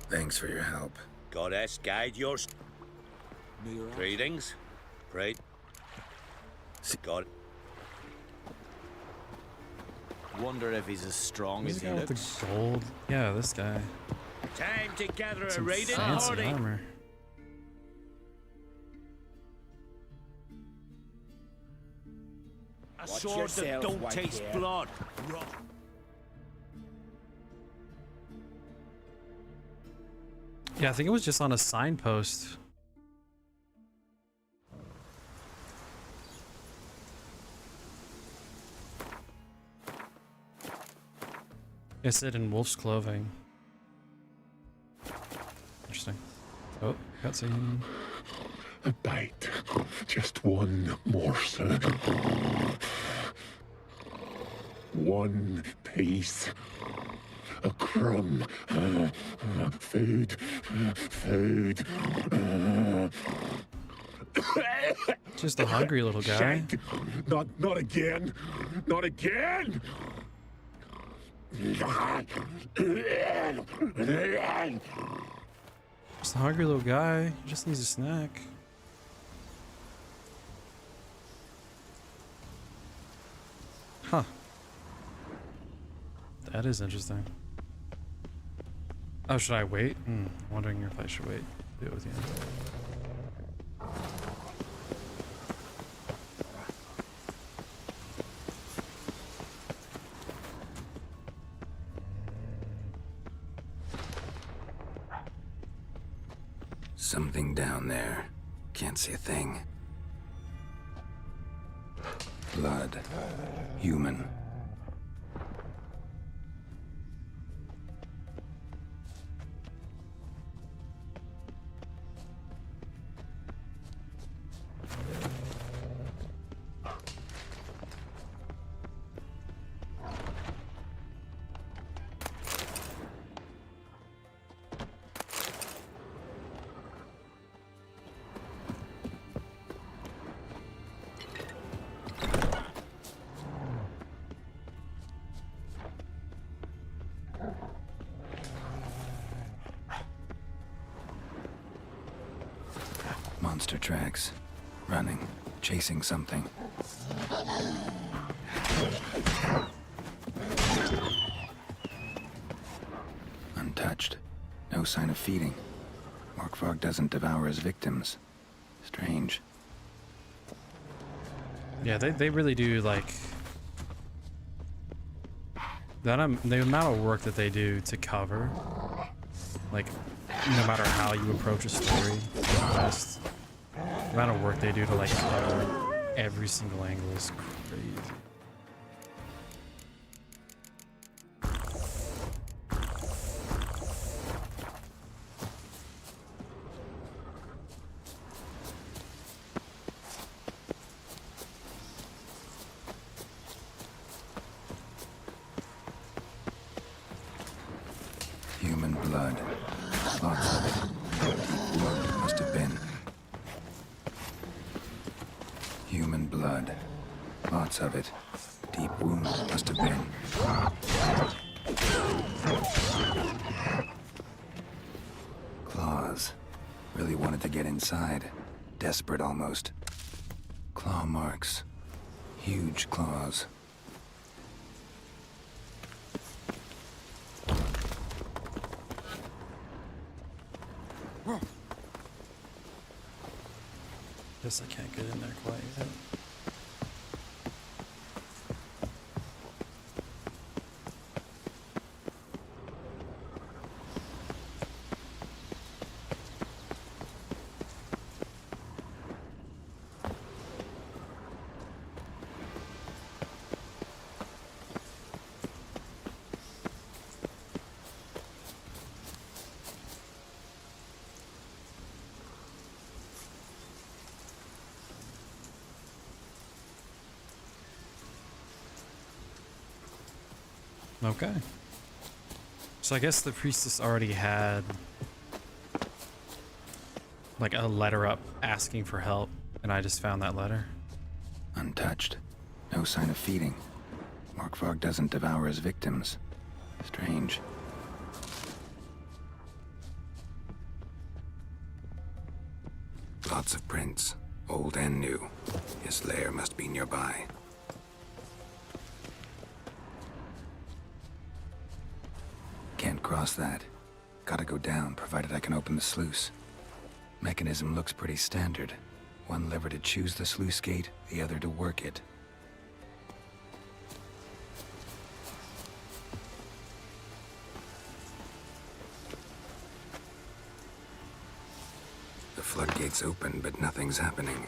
Thanks for your help. Goddess, guide your... Greetings. Pray. God. Wonder if he's as strong Who's as the he guy with looks. the gold? Yeah, this guy. Time to gather a Some raiding fancy party. armor. A Watch sword that yourself, don't white taste hair. blood. Yeah, I think it was just on a signpost. It said in wolf's clothing. Interesting. Oh, cutscene. A bite. Just one morsel. One piece. A crumb. Food. Food. Just a hungry little guy. Shit. Not again. Not again. Just a hungry little guy. He just needs a snack. Huh. That is interesting. Oh, should I wait? Wondering if I should wait. Do it with you. Something down there. Can't see a thing. Blood. Human. Monster tracks. Running. Chasing something. Untouched. No sign of feeding. Morkvarg doesn't devour his victims. Strange. Yeah, they really do, like... the amount of work that they do to cover, like, no matter how you approach a story, the amount of work they do to, like, cover every single angle is crazy. Human blood. Lots of it. Deep wound must have been. Human blood. Lots of it. Deep wound must have been. Claws. Really wanted to get inside. Desperate almost. Claw marks. Huge claws. Guess I can't get in there quite yet. Okay. So I guess the priestess already had like a letter up asking for help, and I just found that letter. Untouched. No sign of feeding. Morkvarg doesn't devour his victims. Strange. Lots of prints, old and new. His lair must be nearby. Can't cross that. Gotta go down, provided I can open the sluice. Mechanism looks pretty standard. One lever to choose the sluice gate, the other to work it. The floodgate's open, but nothing's happening.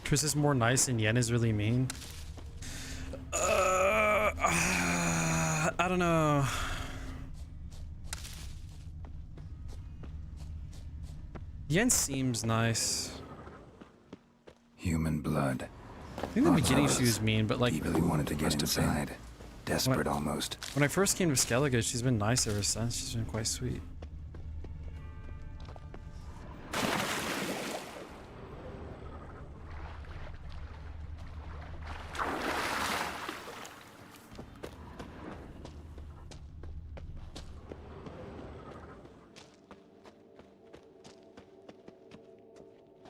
Triss is more nice and Yen is really mean. I don't know. Yen seems nice. Human blood. I think in the beginning she was mean, but like... He really wanted to get inside. Desperate almost. When I first came to Skellige, she's been nice ever since. She's been quite sweet.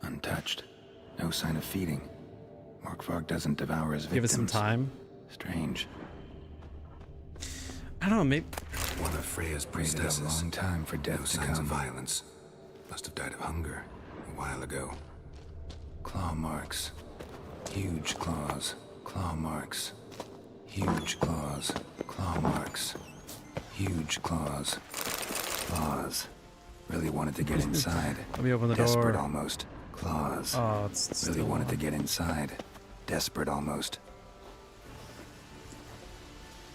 Untouched. No sign of feeding. Morkvarg doesn't devour his victims. Give it some time. Strange. I don't know, maybe... One of Freya's priestesses. A long time for death to come. Of violence. Must have died of hunger a while ago. Claw marks. Huge claws. Claw marks. Huge claws. Claw marks. Huge claws. Claws. Really wanted to get inside. Let me open the door. Desperate almost. Claws. Oh, it's really wanted to get inside. Desperate almost.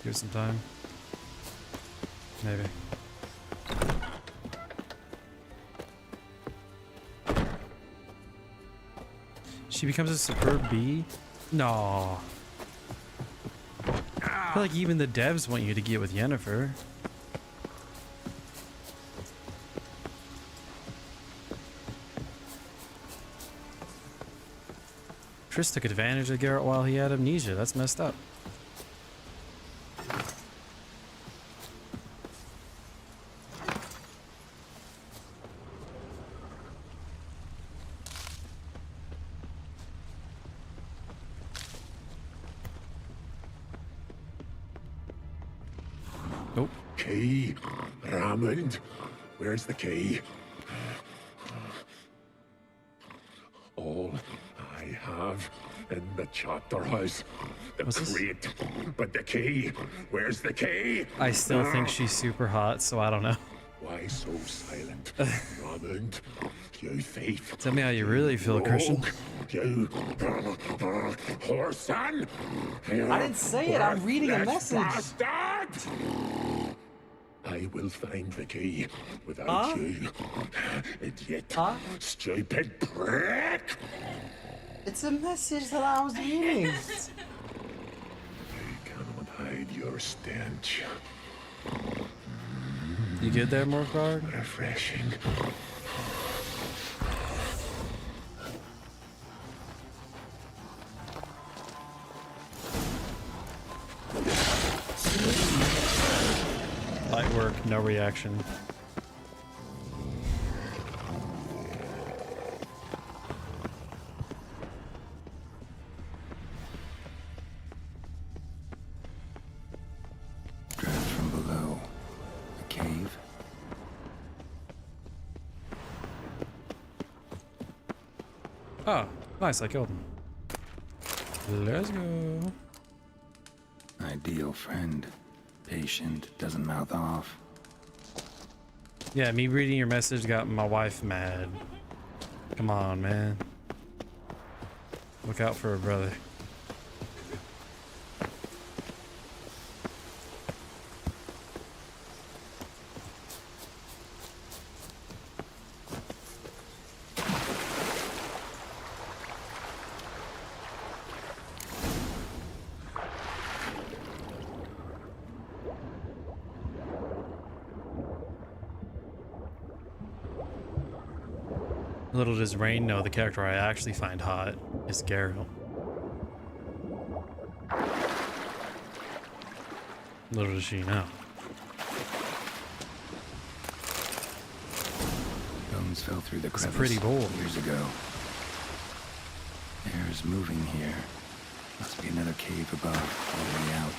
Give it some time. Maybe. She becomes a superb bee? No. I feel like even the devs want you to get with Yennefer. Triss took advantage of Garrett while he had amnesia. That's messed up. Nope. Key. Raymond. Where's the key? All I have in the chapter house. The crate. But the key. Where's the key? I still think she's super hot, so I don't know. Why so silent? Raymond. You thief. Tell me how you really feel, Christian. You whoreson. I didn't say it. I'm reading a message. Bastard! I will find the key without you. Idiot. Stupid prick. It's a message that I was reading. I cannot hide your stench. You good there, Morkard? Refreshing. Light work, no reaction. Draft from below. A cave. Oh, nice, I killed him. Let's go. Ideal friend. Patient, doesn't mouth off. Yeah, me reading your message got my wife mad. Come on, man. Look out for her brother. Little does Rain know the character I actually find hot is Geralt. Little does she know. Bones fell through the It's a crevice pretty bowl. years ago. Air is moving here. Must be another cave above, all the way out.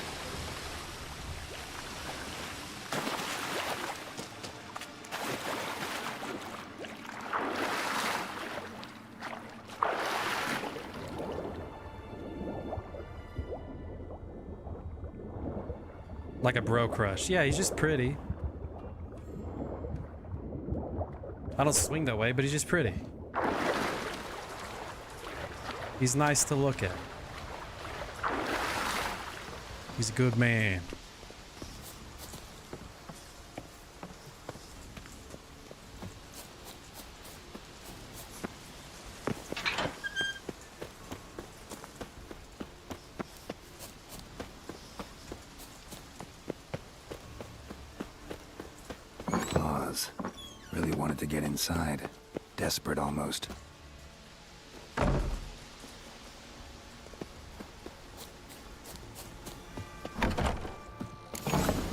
Like a bro crush. Yeah, he's just pretty. I don't swing that way, but he's just pretty. He's nice to look at. He's a good man. Claws. Really wanted to get inside. Desperate almost.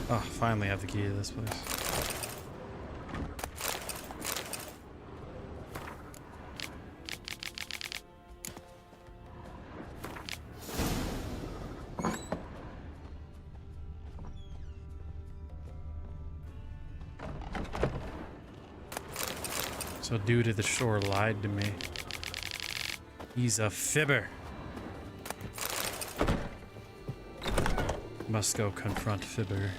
Oh, finally have the key to this place. So dude at the shore lied to me. He's a fibber. Must go confront Fibber.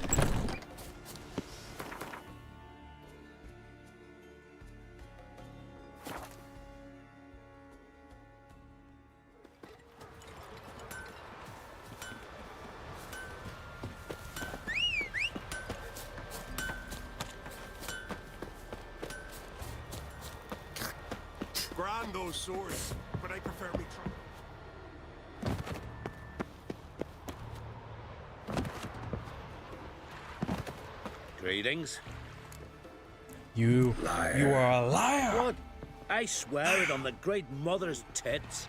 Grand those swords, but I prefer me try. Greetings. You Liar. are a liar. What? I swear it on the great mother's tits.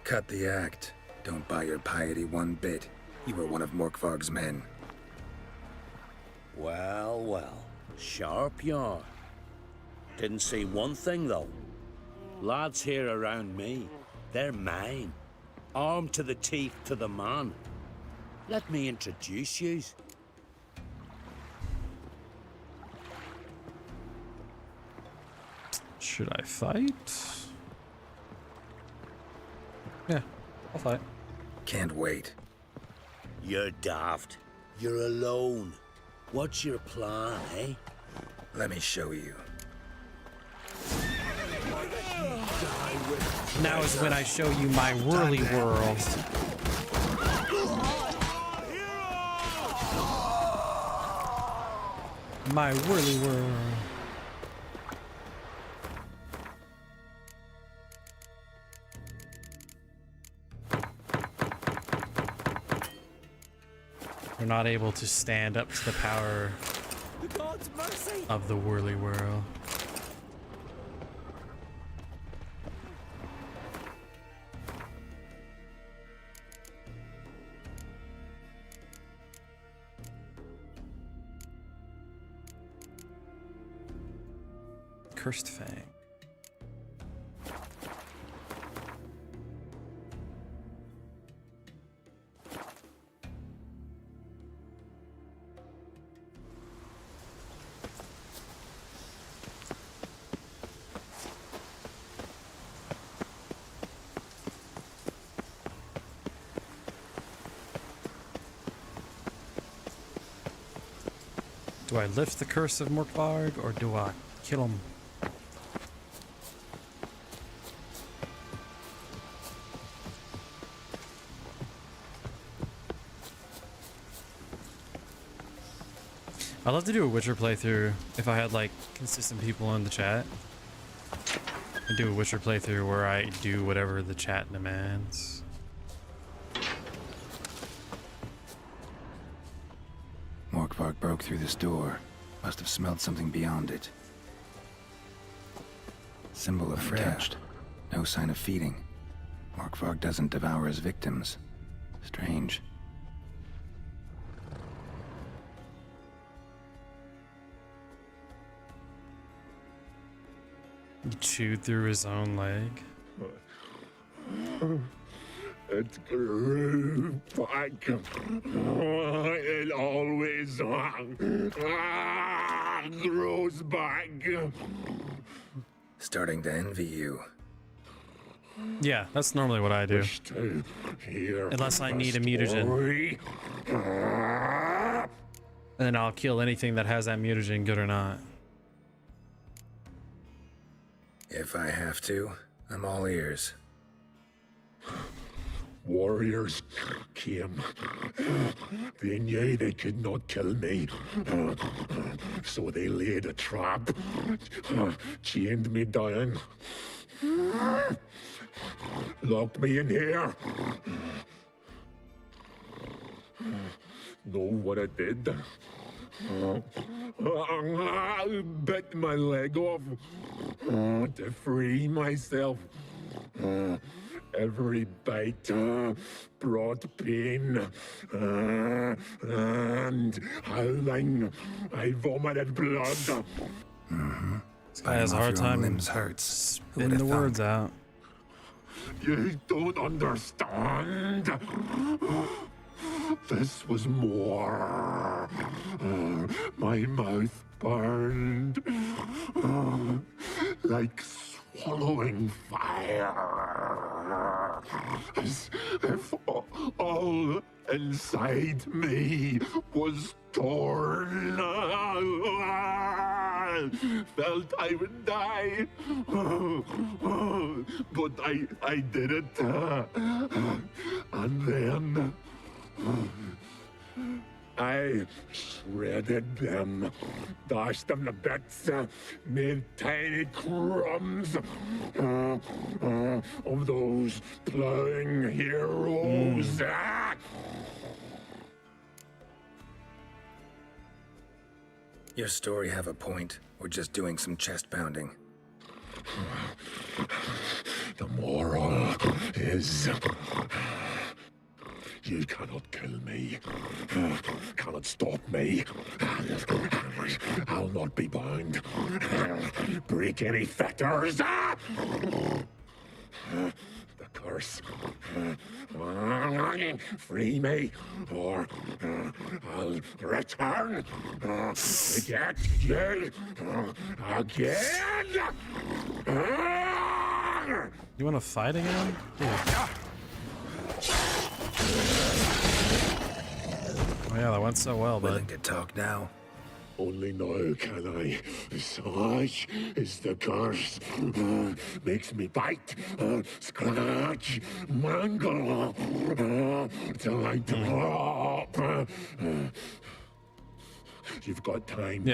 Cut the act. Don't buy your piety one bit. You were one of Morkvarg's men. Well, well. Sharp yarn. Didn't see one thing, though. Lads here around me, they're mine. Armed to the teeth to the man. Let me introduce yous. Should I fight? Yeah, I'll fight. Can't wait. You're daft. You're alone. What's your plan, eh? Let me show you. Now is when I show you my whirly whirl. My whirly whirl. We're not able to stand up to the power of the whirly whirl. Cursed Fang. Do I lift the curse of Morkvarg, or do I kill him? I'd love to do a Witcher playthrough if I had like consistent people in the chat. And do a Witcher playthrough where I do whatever the chat demands. Morkvarg broke through this door. Must have smelled something beyond it. Symbol of untouched. No sign of feeding. Morkvarg doesn't devour his victims. Strange. He chewed through his own leg. It grew back. It always grows back. Starting to envy you. Yeah, that's normally what I do. Unless I need a mutagen. And then I'll kill anything that has that mutagen, good or not. If I have to, I'm all ears. Warriors came. They knew they could not kill me. So they laid a trap. Chained me down. Locked me in here. Know what I did? I bit my leg off to free myself. Every bite brought pain and howling. I vomited blood. This guy has a hard time limbs hurts. spitting the words out. You don't understand. This was more. My mouth burned like swallowing fire. As if all inside me was torn. Felt I would die. But I did it. And then I shredded them, dashed them to bits, made tiny crumbs of those plowing heroes. Your story have a point, or just doing some chest pounding? The moral is... You cannot kill me. Cannot stop me. I'll not be bound. Break any fetters. The curse. Free me, or I'll return to get you again. You want to fight again? Dude. Oh yeah, that went so well, bud. Willing to talk now? Only now can I. Such is the curse. Makes me bite, scratch, mangle, till I drop. You've got time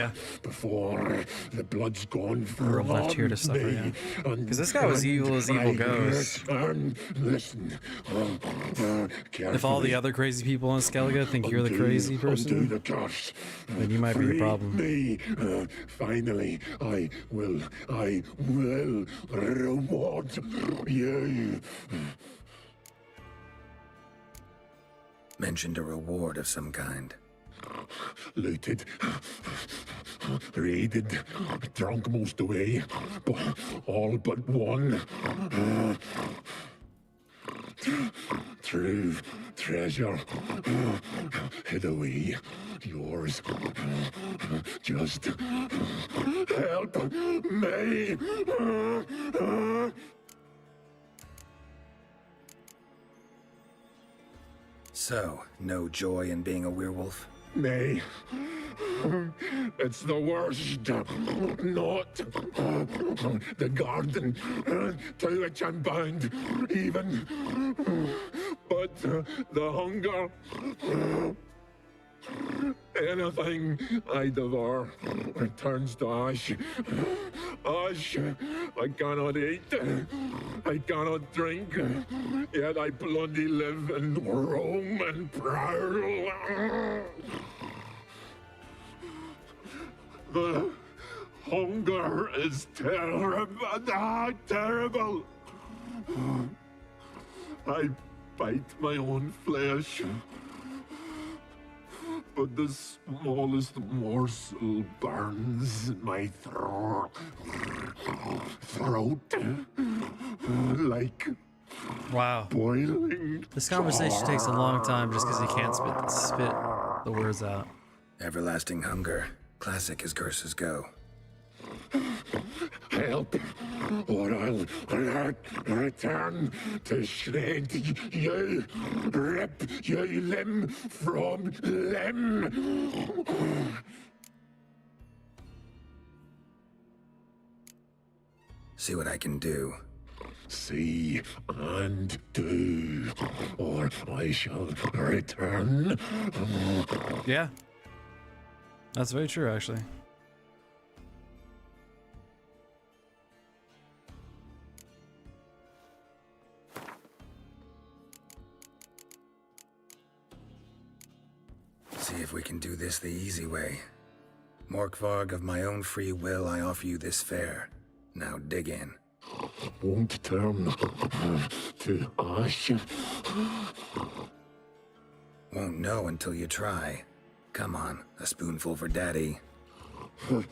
before the blood's gone from left here to suffer, me. Because this guy was evil as evil goes. Listen. If all the other crazy people on Skellige think you're the crazy person, then you might be the problem. Me. Finally, I will reward you. Mentioned a reward of some kind. Looted, raided, drunk most away, all but one. True treasure hid away. Yours. Just help me. So, no joy in being a werewolf? Nay. It's the worst. Not the garden to which I'm bound, even. But the hunger. Anything I devour turns to ash. Ash I cannot eat. I cannot drink. Yet I bloody live and roam and prowl. The hunger is terrible. Terrible. I bite my own flesh. But the smallest morsel burns in my throat. Like boiling. This conversation takes a long time just because he can't spit the words out. Everlasting hunger. Classic as curses go. Help, or I'll return to shred you, rip you limb from limb. See what I can do. See and do, or I shall return. Yeah. That's very true, actually. See if we can do this the easy way. Morkvarg, of my own free will, I offer you this fare. Now dig in. Won't turn to ash. Won't know until you try. Come on, a spoonful for Daddy. Fuck!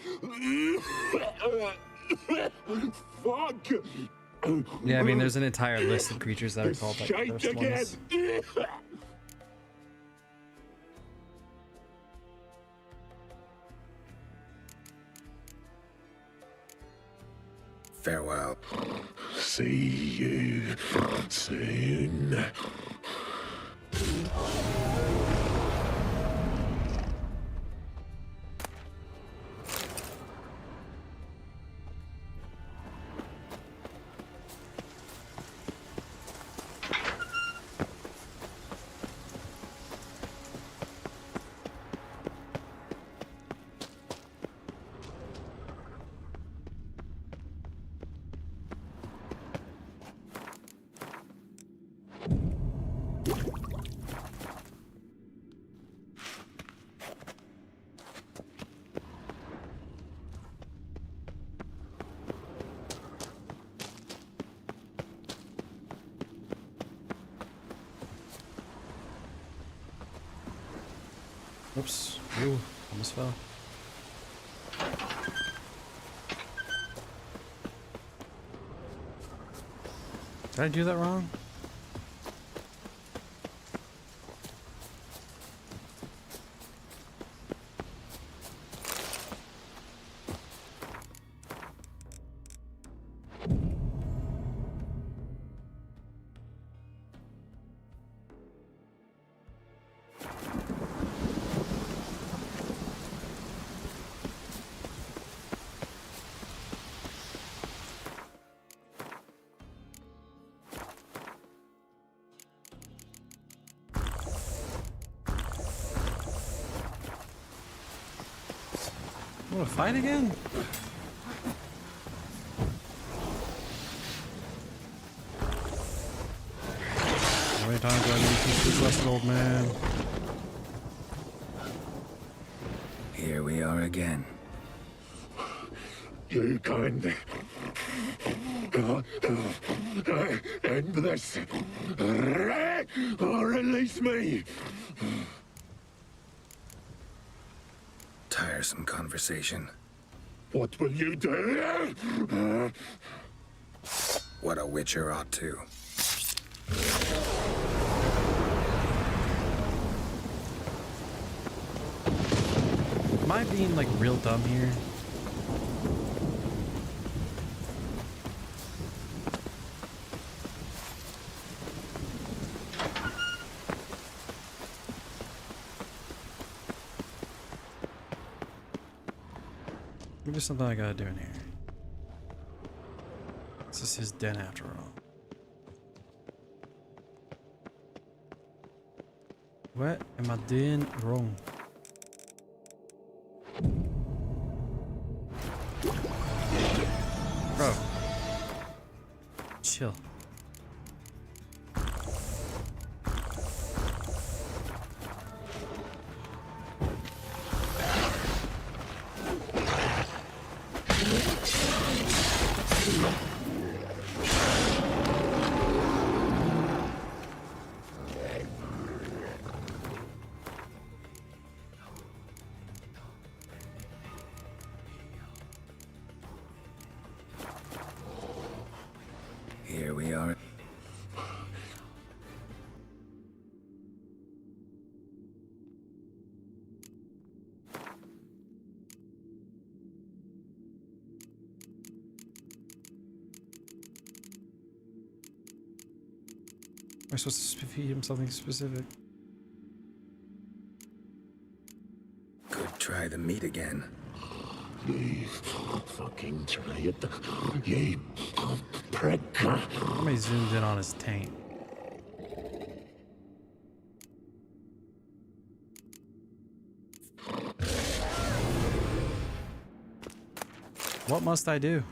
Yeah, I mean, there's an entire list of creatures that are called like the first ones. Farewell. See you soon. Oops. Ooh, almost fell. Did I do that wrong? Want to fight again? How many times do I need to teach this lesson, old man? Here we are again. You can't end this, or release me. Tiresome conversation. What will you do? What a witcher ought to. Am I being like real dumb here? Maybe there's something I gotta do in here. This is his den after all. What am I doing wrong? Bro. Chill. Here we are. Am I supposed to feed him something specific? Could try the meat again. You fucking try it, you prick. Somebody zoomed in on his taint. What must I do?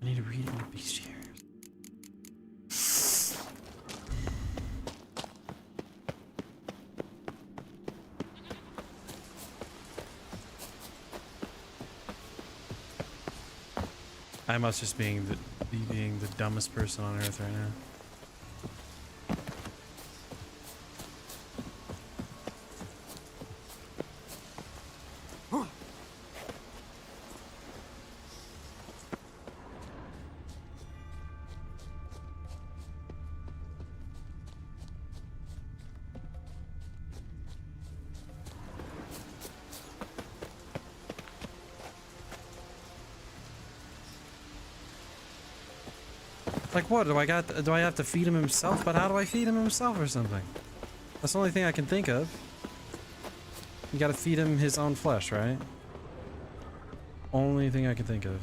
I need to read it in the beast here. I must just be being the dumbest person on earth right now. Like what? Do I have to feed him himself? But how do I feed him himself or something? That's the only thing I can think of. You gotta feed him his own flesh, right? Only thing I can think of.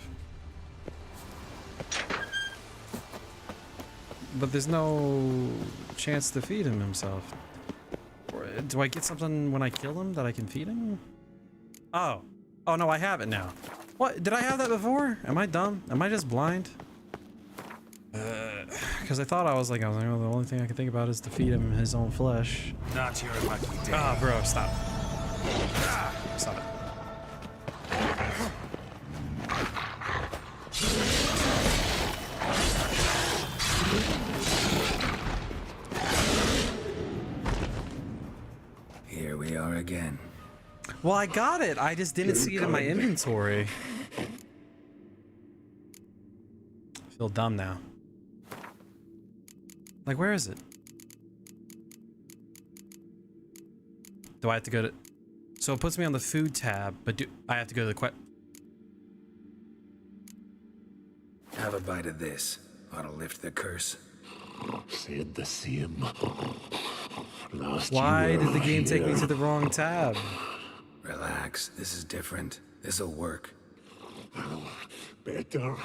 But there's no chance to feed him himself. Or, do I get something when I kill him that I can feed him? Oh. Oh no, I have it now. What? Did I have that before? Am I dumb? Am I just blind? Because I thought I was like, oh, the only thing I can think about is to feed him his own flesh. Not your lucky day. Ah, bro, stop. Stop it. Well, I got it. I just didn't see it in my inventory. I feel dumb now. Like, where is it? Do I have to go to... So it puts me on the food tab, but do I have to go to the Have a bite of this. Ought to lift the curse. Said the same. Last Why year did the game take me here. to the wrong tab? Relax. This is different. This'll work. Better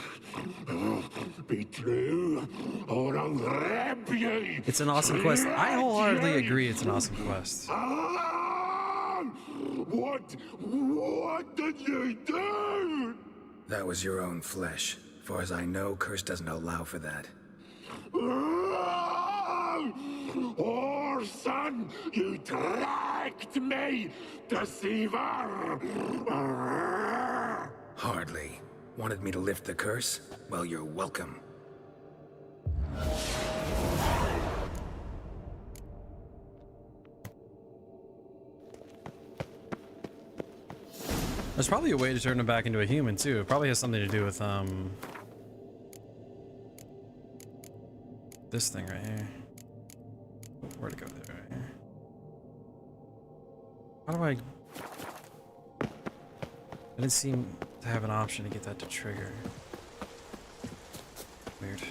be true, or I'll rip you. It's an awesome quest. I wholeheartedly agree it's an awesome quest. What did you do? That was your own flesh. Far as I know, curse doesn't allow for that. Orson, you tracked me, deceiver! Hardly. Wanted me to lift the curse? Well, you're welcome. There's probably a way to turn him back into a human too. It probably has something to do with this thing right here. Where'd it go? There, right here. How do I didn't seem to have an option to get that to trigger. Weird.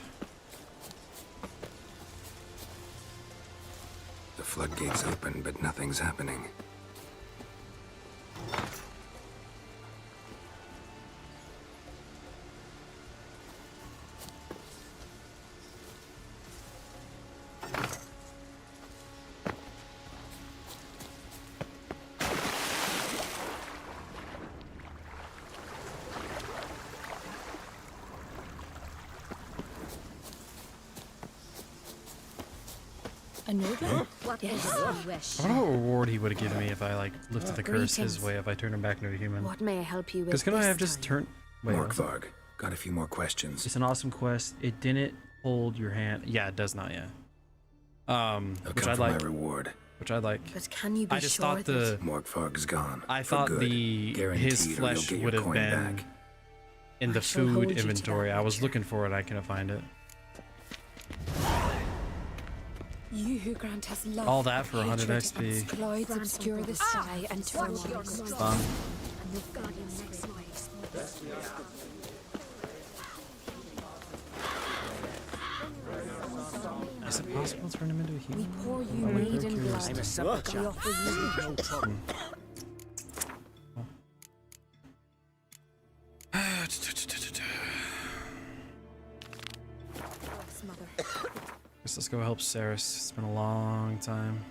The floodgates open, but nothing's happening. A noble? Yes, you wish. I wonder what reward he would have given me if I like lifted the curse his Greetings. way if I turned him back into a human. What may I help you with? Because couldn't I this have just time? turned? Wait, what? Morkvarg, got a few more questions. It's an awesome quest. It didn't hold your hand. Yeah, it does not yet. They'll Which come I'd for like. my reward. Which I'd like. But can you be I just sure thought the Morkvarg's gone. I for thought good. the Guaranteed his or you'll flesh get your would have coin been back. in the shall hold food you to that inventory. I was picture. looking for it. I couldn't find it. You who grant us love, All that for 100 hatred, XP. and Exploits obscure the sky and turn Fun. Is it possible to turn him into a human? We pour you Oh, I'm mead very and curious. blood. I'm a We offer you No trouble. Guess let's go help Saris. It's been a long time.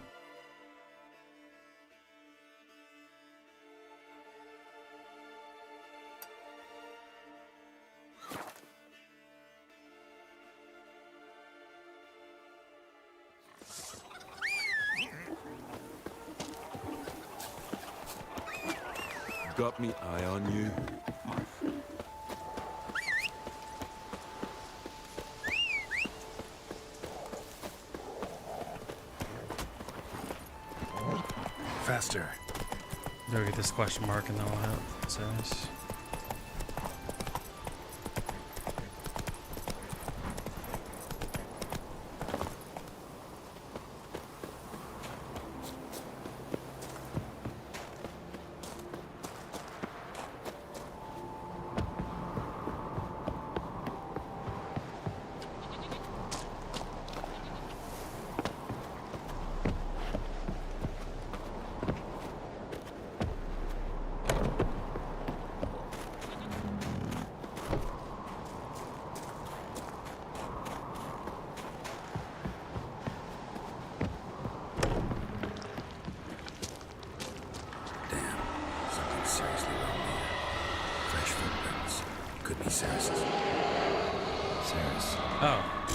Got me eye on you. Faster. Go get this question mark and then we'll help Saris. Something seriously wrong here. Fresh footprints. Could be Saris's. Saris. Oh.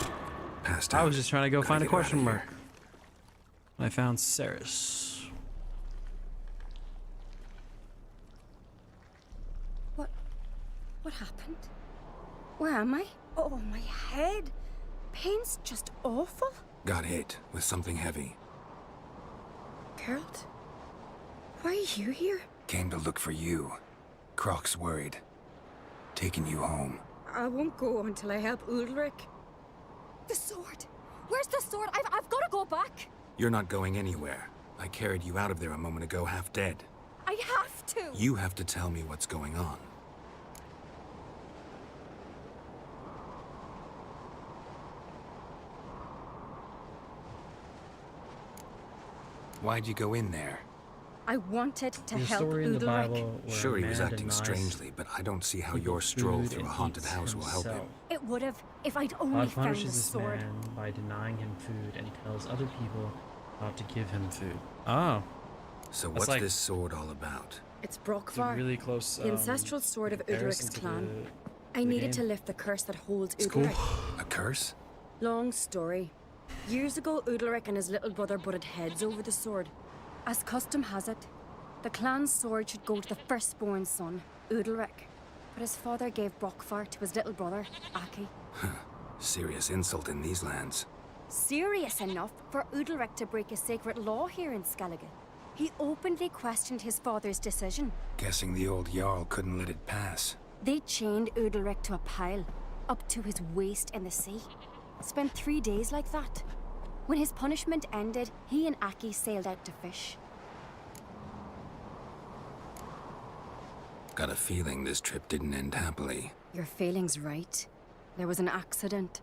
Passed I out. was just trying to go Gotta find a get her question outta mark. I found Saris. What happened? Where am I? Oh, my head. Pain's just awful. Got hit with something heavy. Geralt, why are you here? Came to look for you. Croc's worried. Taking you home. I won't go until I help Ulrich. The sword! Where's the sword? I've got to go back! You're not going anywhere. I carried you out of there a moment ago, half dead. I have to! You have to tell me what's going on. Why'd you go in there? I wanted to The help story in the Ulrich. Bible where Sure, a he was man acting denies strangely, but I don't see how people your stroll food through a and haunted eats house will help him. himself. It would have if I'd only God found the punishes this sword. man by denying him food, and he tells other people not to give him food. Oh. So That's what's like- this sword all about? It's It's a Brockvar, really close. the ancestral sword of comparison Ulrich's to clan. the I needed game. to lift the curse that holds It's cool. Ulrich. A curse? Long story. Years ago, Ulrich and his little brother butted heads over the sword. As custom has it, the clan's sword should go to the firstborn son, Ulrich. But his father gave Brockvar to his little brother, Aki. Serious insult in these lands. Serious enough for Ulrich to break a sacred law here in Skellige. He openly questioned his father's decision. Guessing the old Jarl couldn't let it pass. They chained Ulrich to a pile, up to his waist in the sea. Spent 3 days like that. When his punishment ended, he and Aki sailed out to fish. Got a feeling this trip didn't end happily. Your feeling's right. There was an accident.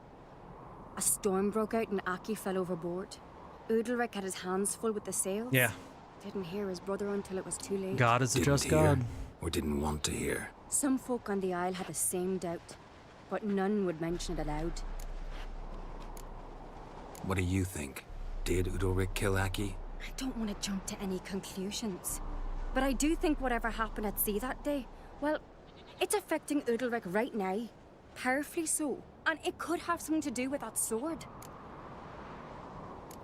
A storm broke out and Aki fell overboard. Ulrich had his hands full with the sails. Yeah. Didn't hear his brother until it was too late. God is a Didn't just hear, God. or didn't want to hear. Some folk on the Isle had the same doubt, but none would mention it aloud. What do you think? Did Udalric kill Aki? I don't want to jump to any conclusions, but I do think whatever happened at sea that day, well, it's affecting Udalric right now. Powerfully so, and it could have something to do with that sword.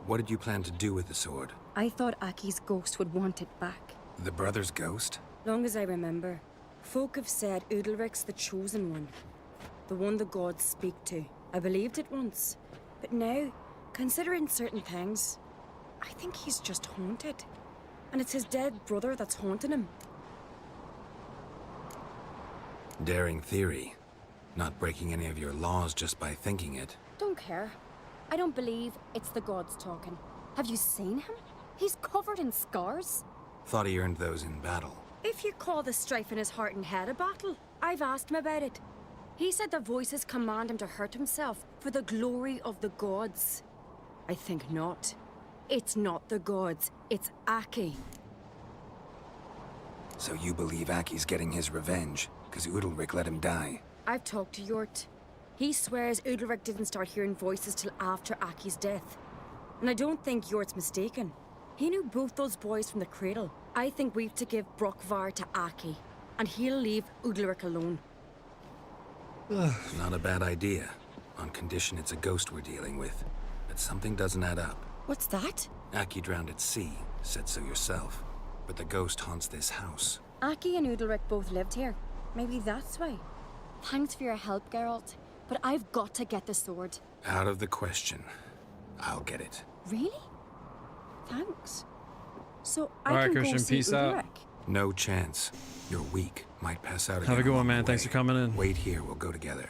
What did you plan to do with the sword? I thought Aki's ghost would want it back. The brother's ghost? Long as I remember, folk have said Udalric's the chosen one. The one the gods speak to. I believed it once. But now, considering certain things, I think he's just haunted. And it's his dead brother that's haunting him. Daring theory. Not breaking any of your laws just by thinking it. Don't care. I don't believe it's the gods talking. Have you seen him? He's covered in scars. Thought he earned those in battle. If you call the strife in his heart and head a battle, I've asked him about it. He said the voices command him to hurt himself for the glory of the gods. I think not. It's not the gods, it's Aki. So you believe Aki's getting his revenge, because Udalric let him die? I've talked to Yort. He swears Udalric didn't start hearing voices till after Aki's death. And I don't think Yort's mistaken. He knew both those boys from the cradle. I think we've to give Brockvar to Aki, and he'll leave Udalric alone. Not a bad idea, on condition it's a ghost we're dealing with. But something doesn't add up. What's that? Aki drowned at sea, said so yourself. But the ghost haunts this house. Aki and Udalric both lived here. Maybe that's why. Thanks for your help, Geralt. But I've got to get the sword. Out of the question. I'll get it. Really? Thanks. So I All right, can Christian, go see peace out. Udalric. No chance. You're weak. Might pass out again. Have a good one, along man. the Thanks way. for coming in. Wait here. We'll go together.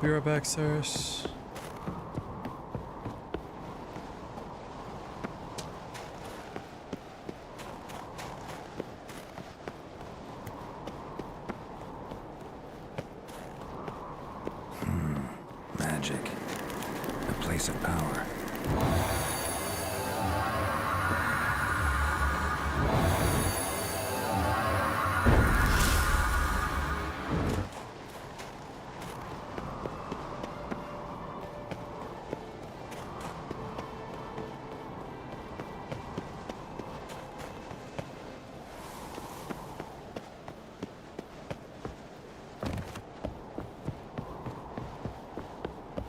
Be right back, Cyrus. Magic. A place of power.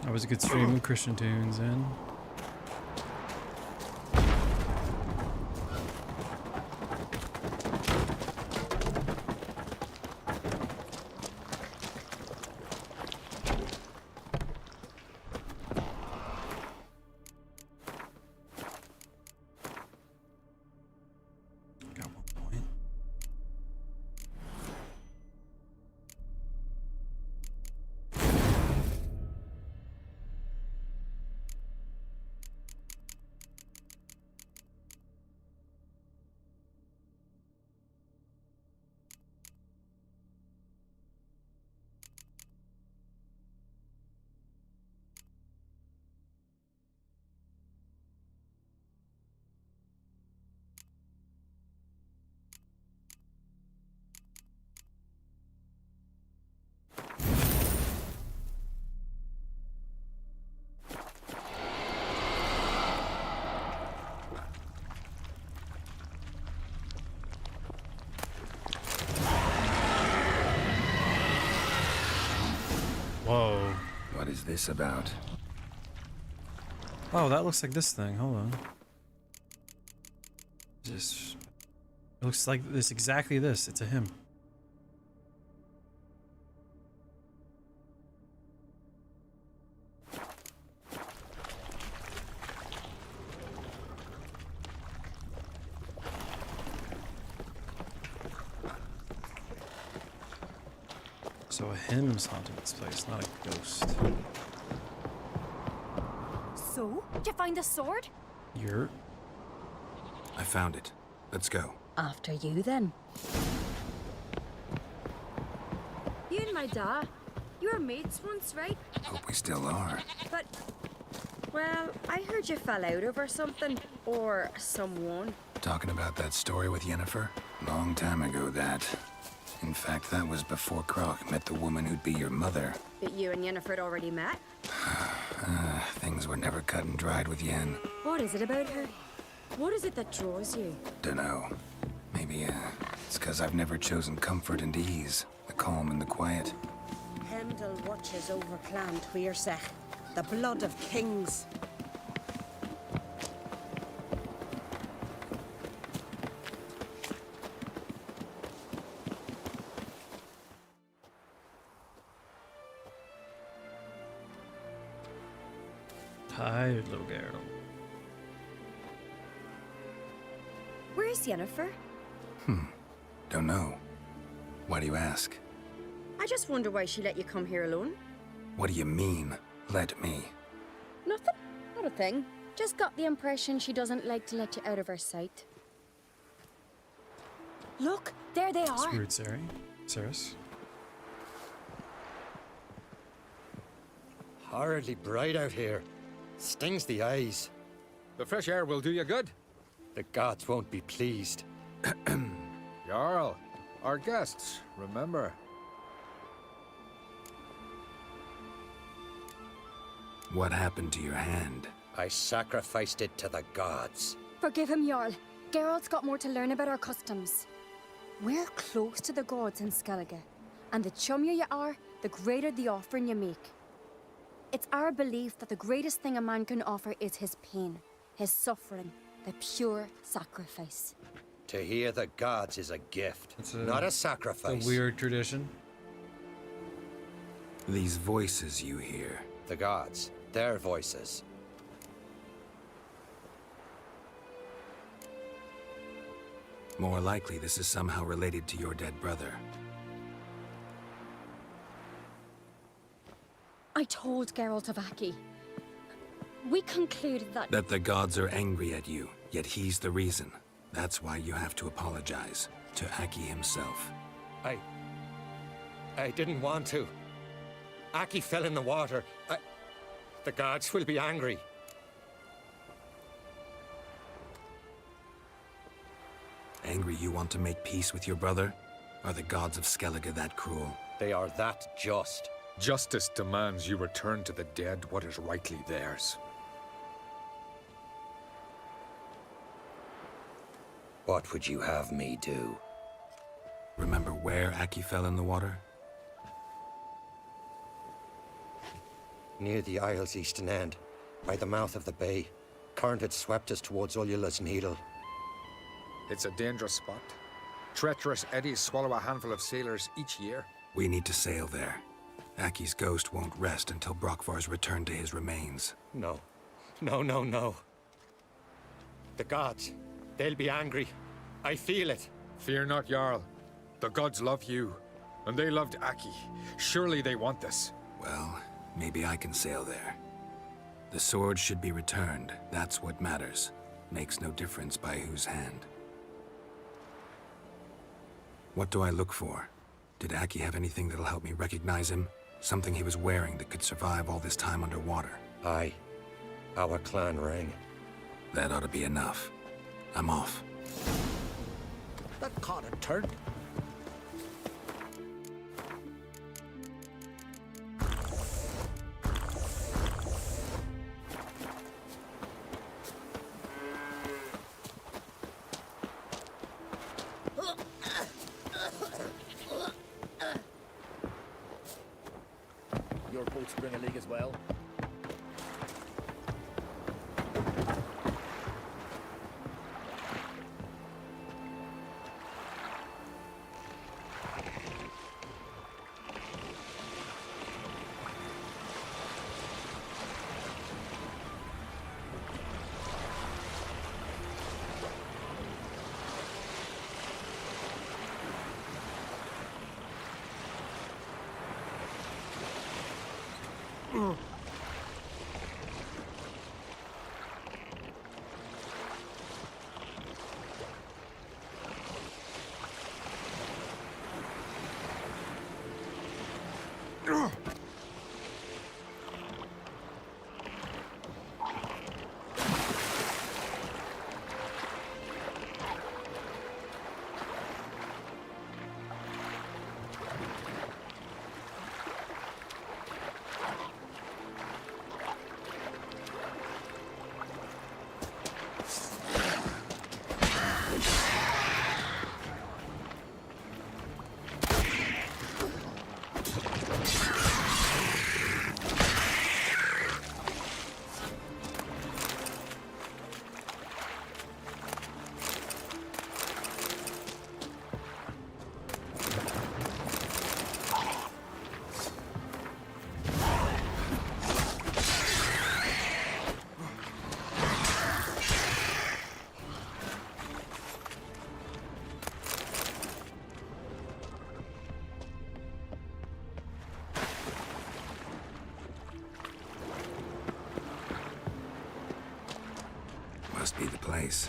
That was a good stream of Christian tunes in. Whoa. What is this about? Oh, that looks like this thing. Hold on. Just it looks like this, exactly this. It's a hymn. So a hymn's haunting this place, not a ghost. So, did you find the sword? You're... I found it. Let's go. After you, then. You and my dad, you were mates once, right? Hope we still are. But, well, I heard you fell out over something. Or someone. Talking about that story with Yennefer? Long time ago, that. In fact, that was before Croc met the woman who'd be your mother. But you and Yennefer had already met? Things were never cut and dried with Yen. What is it about her? What is it that draws you? Dunno. Maybe, it's because I've never chosen comfort and ease. The calm and the quiet. Heimdall watches over Clan Tuirsech, the blood of kings. Tired little girl. Where's Yennefer? Don't know. Why do you ask? I just wonder why she let you come here alone. What do you mean, let me? Nothing. Not a thing. Just got the impression she doesn't like to let you out of her sight. Look, there they It's are. weird, Cyrus. Horridly bright out here. Stings the eyes. The fresh air will do you good. The gods won't be pleased. Jarl, our guests, remember. What happened to your hand? I sacrificed it to the gods. Forgive him, Jarl. Geralt's got more to learn about our customs. We're close to the gods in Skellige, and the chummier you are, the greater the offering you make. It's our belief that the greatest thing a man can offer is his pain, his suffering, the pure sacrifice. To hear the gods is a gift, not a sacrifice. A weird tradition. These voices you hear. The gods, their voices. More likely this is somehow related to your dead brother. I told Geralt of Aki. We concluded that... That the gods are angry at you, yet he's the reason. That's why you have to apologize to Aki himself. I didn't want to. Aki fell in the water. The gods will be angry. Angry you want to make peace with your brother? Are the gods of Skellige that cruel? They are that just. Justice demands you return to the dead what is rightly theirs. What would you have me do? Remember where Aki fell in the water? Near the Isle's eastern end, by the mouth of the bay. Current had swept us towards Ullula's Needle. It's a dangerous spot. Treacherous eddies swallow a handful of sailors each year. We need to sail there. Aki's ghost won't rest until Brokvar's returned to his remains. No. No. The gods, they'll be angry. I feel it. Fear not, Jarl. The gods love you, and they loved Aki. Surely they want this. Well, maybe I can sail there. The sword should be returned. That's what matters. Makes no difference by whose hand. What do I look for? Did Aki have anything that'll help me recognize him? Something he was wearing that could survive all this time underwater? Aye. Our clan ring. That ought to be enough. I'm off. That caught a turn. Your boats bring a leak as well. Must be the place.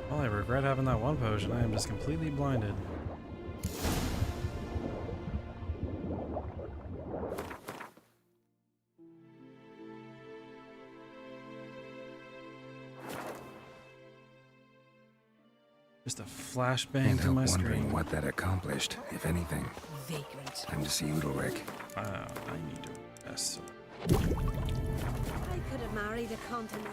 Well, I regret having that one potion. I am just completely blinded. Just a flashbang Can't to help my wondering screen. what that accomplished, if anything. Vagrant. Time to see Udalric. I need to rest. I could have married a continent.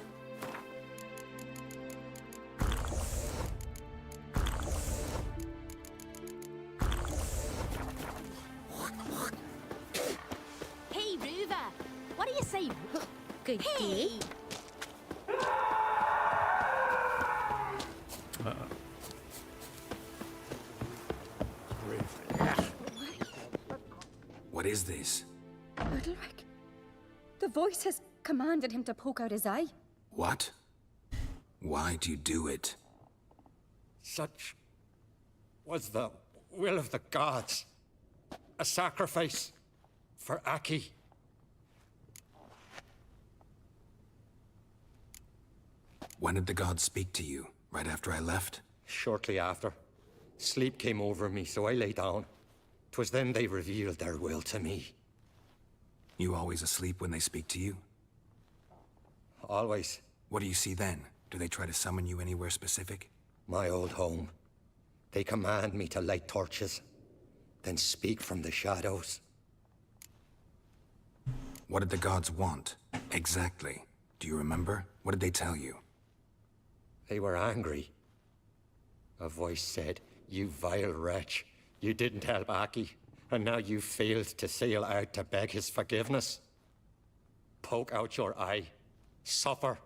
Hey, Ruva, what do you say? Good day. What is this? Udalric. The voice has commanded him to poke out his eye. What? Why do you do it? Such was the will of the gods. A sacrifice for Aki. When did the gods speak to you? Right after I left? Shortly after. Sleep came over me, so I lay down. 'Twas then they revealed their will to me. You always asleep when they speak to you? Always. What do you see then? Do they try to summon you anywhere specific? My old home. They command me to light torches, then speak from the shadows. What did the gods want? Exactly. Do you remember? What did they tell you? They were angry. A voice said, "You vile wretch. You didn't help Aki, and now you failed to sail out to beg his forgiveness. Poke out your eye, suffer,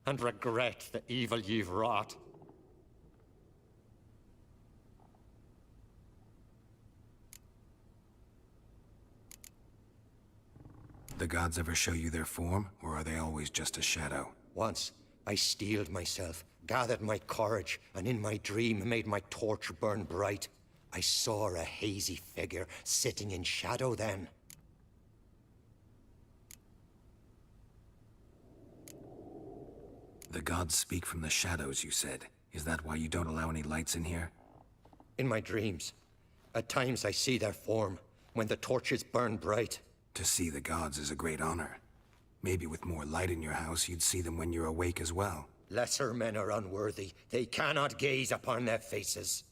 and regret the evil you've wrought." The gods ever show you their form, or are they always just a shadow? Once, I steeled myself, gathered my courage, and in my dream made my torch burn bright. I saw a hazy figure sitting in shadow then. The gods speak from the shadows, you said. Is that why you don't allow any lights in here? In my dreams, at times I see their form, when the torches burn bright. To see the gods is a great honor. Maybe with more light in your house, you'd see them when you're awake as well. Lesser men are unworthy. They cannot gaze upon their faces.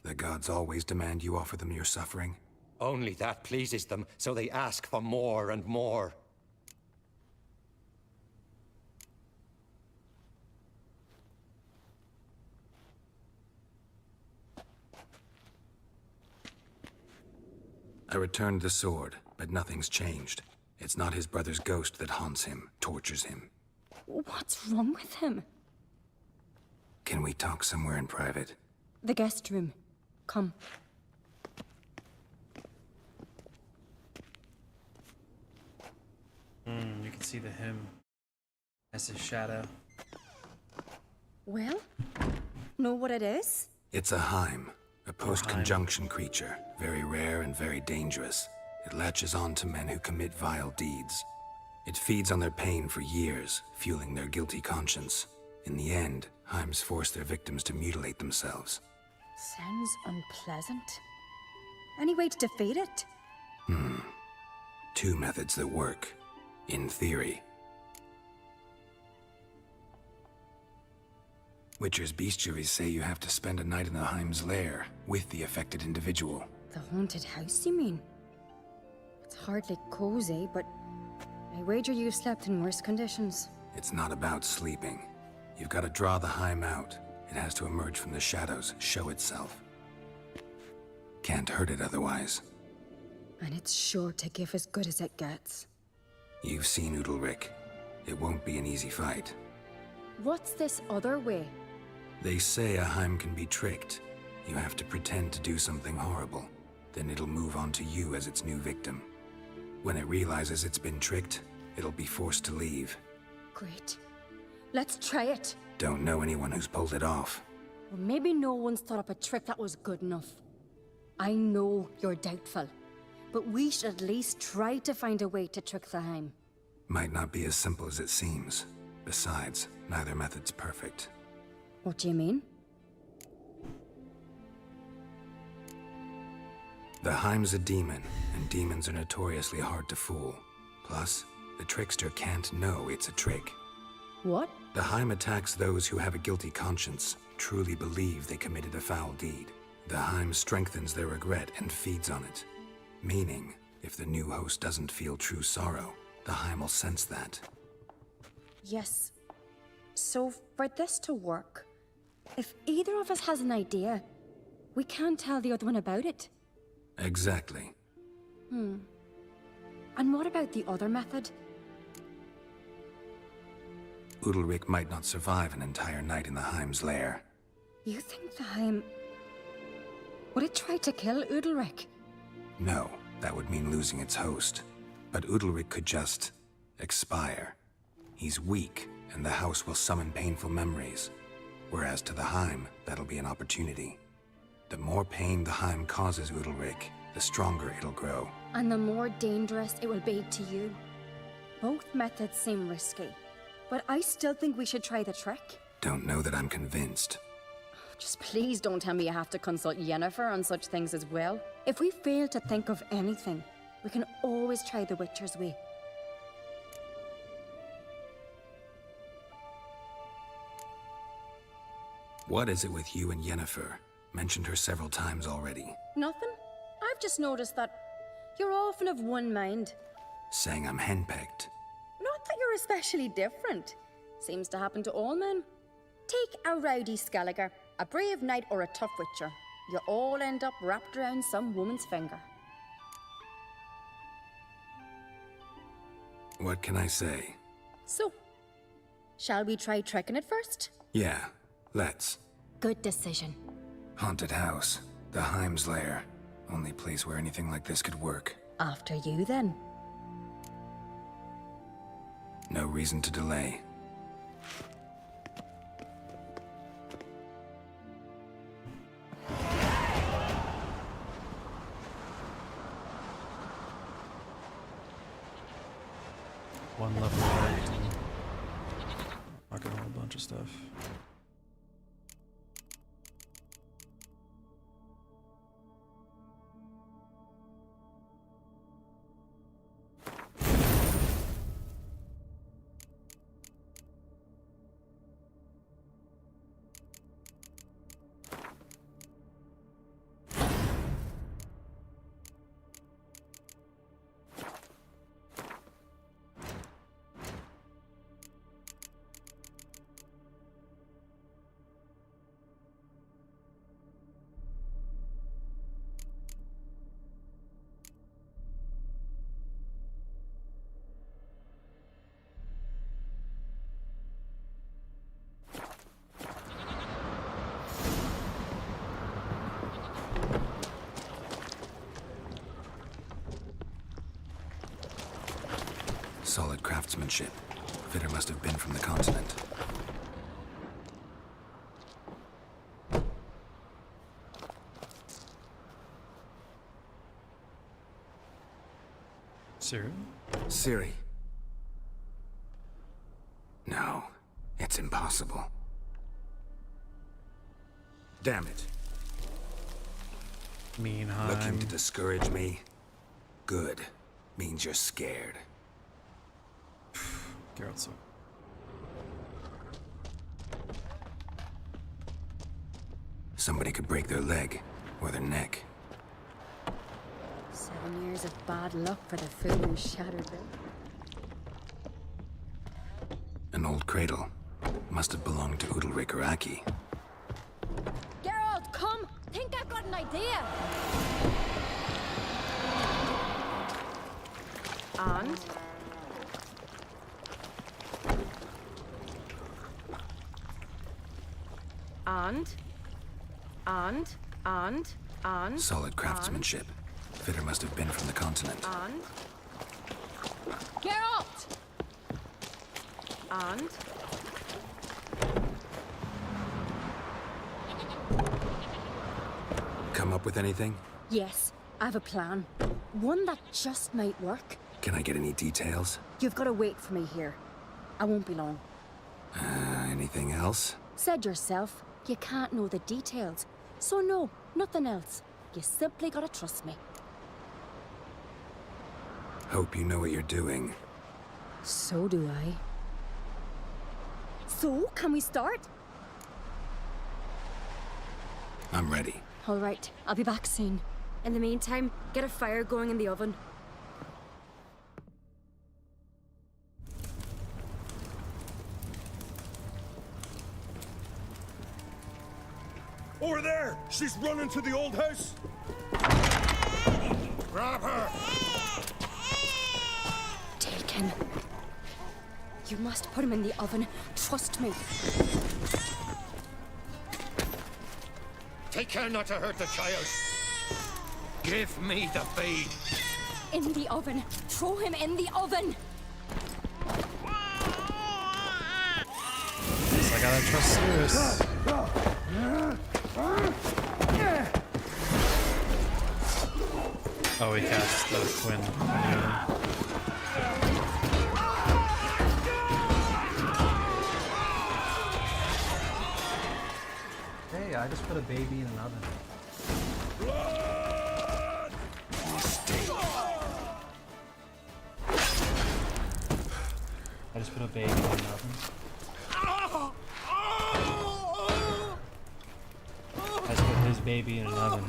The gods always demand you offer them your suffering? Only that pleases them, so they ask for more and more. I returned the sword, but nothing's changed. It's not his brother's ghost that haunts him, tortures him. What's wrong with him? Can we talk somewhere in private? The guest room. Come. You can see the him as his shadow. Well, know what it is? It's a Heim, a post-conjunction creature, very rare and very dangerous. It latches on to men who commit vile deeds. It feeds on their pain for years, fueling their guilty conscience. In the end, Heims force their victims to mutilate themselves. Sounds unpleasant. Any way to defeat it? Two methods that work, in theory. Witcher's bestiaries say you have to spend a night in the Heim's lair with the affected individual. The haunted house, you mean? It's hardly cozy, but I wager you've slept in worse conditions. It's not about sleeping. You've got to draw the Heim out. It has to emerge from the shadows, show itself. Can't hurt it otherwise. And it's sure to give as good as it gets. You've seen Udalric. It won't be an easy fight. What's this other way? They say a Heim can be tricked. You have to pretend to do something horrible. Then it'll move on to you as its new victim. When it realizes it's been tricked, it'll be forced to leave. Great. Let's try it. Don't know anyone who's pulled it off. Well, maybe no one's thought up a trick that was good enough. I know you're doubtful, but we should at least try to find a way to trick the Heim. Might not be as simple as it seems. Besides, neither method's perfect. What do you mean? The Heim's a demon, and demons are notoriously hard to fool. Plus, the trickster can't know it's a trick. What? The Heim attacks those who have a guilty conscience, truly believe they committed a foul deed. The Heim strengthens their regret and feeds on it. Meaning, if the new host doesn't feel true sorrow, the Heim will sense that. Yes. So, for this to work, if either of us has an idea, we can't tell the other one about it. Exactly. And what about the other method? Udalric might not survive an entire night in the Heim's lair. You think the Heim... would it try to kill Udalric? No, that would mean losing its host. But Udalric could just... expire. He's weak, and the house will summon painful memories. Whereas to the Heim, that'll be an opportunity. The more pain the Heim causes Udalric, the stronger it'll grow. And the more dangerous it will be to you. Both methods seem risky, but I still think we should try the trick. Don't know that I'm convinced. Just please don't tell me you have to consult Yennefer on such things as well. If we fail to think of anything, we can always try the Witcher's way. What is it with you and Yennefer? Mentioned her several times already. Nothing. I've just noticed that you're often of one mind. Saying I'm henpecked. Not that you're especially different. Seems to happen to all men. Take a rowdy Skelliger, a brave knight, or a tough witcher. You all end up wrapped around some woman's finger. What can I say? So, shall we try tricking it first? Yeah, let's. Good decision. Haunted house. The Heim's lair. Only place where anything like this could work. After you, then. No reason to delay. One level right and fucking a whole bunch of stuff. Solid craftsmanship. Fitter must have been from the continent. Ciri? Ciri. No, it's impossible. Damn it. Mean Heim. Looking to discourage me? Good. Means you're scared. Geralt's so. Somebody could break their leg or their neck. 7 years of bad luck for the fool who shattered them. An old cradle. Must have belonged to Udalric or Aki. Geralt, come! Think I've got an idea! And? Solid craftsmanship. Fitter must have been from the continent. And? Geralt! And? Come up with anything? Yes, I have a plan. One that just might work. Can I get any details? You've got to wait for me here. I won't be long. Anything else? Said yourself, you can't know the details. So no, nothing else. You simply gotta trust me. Hope you know what you're doing. So do I. So, can we start? I'm ready. All right, I'll be back soon. In the meantime, get a fire going in the oven. Over there! She's running to the old house! Grab her! Take him. You must put him in the oven. Trust me. Take care not to hurt the child. Give me the babe. In the oven. Throw him in the oven. So I gotta trust Lewis. Oh, he cast the Quinn. Hey, I just put a baby in an oven. I just put a baby in an oven. I just put his baby in an oven.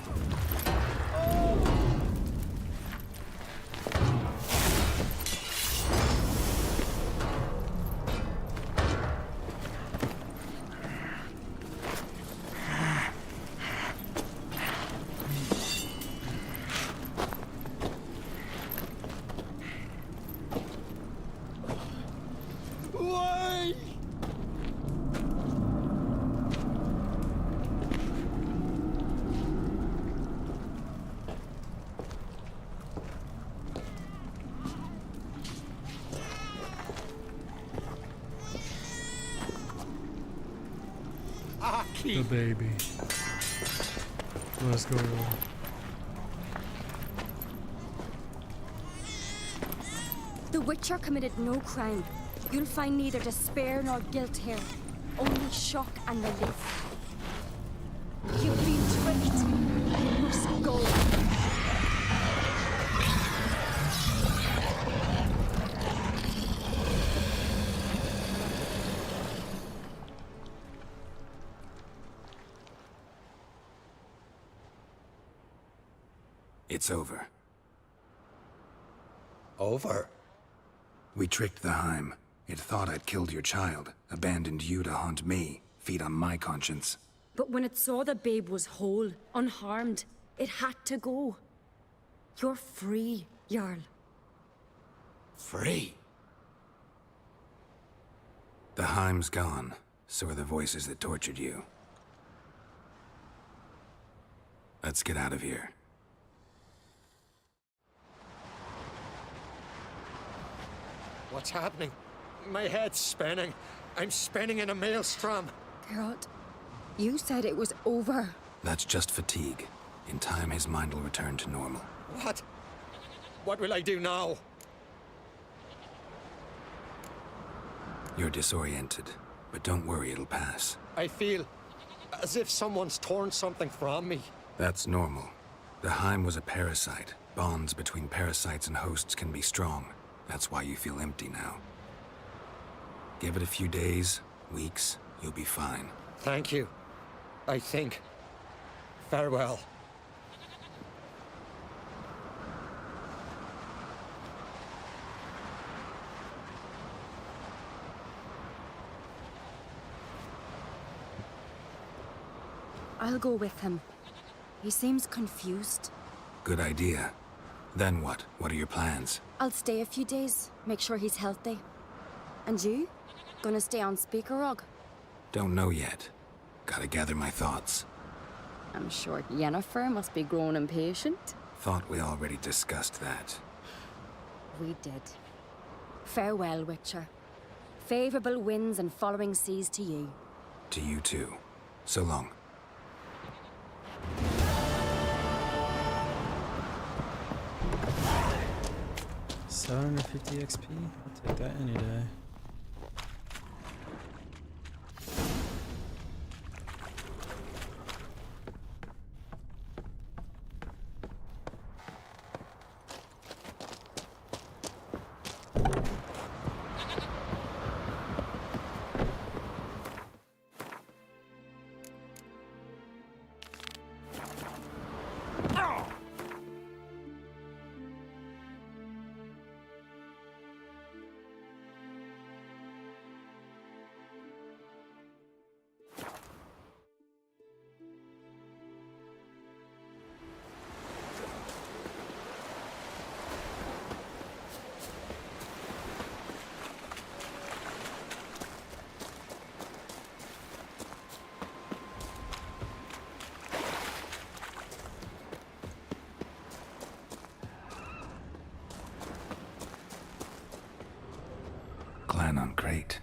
The baby. Let's go. The Witcher committed no crime. You'll find neither despair nor guilt here. Only shock and relief. You've been tricked. You must go. It's over. Over? We tricked the Heim. It thought I'd killed your child, abandoned you to haunt me, feed on my conscience. But when it saw the babe was whole, unharmed, it had to go. You're free, Jarl. Free? The Heim's gone, so are the voices that tortured you. Let's get out of here. What's happening? My head's spinning. I'm spinning in a maelstrom. Geralt, you said it was over. That's just fatigue. In time, his mind will return to normal. What? What will I do now? You're disoriented, but don't worry, it'll pass. I feel as if someone's torn something from me. That's normal. The Heim was a parasite. Bonds between parasites and hosts can be strong. That's why you feel empty now. Give it a few days, weeks, you'll be fine. Thank you. I think. Farewell. I'll go with him. He seems confused. Good idea. Then what? What are your plans? I'll stay a few days, make sure he's healthy. And you? Gonna stay on Speaker Rog? Don't know yet. Gotta gather my thoughts. I'm sure Yennefer must be growing impatient. Thought we already discussed that. We did. Farewell, Witcher. Favorable winds and following seas to you. To you too. So long. 750 XP? I'll take that any day. done on crate.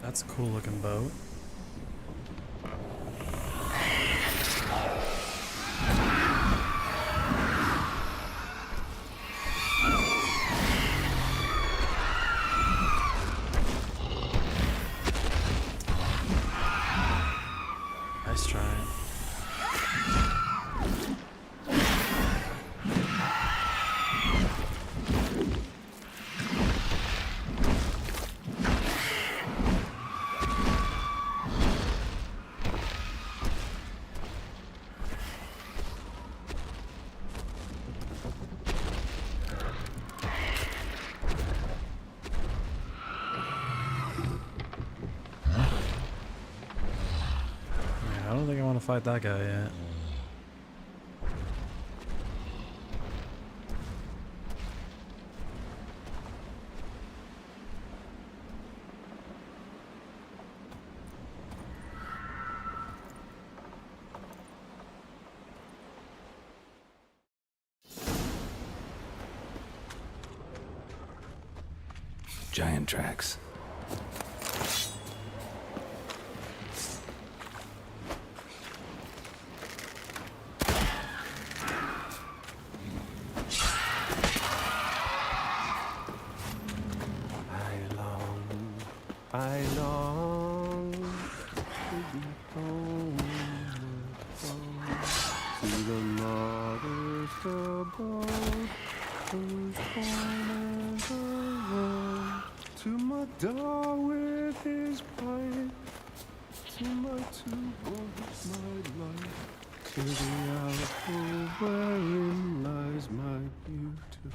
That's a cool looking boat. Nice try. I don't think I want to fight that guy yet. Giant tracks. I long to be home, to the mothers above, whose corners to my door with his pipe, to my two boys, my life, to the alcove wherein lies my beautiful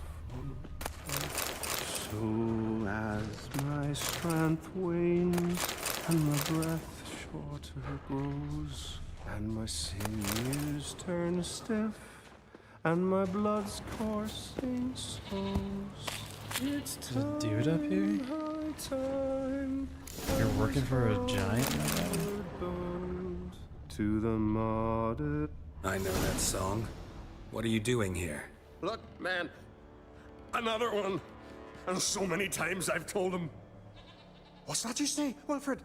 wife. So as my strength wanes and my breath shorter grows, and my sinews turn stiff, and my blood's coursing slows, it's There's a dude up here? time. You're working for a giant? To the modded. I know that song. What are you doing here? Look, man. Another one. And so many times I've told him. What's that you say, Wilfred?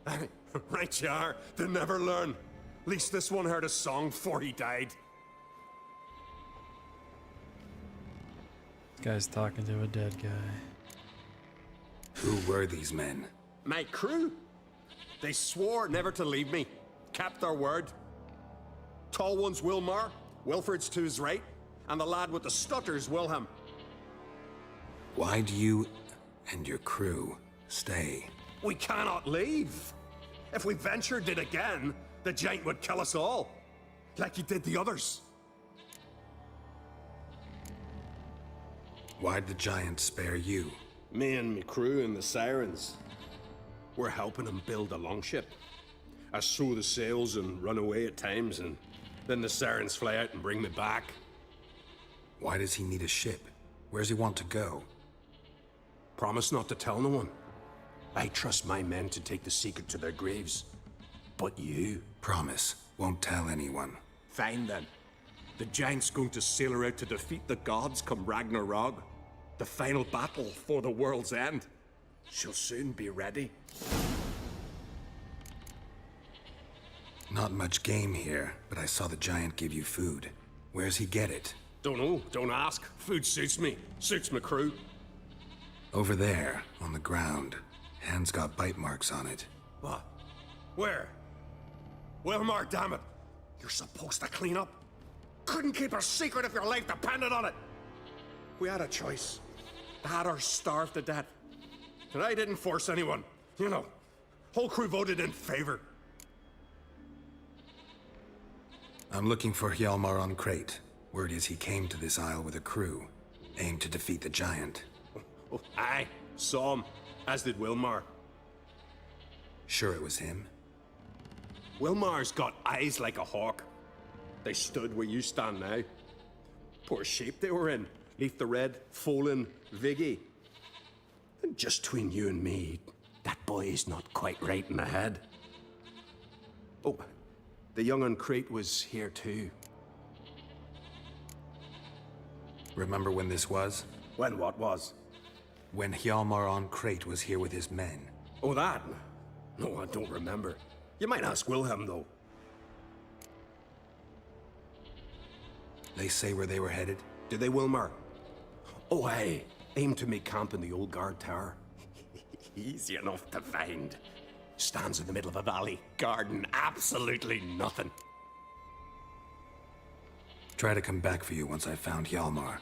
Aye, right you are. They never learn. At least this one heard a song before he died. This guy's talking to a dead guy. Who were these men? My crew. They swore never to leave me. Kept their word. Tall one's Wilmar. Wilfred's to his right. And the lad with the stutter's Wilhelm. Why do you and your crew stay? We cannot leave. If we ventured it again, the giant would kill us all. Like he did the others. Why'd the giant spare you? Me and me crew and the sirens. We're helping him build a longship. I sew the sails and run away at times, and then the sirens fly out and bring me back. Why does he need a ship? Where's he want to go? Promise not to tell no one. I trust my men to take the secret to their graves. But you? Promise. Won't tell anyone. Fine then. The giant's going to sail her out to defeat the gods come Ragnarok. The final battle for the world's end. She'll soon be ready. Not much game here, but I saw the giant give you food. Where's he get it? Don't know, don't ask. Food suits me. Suits my crew. Over there, on the ground. Hand's got bite marks on it. What? Where? Wilmar, damn it. You're supposed to clean up. Couldn't keep a secret if your life depended on it. We had a choice. That or starve to death. And I didn't force anyone. You know, whole crew voted in favor. I'm looking for Hjalmar on Crate. Word is he came to this isle with a crew. Aimed to defeat the giant. Oh, aye, saw him. As did Wilmar. Sure it was him? Wilmar's got eyes like a hawk. They stood where you stand now. Poor shape they were in. Leaf the Red, Folin, Viggy. And just between you and me, that boy is not quite right in the head. Oh, the young on Crate was here too. Remember when this was? When what was? When Hjalmar on Crate was here with his men. Oh, that? No, I don't remember. You might ask Wilhelm, though. They say where they were headed? Did they, Wilmar? Oh, aye. Aim to make camp in the old guard tower. Easy enough to find. Stands in the middle of a valley. Garden, absolutely nothing. Try to come back for you once I found Hjalmar.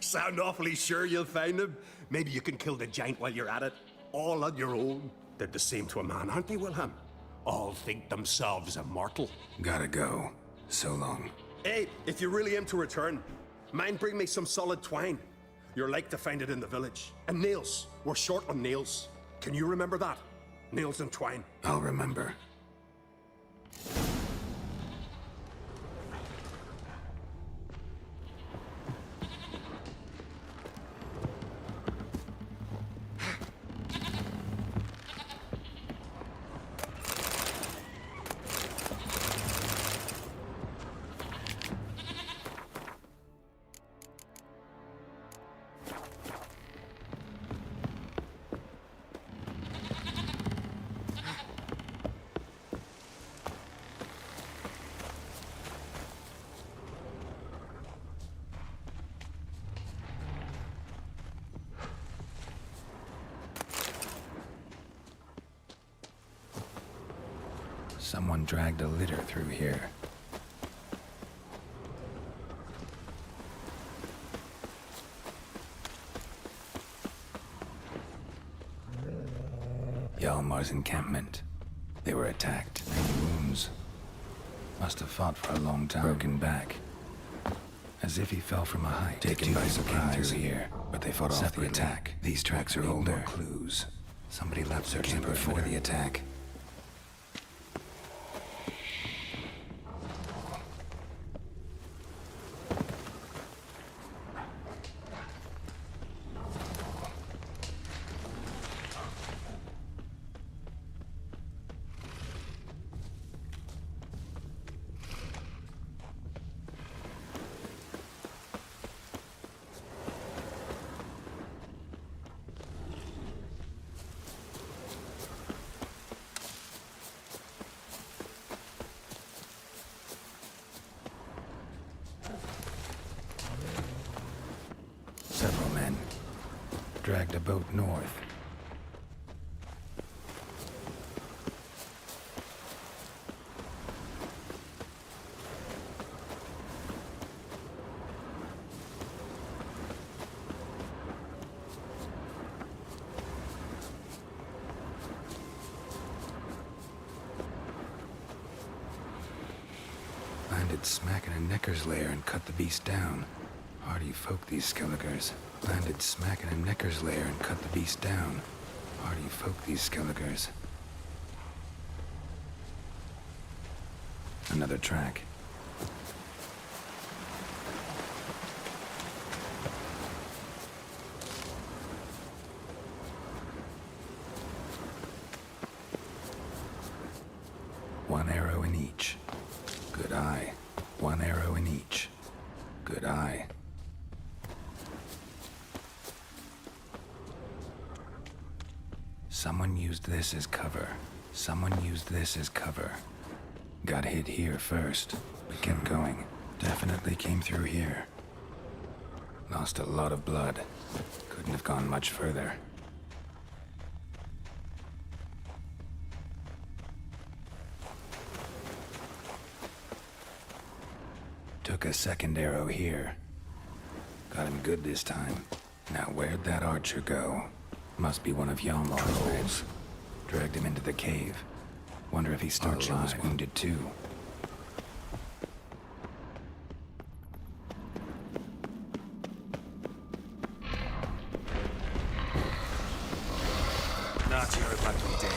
Sound awfully sure you'll find him? Maybe you can kill the giant while you're at it. All on your own. They're the same to a man, aren't they, Wilhelm? All think themselves immortal. Gotta go. So long. Hey, if you really aim to return, mind bring me some solid twine. You're like to find it in the village. And nails. We're short on nails. Can you remember that? Nails and twine. I'll remember. Someone dragged a litter through here. Hjalmar's encampment. They were attacked. Many wounds. Must have fought for a long time. Broken back. As if he fell from a height. Taken by surprise here. But they fought off the attack. These tracks are older. More clues. Somebody left their camp before the attack. Several men dragged a boat north. Landed smack in a necker's lair and cut the beast down. Hardy folk, these Skelligers. Landed smack in a necker's lair and cut the beast down. Hardy folk, these Skelligers. Another track. One arrow in each. Good eye. One arrow in each. Good eye. Someone used this as cover. Someone used this as cover. Got hit here first, but kept going. Definitely came through here. Lost a lot of blood. Couldn't have gone much further. Took a second arrow here. Got him good this time. Now where'd that archer go? Must be one of Hjalmar's men. Dragged him into the cave. Wonder if he starched was wounded too. Not here about to be dead.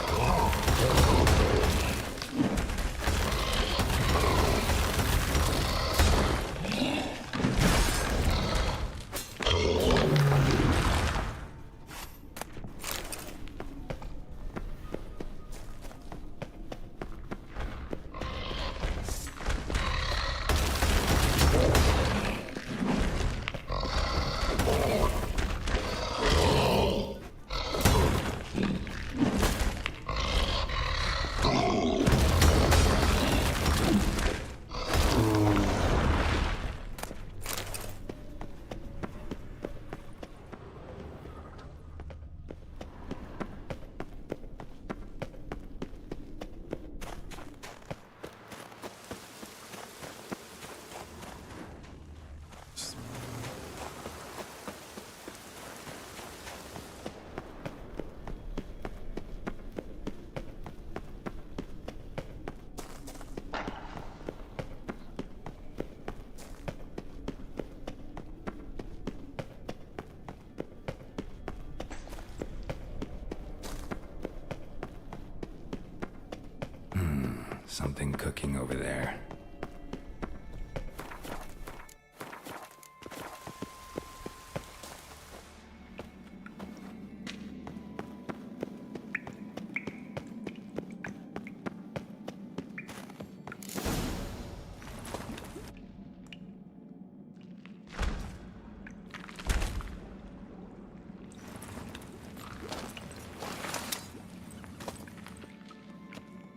Something cooking over there.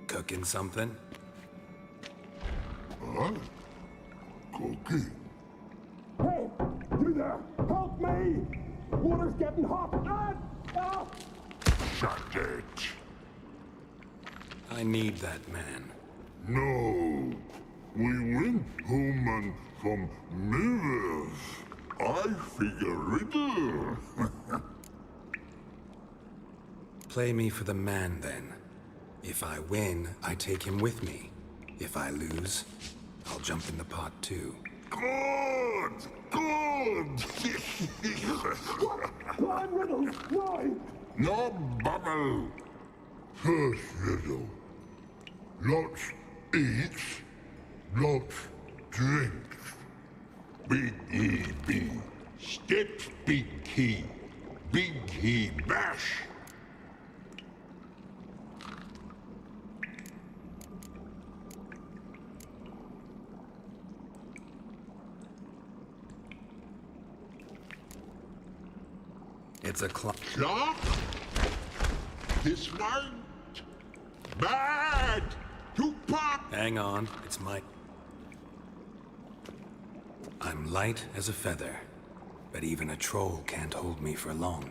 Cooking something? Huh? Cooking? Hey, you there! Help me! Water's getting hot! Shut it! I need that man. No. We went home and from mirrors. I figure riddle. play me for the man, then. If I win, I take him with me. If I lose, I'll jump in the pot, too. Good! Good! Climb riddle! No! No bubble. First riddle. Lots eats, lots drinks. Big E B. Steps big key. Big key bash. It's a clock. Clock? Dismount? Bad! To pop! Hang on, it's my... I'm light as a feather, but even a troll can't hold me for long.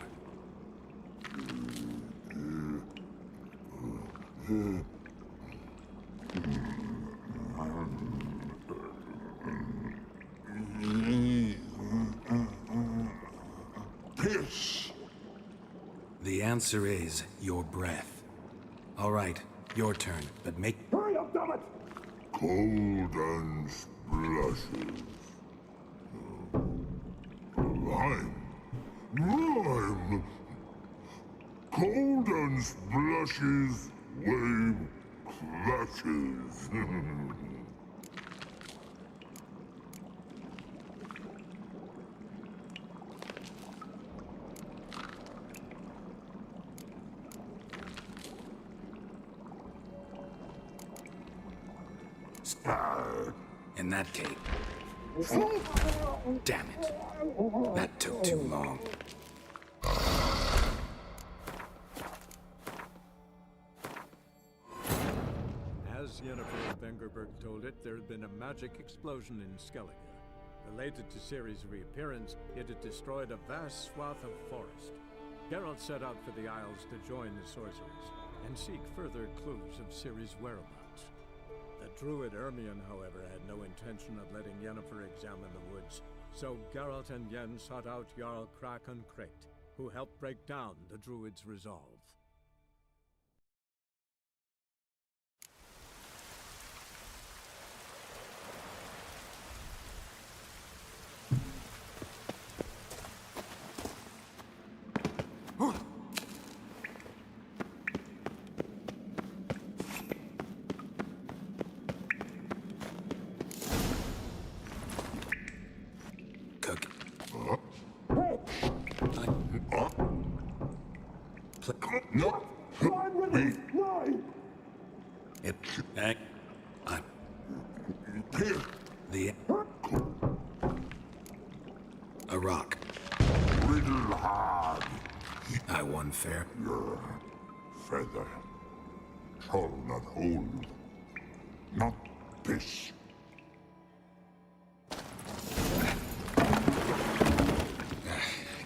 Piss! The answer is your breath. All right, your turn, but make... Hurry up, dammit! Cold and splashes. Rhyme. Rhyme. Cold and splashes, wave clashes. In that case... Damn it. That took too long. As Yennefer of Vengerberg told it, there had been a magic explosion in Skellige. Related to Ciri's reappearance, it had destroyed a vast swath of forest. Geralt set out for the Isles to join the sorcerers and seek further clues of Ciri's whereabouts. The druid Ermion, however, had no intention of letting Yennefer examine the woods, so Geralt and Yen sought out Jarl Krakon Krayt, who helped break down the druid's resolve. No. Me. No! It... The... A rock. Riddle hard. I won fair. Your feather. Troll not hold. Not piss.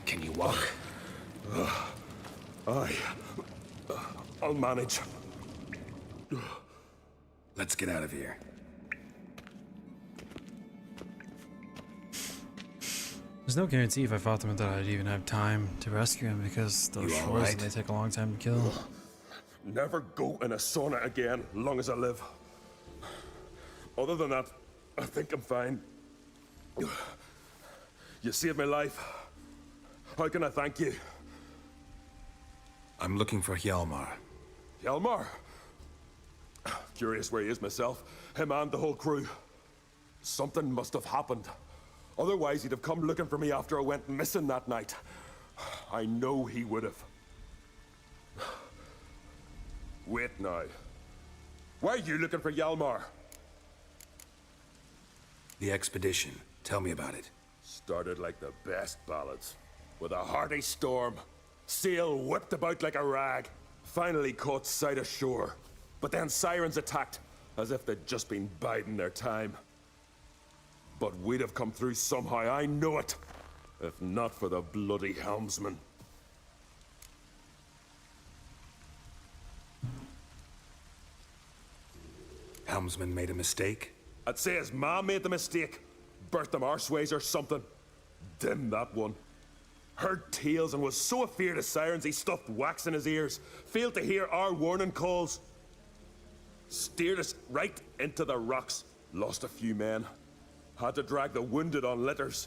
Can you walk? I'll manage. Let's get out of here. There's no guarantee if I fought them that I'd even have time to rescue him because those You all trolls, right? they take a long time to kill. Never go in a sauna again, long as I live. Other than that, I think I'm fine. You saved my life. How can I thank you? I'm looking for Hjalmar. Hjalmar? Curious where he is myself. Him and the whole crew. Something must have happened. Otherwise, he'd have come looking for me after I went missing that night. I know he would have. Wait now. Why are you looking for Hjalmar? The expedition. Tell me about it. Started like the best ballads. With a hearty storm. Sail whipped about like a rag. Finally caught sight of shore. But then sirens attacked, as if they'd just been biding their time. But we'd have come through somehow, I know it. If not for the bloody helmsman. Helmsman made a mistake? I'd say his ma made the mistake. Birthed them arseways or something. Dim that one. Heard tales and was so afeard of sirens he stuffed wax in his ears. Failed to hear our warning calls. Steered us right into the rocks. Lost a few men. Had to drag the wounded on litters.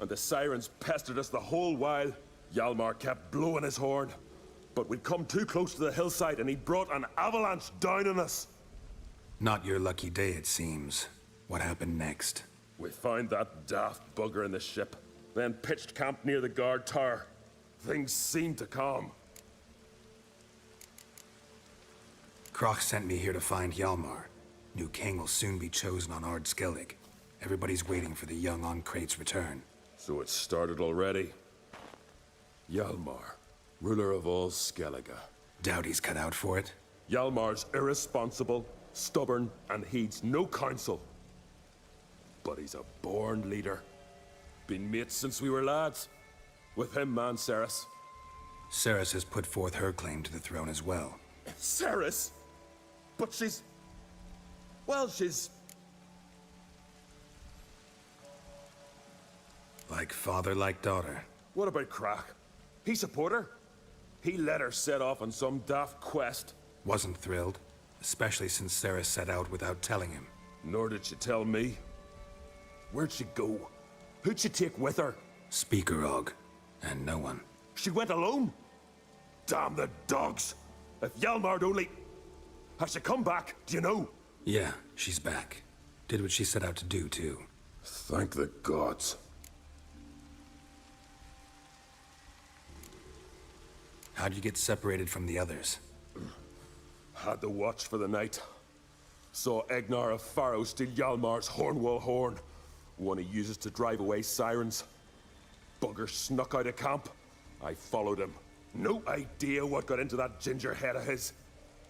And the sirens pestered us the whole while. Hjalmar kept blowing his horn. But we'd come too close to the hillside and he brought an avalanche down on us. Not your lucky day, it seems. What happened next? We found that daft bugger in the ship. Then pitched camp near the guard tower. Things seemed to calm. Kroch sent me here to find Hjalmar. New king will soon be chosen on Ard Skellig. Everybody's waiting for the young Oncrate's return. So it started already. Hjalmar, ruler of all Skellige. Doubt he's cut out for it. Hjalmar's irresponsible, stubborn, and heeds no counsel. But he's a born leader. Been mates since we were lads. With him, man, Ceres. Ceres has put forth her claim to the throne as well. Ceres? But she's... well, she's... Like father, like daughter. What about Kroch? He support her? He let her set off on some daft quest. Wasn't thrilled, especially since Ceres set out without telling him. Nor did she tell me. Where'd she go? Who'd she take with her? Speaker Og, and no one. She went alone? Damn the dogs! If Hjalmar'd only... Has she come back? Do you know? Yeah, she's back. Did what she set out to do, too. Thank the gods. How'd you get separated from the others? Had the watch for the night. Saw Egnar of Faro steal Hjalmar's Hornwall horn. One he uses to drive away sirens. Bugger snuck out of camp. I followed him. No idea what got into that ginger head of his.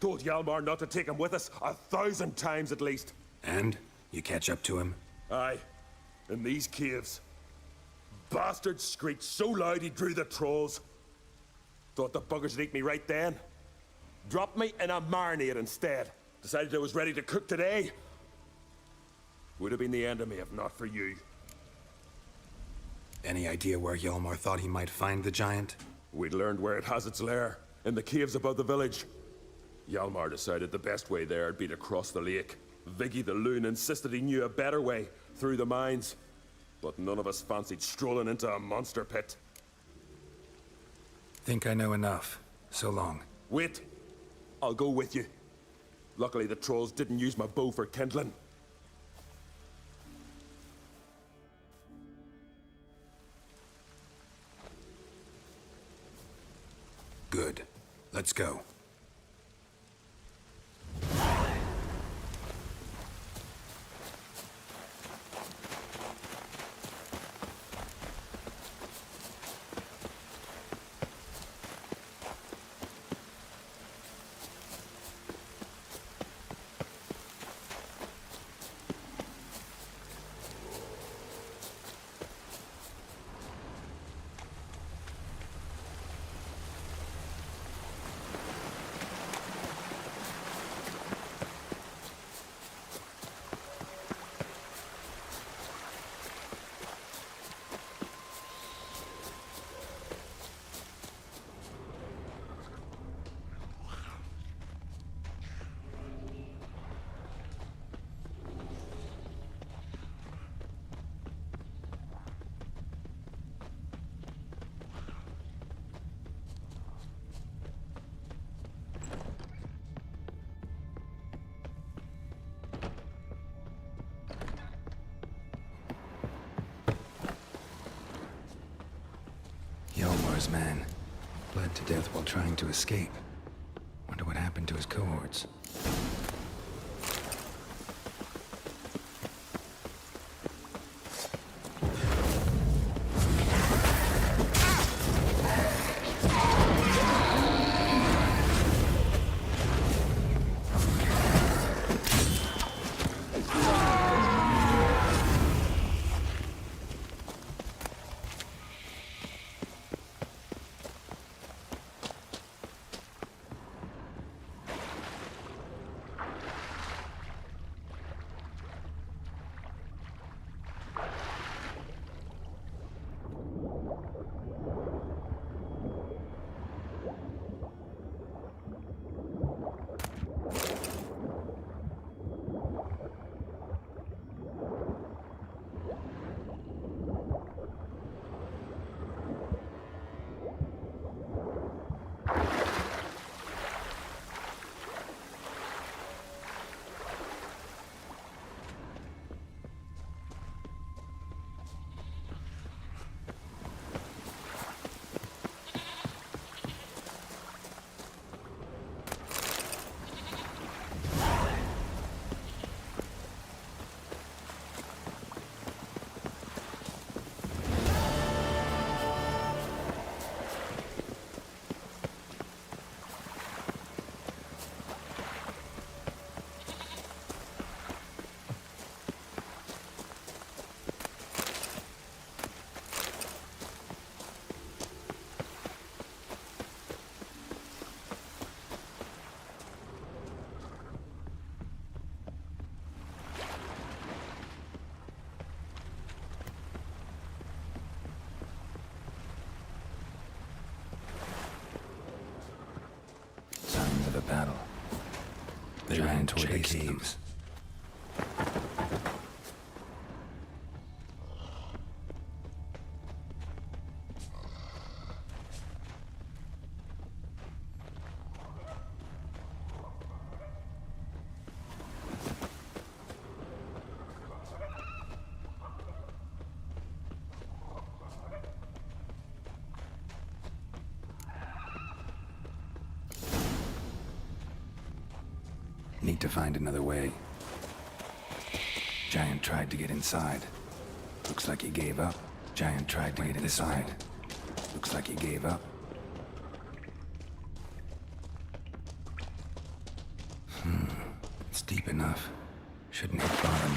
Told Hjalmar not to take him with us 1,000 times at least. And? You catch up to him? Aye. In these caves. Bastard screeched so loud he drew the trolls. Thought the buggers would eat me right then. Dropped me in a marinade instead. Decided I was ready to cook today. Would have been the end of me if not for you. Any idea where Hjalmar thought he might find the giant? We'd learned where it has its lair, in the caves above the village. Hjalmar decided the best way there would be to cross the lake. Viggy the loon insisted he knew a better way, through the mines. But none of us fancied strolling into a monster pit. Think I know enough. So long. Wait. I'll go with you. Luckily the trolls didn't use my bow for kindling. Good. Let's go. Hjalmar's man. Bled to death while trying to escape. Wonder what happened to his cohorts. battle. They ran toward the caves. Need to find another way. Giant tried to get inside. Looks like he gave up. Giant tried to get inside. Looks like he gave up. It's deep enough. Shouldn't hit bottom.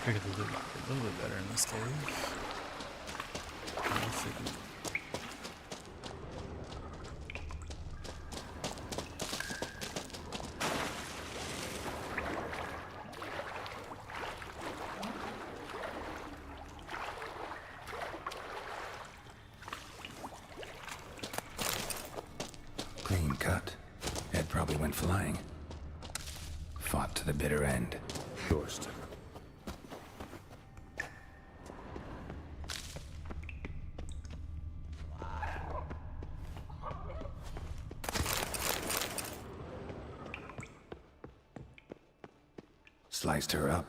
I could do a little bit better in this cave. Clean cut. Head probably went flying. Fought to the bitter end. Forced. Sliced her up.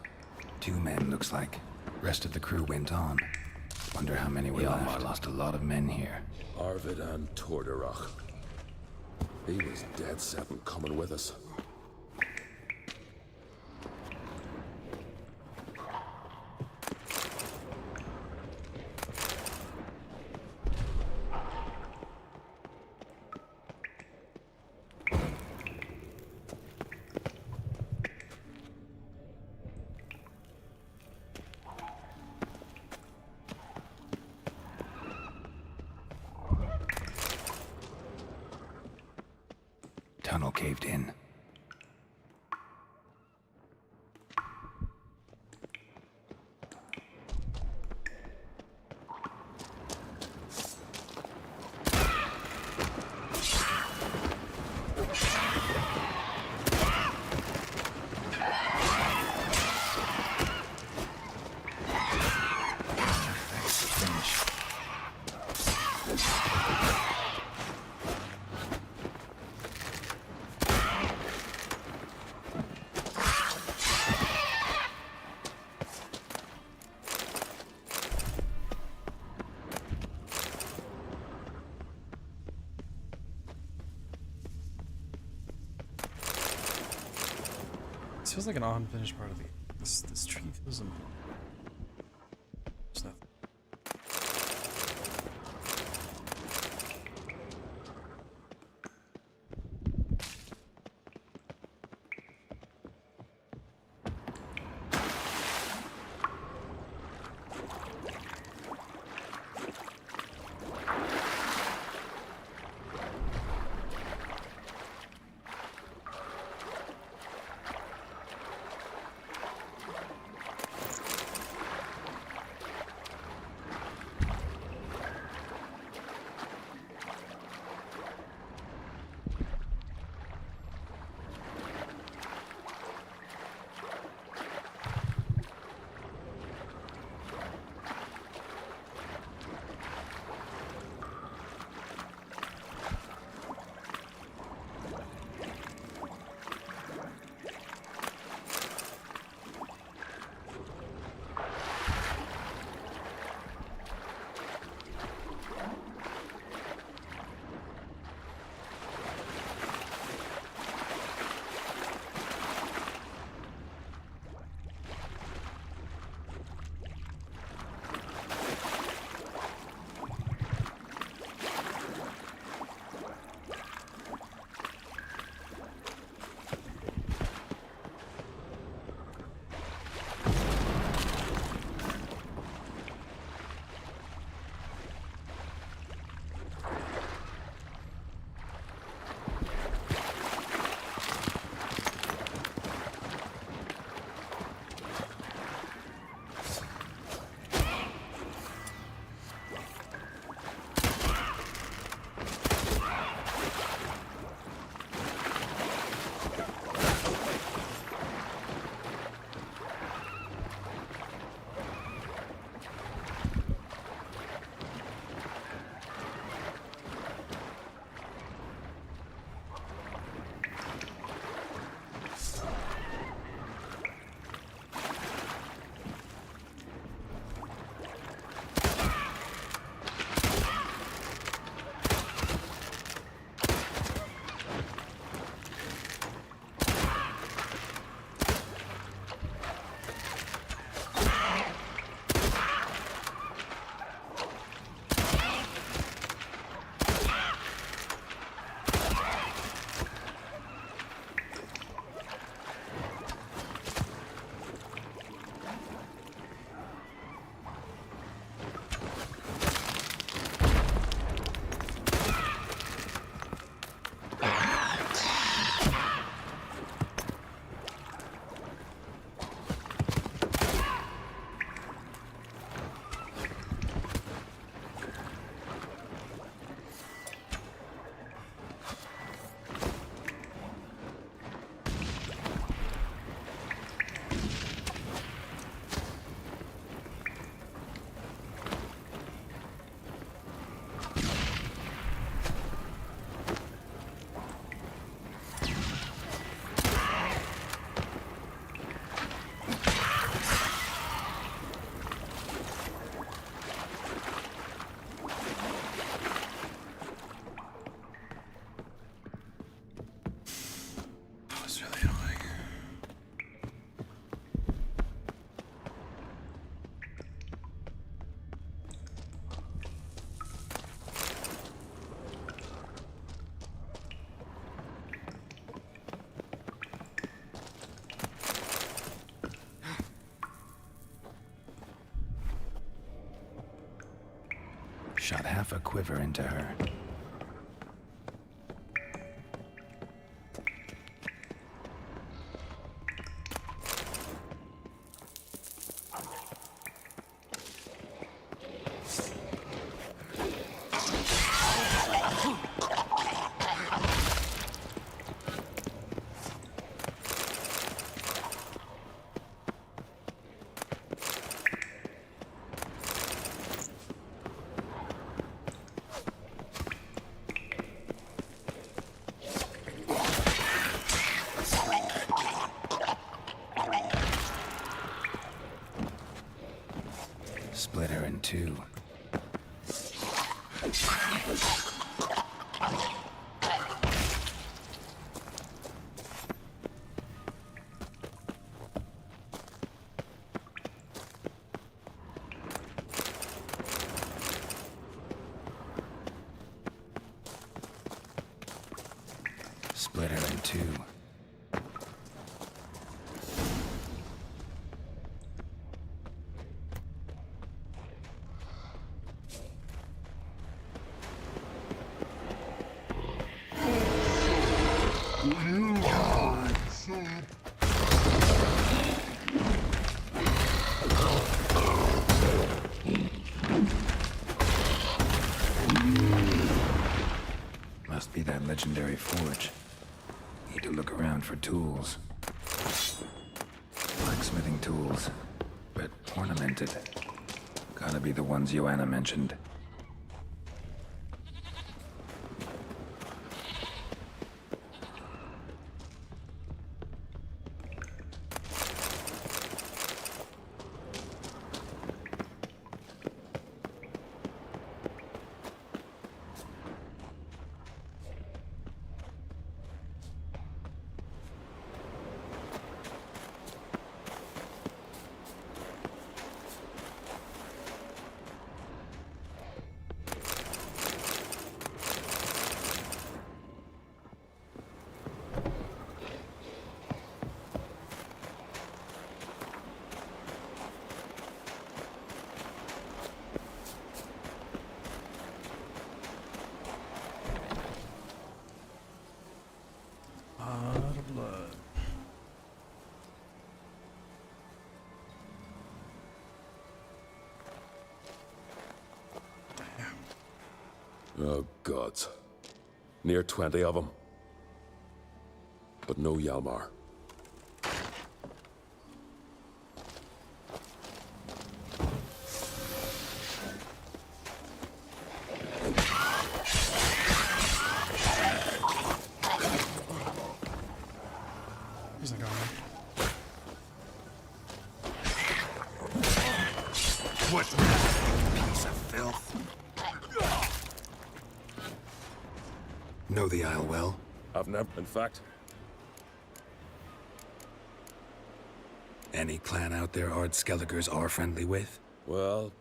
2 men, looks like. Rest of the crew went on. Wonder how many were left. Yalmar lost a lot of men here. Arvid and Torderach. He was dead set on coming with us. Tunnel caved in. This feels like an unfinished part of the this tree feels important. There's nothing. Shot half a quiver into her. Split her in two. Split her in two. Must be that legendary forge. Need to look around for tools. Blacksmithing tools, but ornamented. Gotta be the ones Joanna mentioned. Oh, gods. Near 20 of them. But no Yalmar. He's not going. What's that? Piece of filth. Know the Isle well? I've never, in fact. Any clan out there Ard Skelligers are friendly with? Well,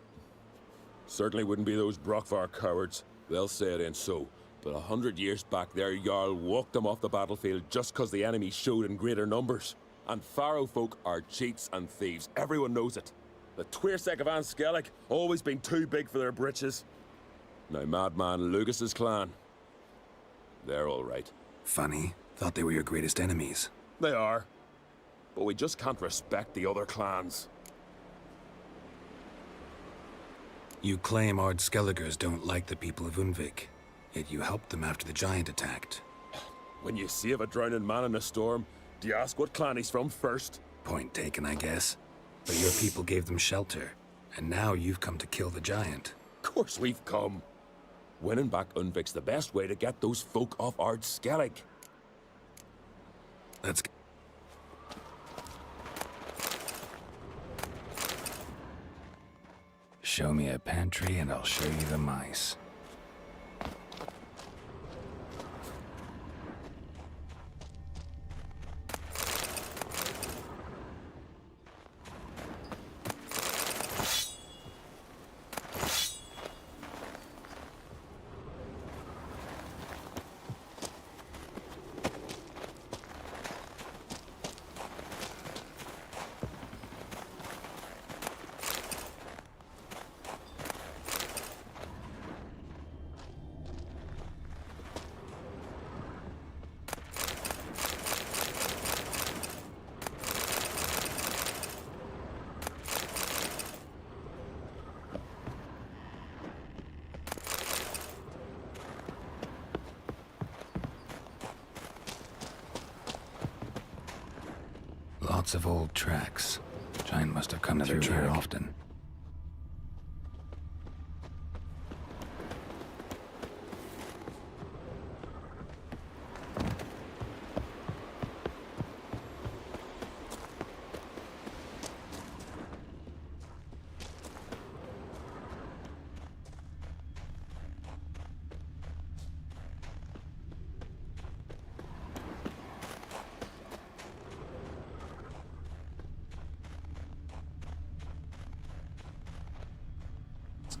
certainly wouldn't be those Brockvar cowards. They'll say it ain't so. But 100 years back, their Jarl walked them off the battlefield just 'cause the enemy showed in greater numbers. And Pharaoh folk are cheats and thieves. Everyone knows it. The Twirsec of An Skellig always been too big for their britches. Now Madman Lucas's clan, they're all right. Funny. Thought they were your greatest enemies. They are. But we just can't respect the other clans. You claim Ard Skelligers don't like the people of Unvik, yet you helped them after the giant attacked. When you save a drowning man in a storm, do you ask what clan he's from first? Point taken, I guess. But your people gave them shelter, and now you've come to kill the giant. Of course we've come. Winning back Unvik's the best way to get those folk off Ard Skellig. Let's Show me a pantry and I'll show you the mice. Lots of old tracks. Giant must have come through here often.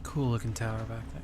Cool looking tower back there.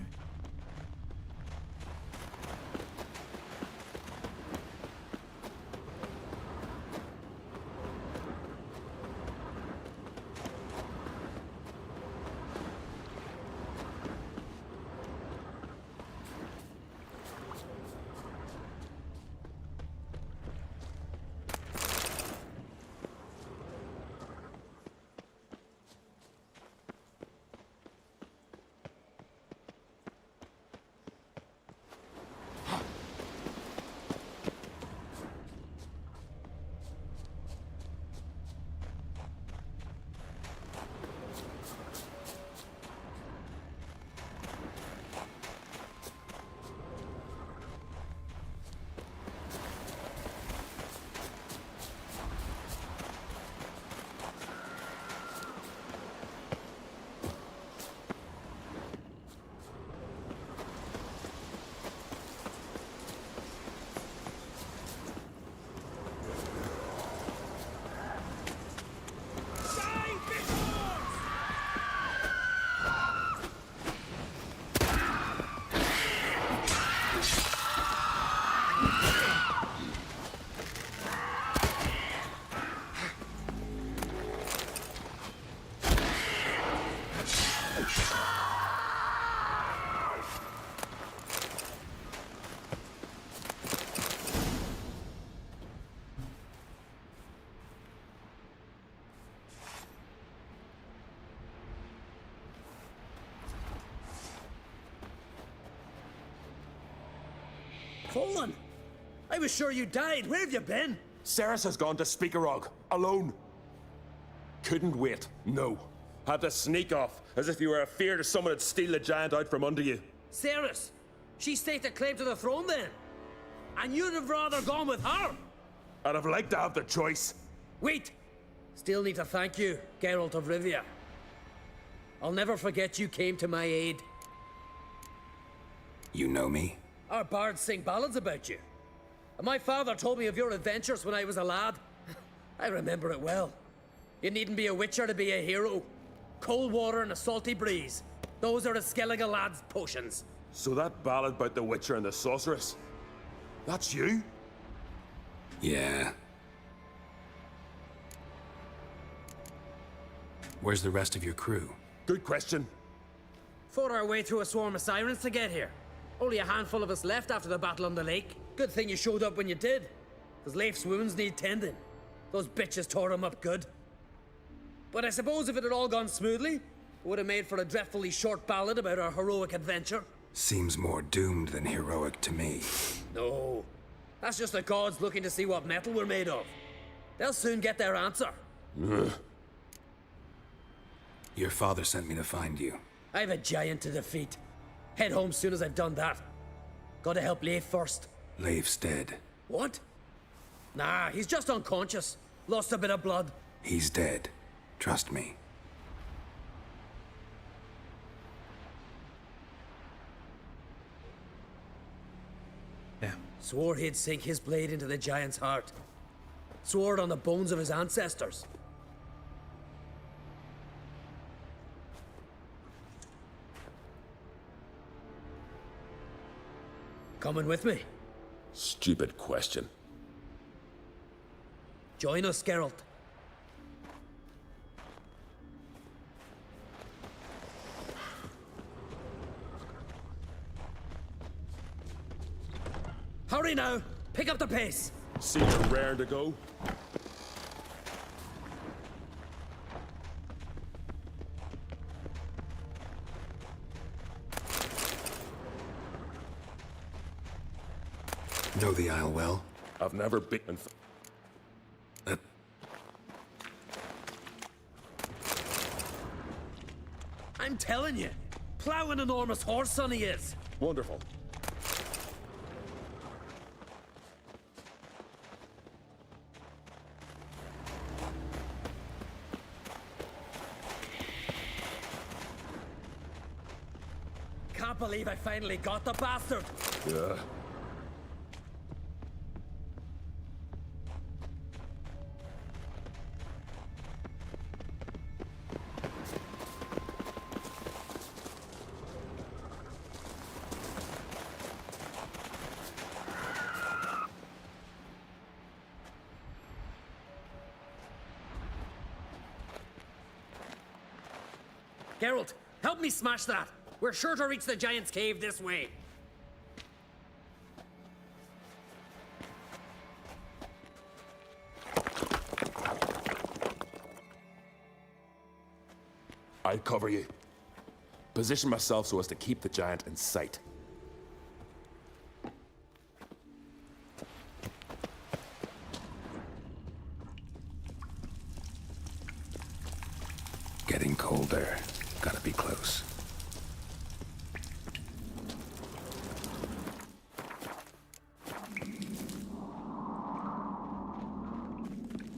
Colin! I was sure you died. Where have you been? Ceres has gone to Speakerog, alone. Couldn't wait, no. Had to sneak off, as if you were afeard of someone would steal the giant out from under you. Ceres! She staked a claim to the throne then. And you'd have rather gone with her. I'd have liked to have the choice. Wait! Still need to thank you, Geralt of Rivia. I'll never forget you came to my aid. You know me? Our bards sing ballads about you. And my father told me of your adventures when I was a lad. I remember it well. You needn't be a witcher to be a hero. Cold water and a salty breeze. Those are a Skellige lad's potions. So that ballad about the Witcher and the Sorceress, that's you? Yeah. Where's the rest of your crew? Good question. Fought our way through a swarm of sirens to get here. Only a handful of us left after the battle on the lake. Good thing you showed up when you did. Because Leif's wounds need tending. Those bitches tore him up good. But I suppose if it had all gone smoothly, it would have made for a dreadfully short ballad about our heroic adventure. Seems more doomed than heroic to me. No. That's just the gods looking to see what metal we're made of. They'll soon get their answer. Your father sent me to find you. I have a giant to defeat. Head home soon as I've done that. Gotta help Leif first. Leif's dead. What? Nah, he's just unconscious. Lost a bit of blood. He's dead. Trust me. Yeah. Swore he'd sink his blade into the giant's heart. Swore it on the bones of his ancestors. Coming with me? Stupid question. Join us, Geralt. Hurry now! Pick up the pace! See you're raring to go. Know the Isle well? I've never been... I'm telling you, plow an enormous horse, son he is. Wonderful. Can't believe I finally got the bastard. Yeah. Geralt, help me smash that. We're sure to reach the Giant's Cave this way. I'll cover you. Position myself so as to keep the giant in sight. Getting colder. Gotta be close.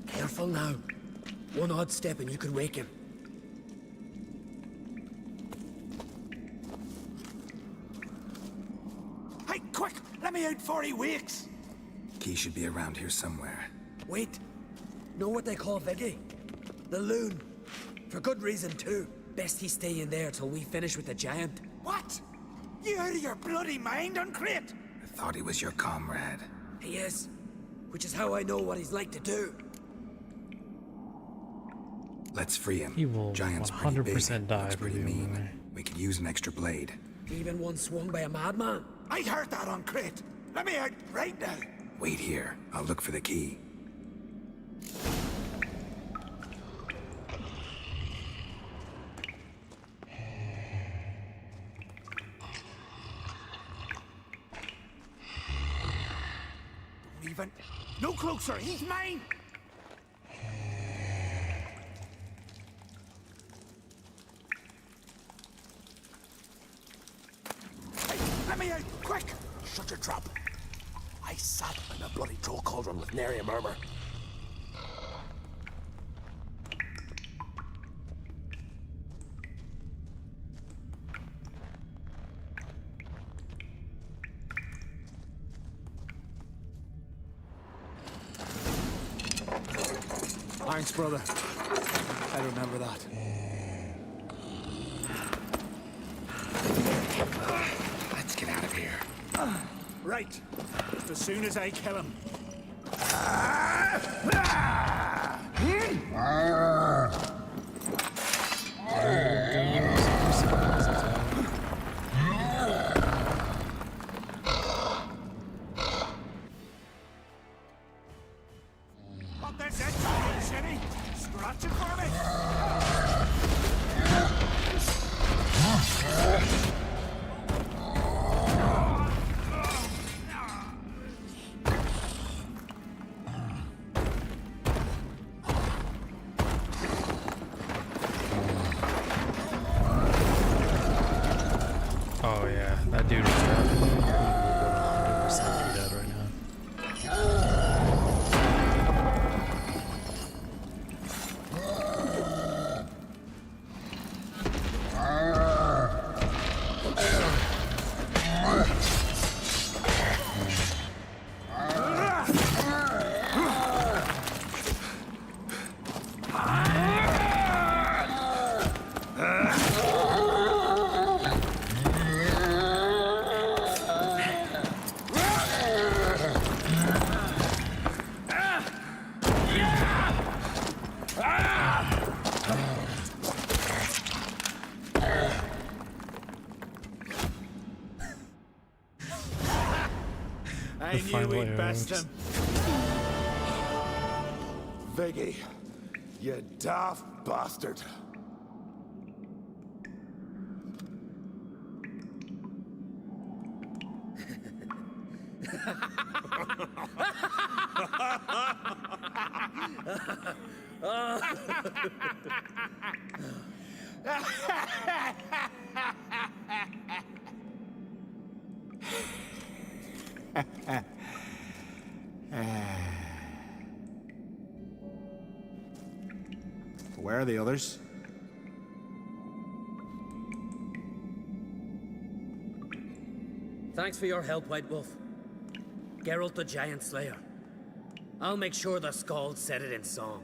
Careful now. One odd step and you could wake him. Hey, quick! Let me out before he wakes! Key should be around here somewhere. Wait. Know what they call Viggy? The loon. For good reason, too. Best he stay in there till we finish with the giant. What? You out of your bloody mind, Uncrate? I thought he was your comrade. He is. Which is how I know what he's like to do. Let's free him. He will Giant's 100% pretty big. die Looks for pretty you, mean. anyway. We could use an extra blade. Even one swung by a madman. I heard that, Uncrate. Let me out right now. Wait here. I'll look for the key. Don't even... No closer! He's mine! Hey, let me out! Quick! Shut your trap. I sat in a bloody troll cauldron with nary a murmur. Thanks, brother. I remember that. Let's get out of here. Right. Just as soon as I kill him. What this is, Shitty? Scratch it for me! Oh yeah, that dude was definitely 100% dead right now. I knew we'd best him. Viggy, you daft bastard. Where are the others? Thanks for your help, White Wolf. Geralt the Giant Slayer. I'll make sure the Skald said it in song.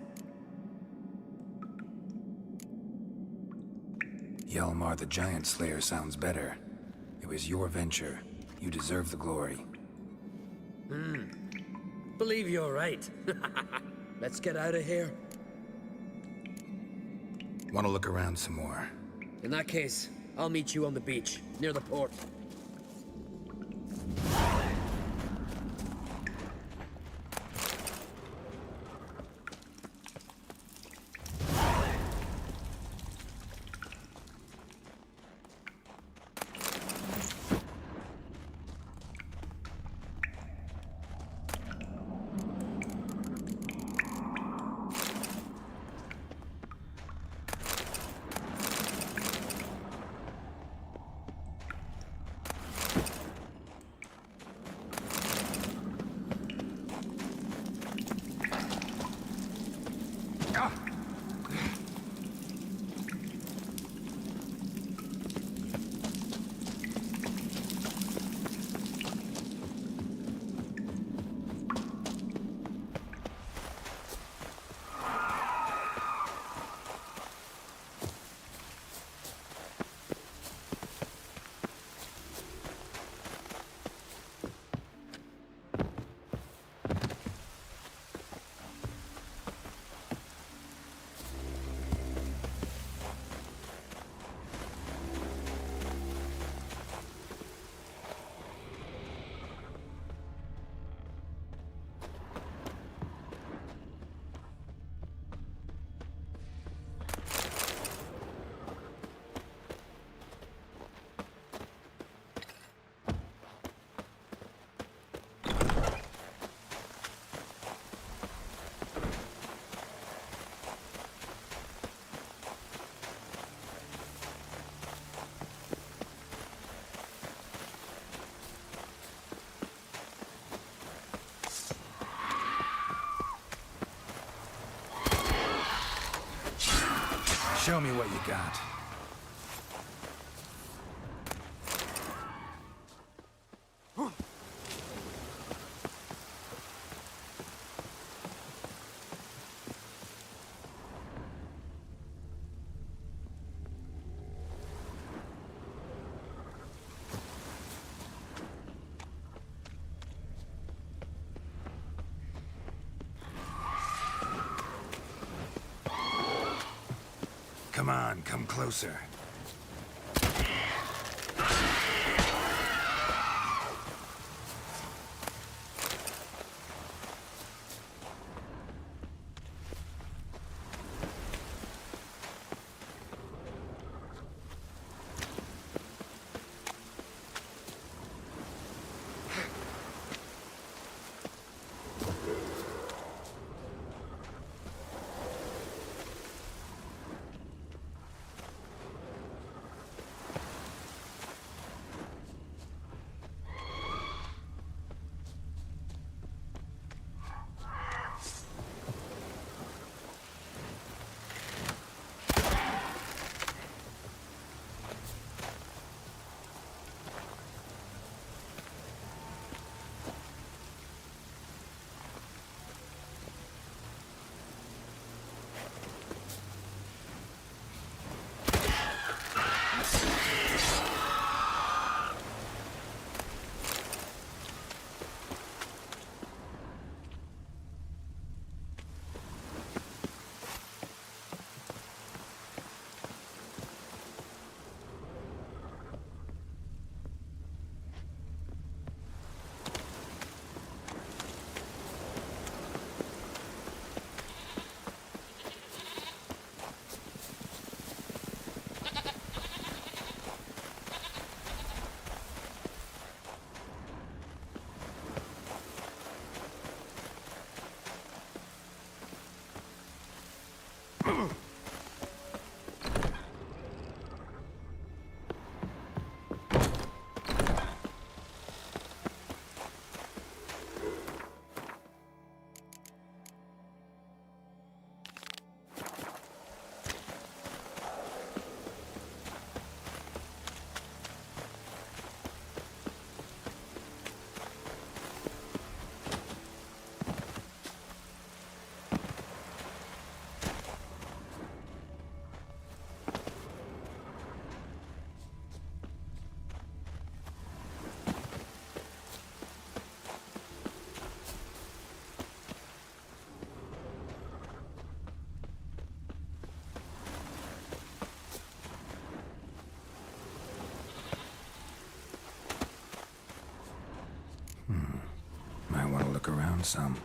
Hjalmar the Giant Slayer sounds better. It was your venture. You deserve the glory. Believe you're right. Let's get out of here. Want to look around some more? In that case, I'll meet you on the beach, near the port. Show me what you got. Come on, come closer. found some.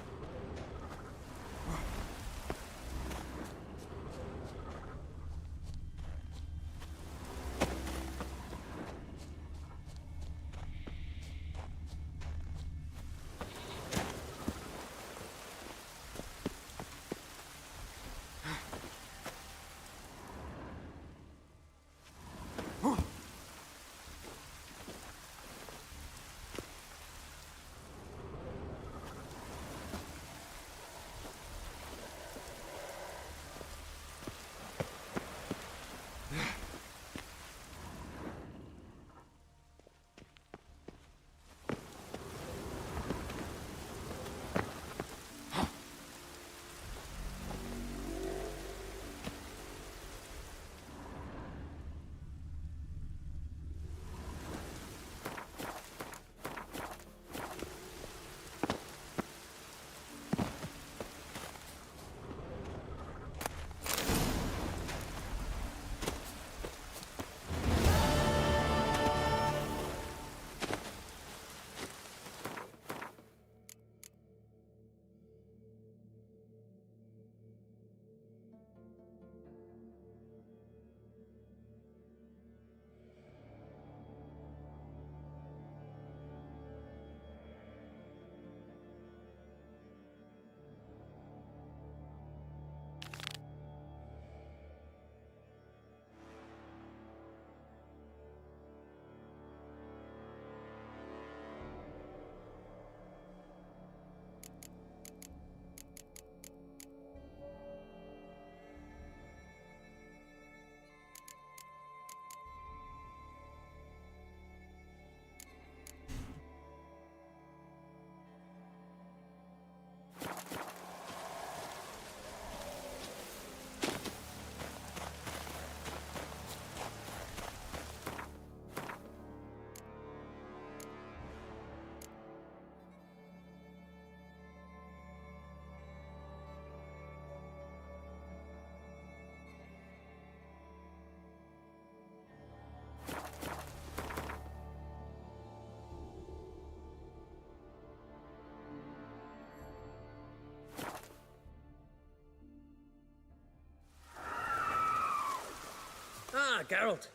Ah, Geralt.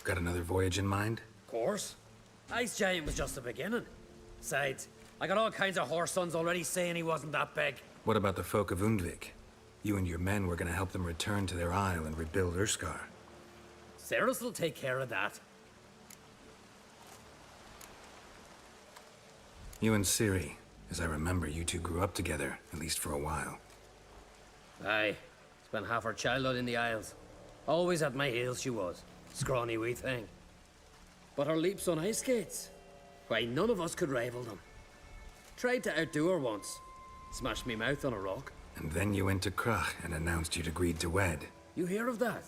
Got another voyage in mind? Of course. Ice Giant was just the beginning. Besides, I got all kinds of horse sons already saying he wasn't that big. What about the folk of Undvik? You and your men were gonna help them return to their isle and rebuild Urskar. Cerys will take care of that. You and Ciri, as I remember, you two grew up together, at least for a while. Aye. Spent half her childhood in the Isles. Always at my heels she was. Scrawny wee thing. But her leaps on ice skates, why, none of us could rival them. Tried to outdo her once. Smashed me mouth on a rock. And then you went to Krach and announced you'd agreed to wed. You hear of that?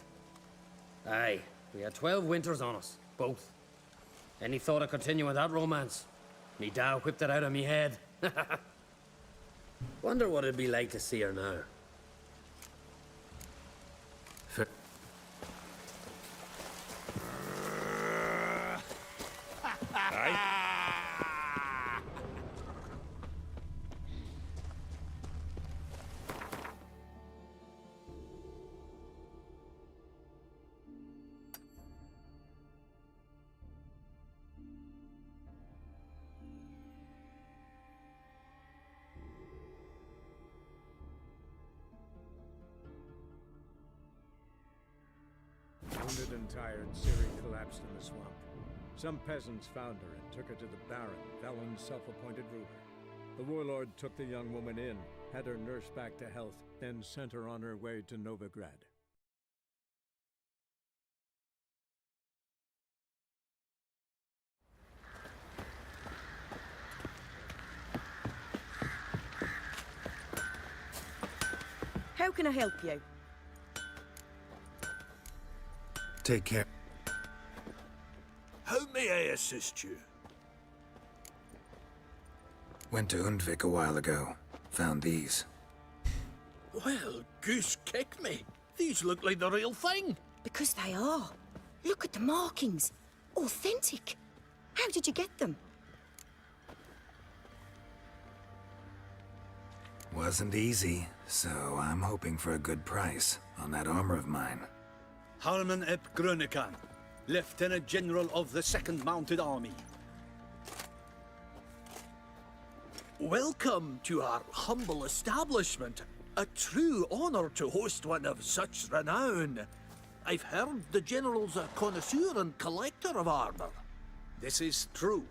Aye. We had 12 winters on us, both. Any thought of continuing that romance? Me Dow whipped it out of me head. Wonder what it'd be like to see her now. Wounded and tired, Ciri collapsed in the swamp. Some peasants found her and took her to the Baron, Valen's self-appointed ruler. The warlord took the young woman in, had her nursed back to health, then sent her on her way to Novigrad. How can I help you? Take care. How may I assist you? Went to Undvik a while ago. Found these. Well, goose kick me. These look like the real thing. Because they are. Look at the markings. Authentic. How did you get them? Wasn't easy, so I'm hoping for a good price on that armor of mine. Harman ep Grönekan, Lieutenant General of the 2nd Mounted Army. Welcome to our humble establishment. A true honor to host one of such renown. I've heard the General's a connoisseur and collector of armor. This is true,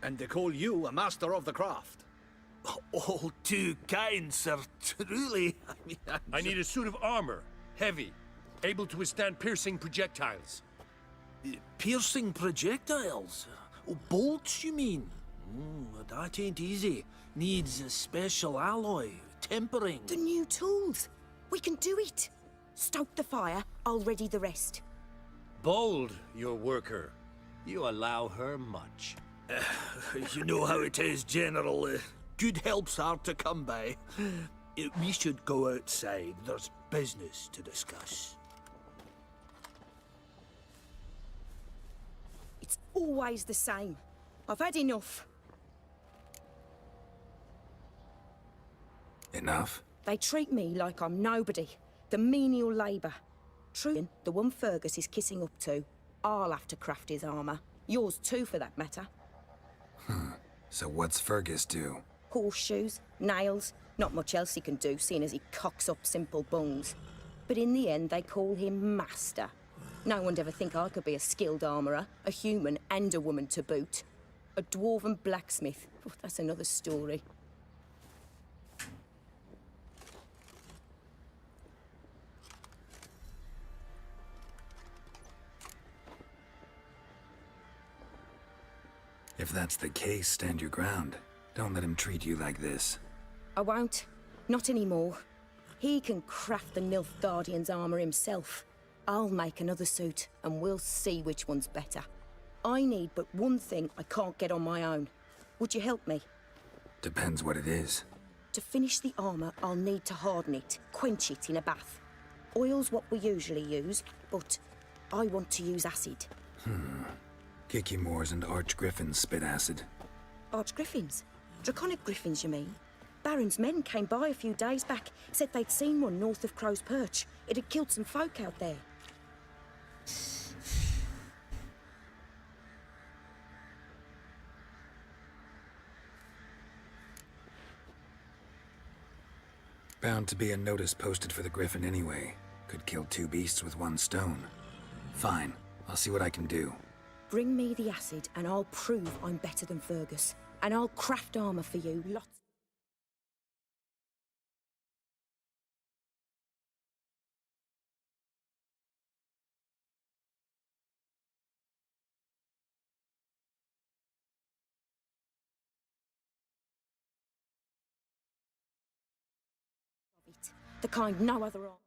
and they call you a master of the craft. All too kind, sir. Truly. I need a suit of armor. Heavy. Able to withstand piercing projectiles. Piercing projectiles? Oh, bolts, you mean? That ain't easy. Needs a special alloy, tempering. The new tools. We can do it. Stoke the fire, I'll ready the rest. Bold, your worker. You allow her much. You know how it is, General. Good help's hard to come by. We should go outside. There's business to discuss. It's always the same. I've had enough. Enough? They treat me like I'm nobody. The menial labour. True, the one Fergus is kissing up to, I'll have to craft his armour. Yours too, for that matter. So what's Fergus do? Horseshoes, nails, not much else he can do, seeing as he cocks up simple bones. But in the end, they call him Master. No one'd ever think I could be a skilled armourer, a human and a woman to boot. A dwarven blacksmith, that's another story. If that's the case, stand your ground. Don't let him treat you like this. I won't. Not anymore. He can craft the Nilfgaardian's armour himself. I'll make another suit, and we'll see which one's better. I need but one thing I can't get on my own. Would you help me? Depends what it is. To finish the armour, I'll need to harden it, quench it in a bath. Oil's what we usually use, but I want to use acid. Kicky Moors and Archgriffins spit acid. Archgriffins? Draconic griffins, you mean? Baron's men came by a few days back, said they'd seen one north of Crow's Perch. It had killed some folk out there. Bound to be a notice posted for the Griffin anyway. Could kill two beasts with one stone. Fine, I'll see what I can do. Bring me the acid and I'll prove I'm better than Fergus. And I'll craft armour for you, lots. The kind no other arm.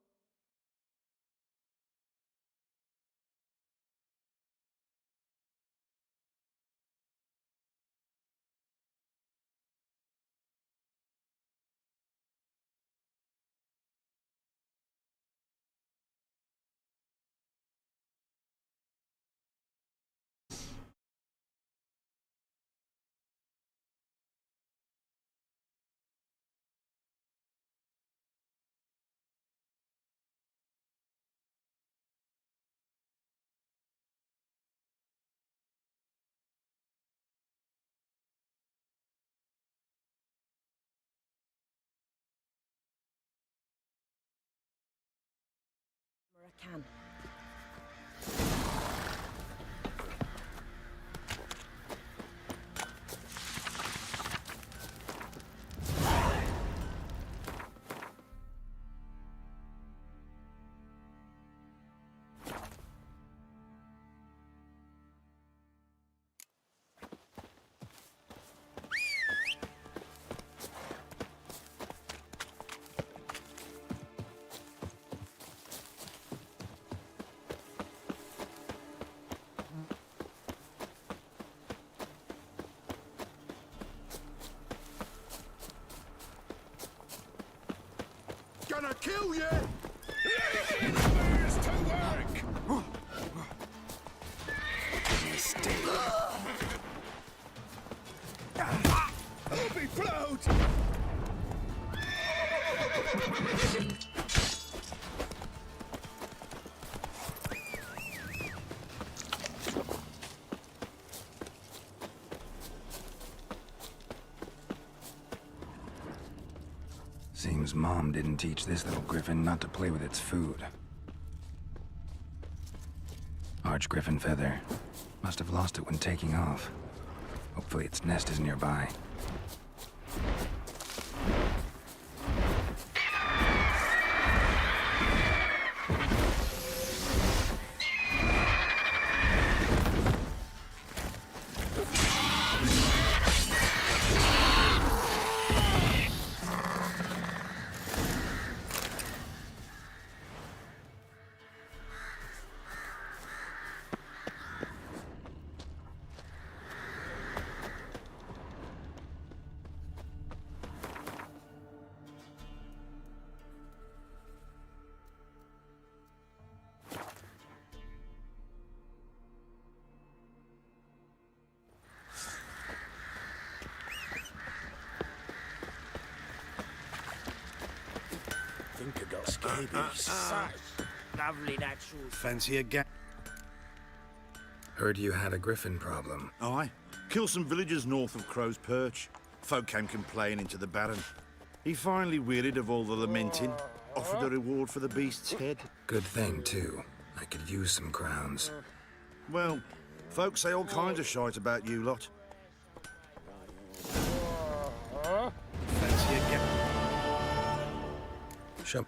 I can. Gonna kill you! There's to work! Mistake. I'll be proud! Seems Mom didn't teach this little griffin not to play with its food. Arch griffin feather. Must have lost it when taking off. Hopefully its nest is nearby. Think I got scabies. Lovely natural. Fancy a gap? Heard you had a griffin problem. Aye. Killed some villagers north of Crow's Perch. Folk came complaining to the Baron. He finally wearied of all the lamenting, offered a reward for the beast's head. Good thing, too. I could use some crowns. Well, folk say all kinds of shite about you lot. Fancy a gap? Show.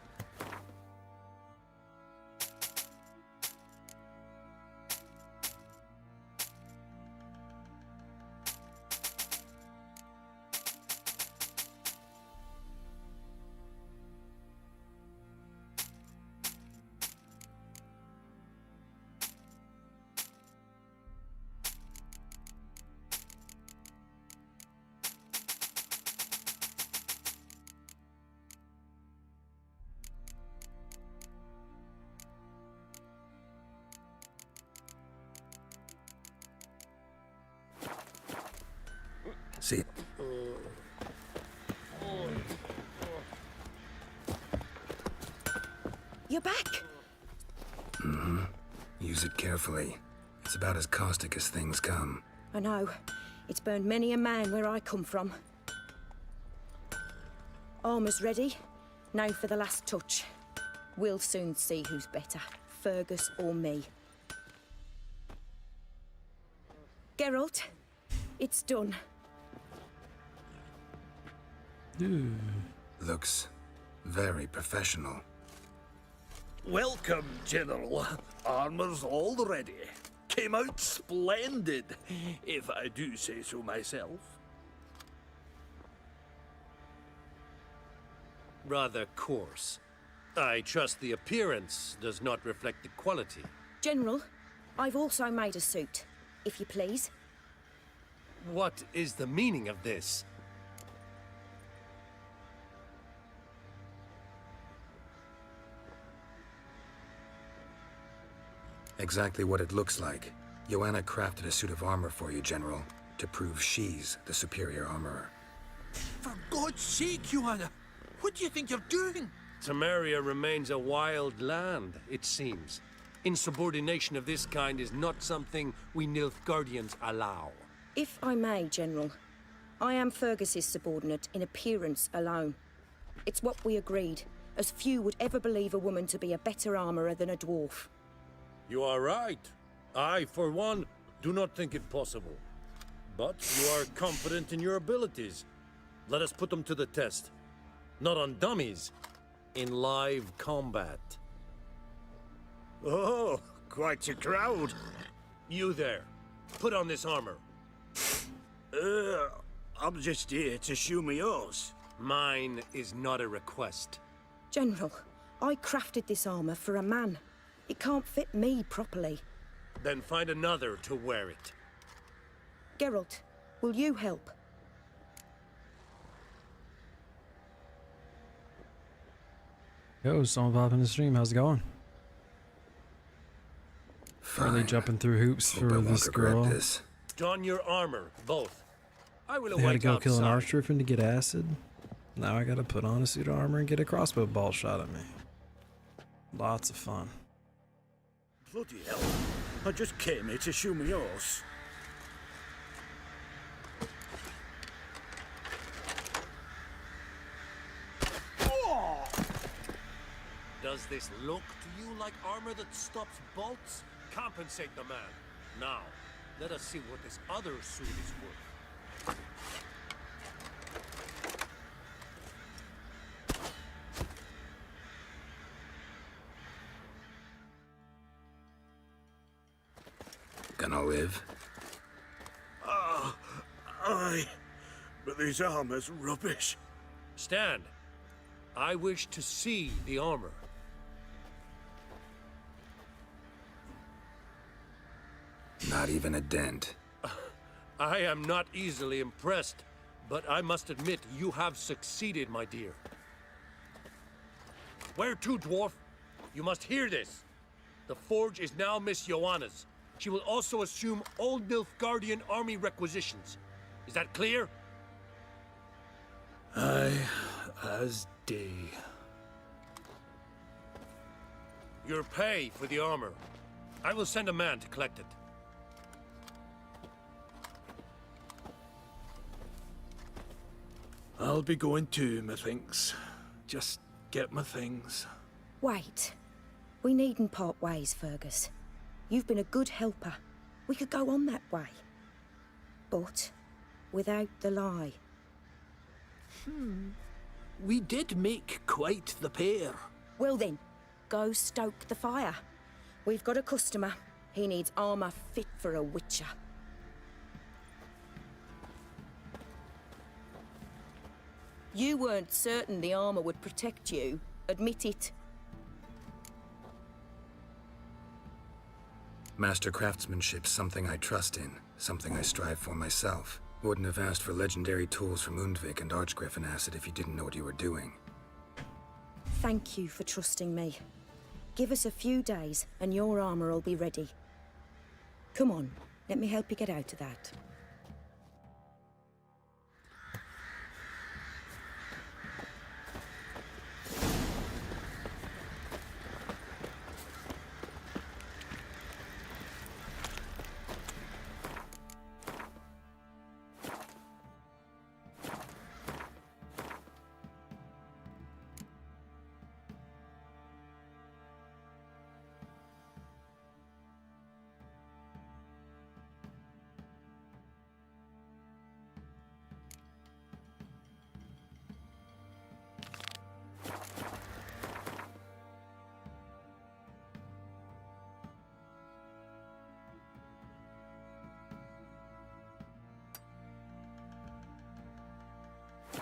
See. You're back. Mm-hmm. Use it carefully. It's about as caustic as things come. I know. It's burned many a man where I come from. Armor's ready. Now for the last touch. We'll soon see who's better, Fergus or me. Geralt, it's done. Looks very professional. Welcome, General. Armor's all ready. Came out splendid, if I do say so myself. Rather coarse. I trust the appearance does not reflect the quality. General, I've also made a suit, if you please. What is the meaning of this? Exactly what it looks like. Joanna crafted a suit of armor for you, General, to prove she's the superior armorer. For God's sake, Joanna, what do you think you're doing? Temeria remains a wild land, it seems. Insubordination of this kind is not something we Nilfgaardians allow. If I may, General, I am Fergus's subordinate in appearance alone. It's what we agreed, as few would ever believe a woman to be a better armorer than a dwarf. You are right. I, for one, do not think it possible. But you are confident in your abilities. Let us put them to the test. Not on dummies, in live combat. Oh, quite a crowd. You there, put on this armor. I'm just here to show me yours. Mine is not a request. General, I crafted this armor for a man. It can't fit me properly. Then find another to wear it. Geralt, will you help? Yo, someone popping the stream. How's it going? Really jumping through hoops for this girl. Don your armor, both. I will They had to await go kill an outside. archgriffin to get acid. Now I gotta put on a suit of armor and get a crossbow ball shot at me. Lots of fun. Bloody hell. I just came here to show me yours. this look to you like armor that stops bolts? Compensate the man. Now, let us see what this other suit is worth. Gonna live? Aye. But this armor's rubbish. Stand. I wish to see the armor. Not even a dent. I am not easily impressed, but I must admit you have succeeded, my dear. Where to, dwarf? You must hear this. The forge is now Miss Joanna's. She will also assume Old Nilfgaardian army requisitions. Is that clear? Aye, as day. Your pay for the armor. I will send a man to collect it. I'll be going too, methinks. Just get my things. Wait. We needn't part ways, Fergus. You've been a good helper. We could go on that way. But without the lie. We did make quite the pair. Well then, go stoke the fire. We've got a customer. He needs armor fit for a witcher. You weren't certain the armor would protect you. Admit it. Master craftsmanship's something I trust in, something I strive for myself. Wouldn't have asked for legendary tools from Undvik and Archgriffin acid if you didn't know what you were doing. Thank you for trusting me. Give us a few days and your armor will be ready. Come on, let me help you get out of that.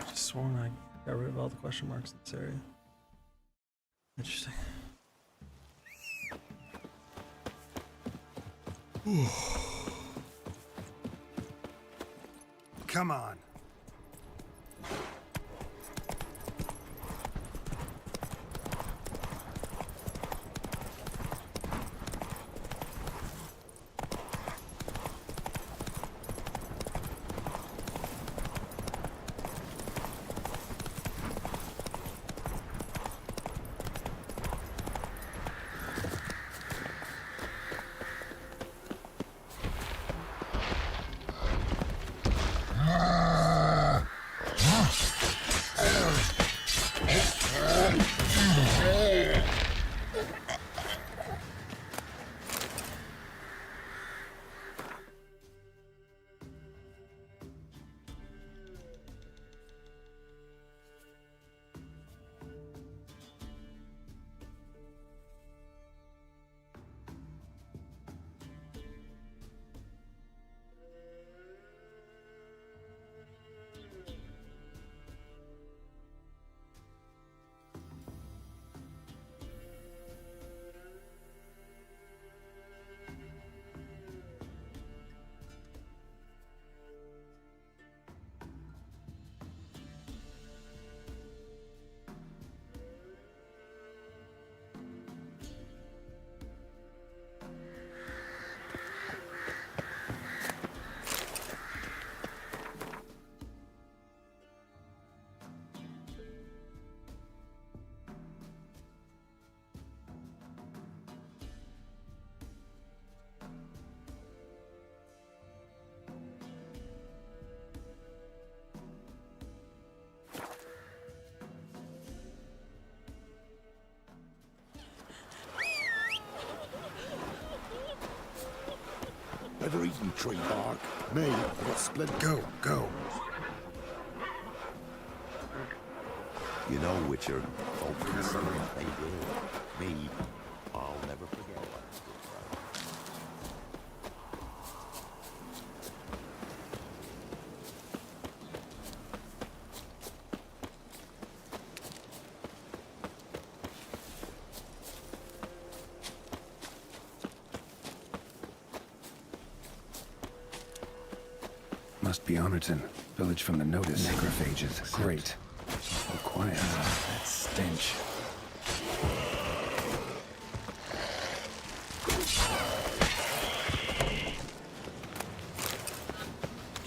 Just sworn I got rid of all the question marks in this area. Interesting. Come on. Ever eaten tree bark? Me, I got split. Go. You know, Witcher, folk can say what they will. Me, I'll never forget what I did. Must be Honorton, village from the notice. Necrophages. Great. So quiet. That stench.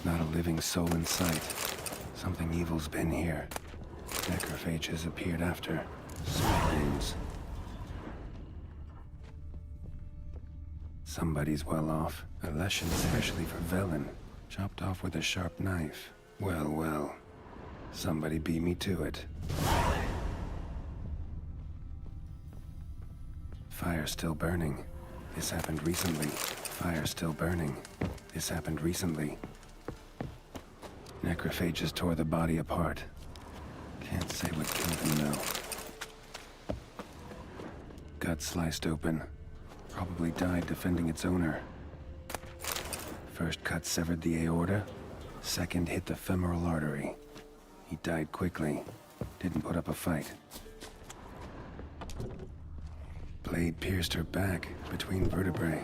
Not a living soul in sight. Something evil's been here. Necrophages appeared after. Sweetings. Somebody's well off. A lesson especially for Velen. Chopped off with a sharp knife. Well. Somebody beat me to it. Fire still burning. This happened recently. Fire still burning. This happened recently. Necrophages tore the body apart. Can't say what killed him though. Gut sliced open. Probably died defending its owner. First cut severed the aorta. Second hit the femoral artery. He died quickly. Didn't put up a fight. Blade pierced her back between vertebrae.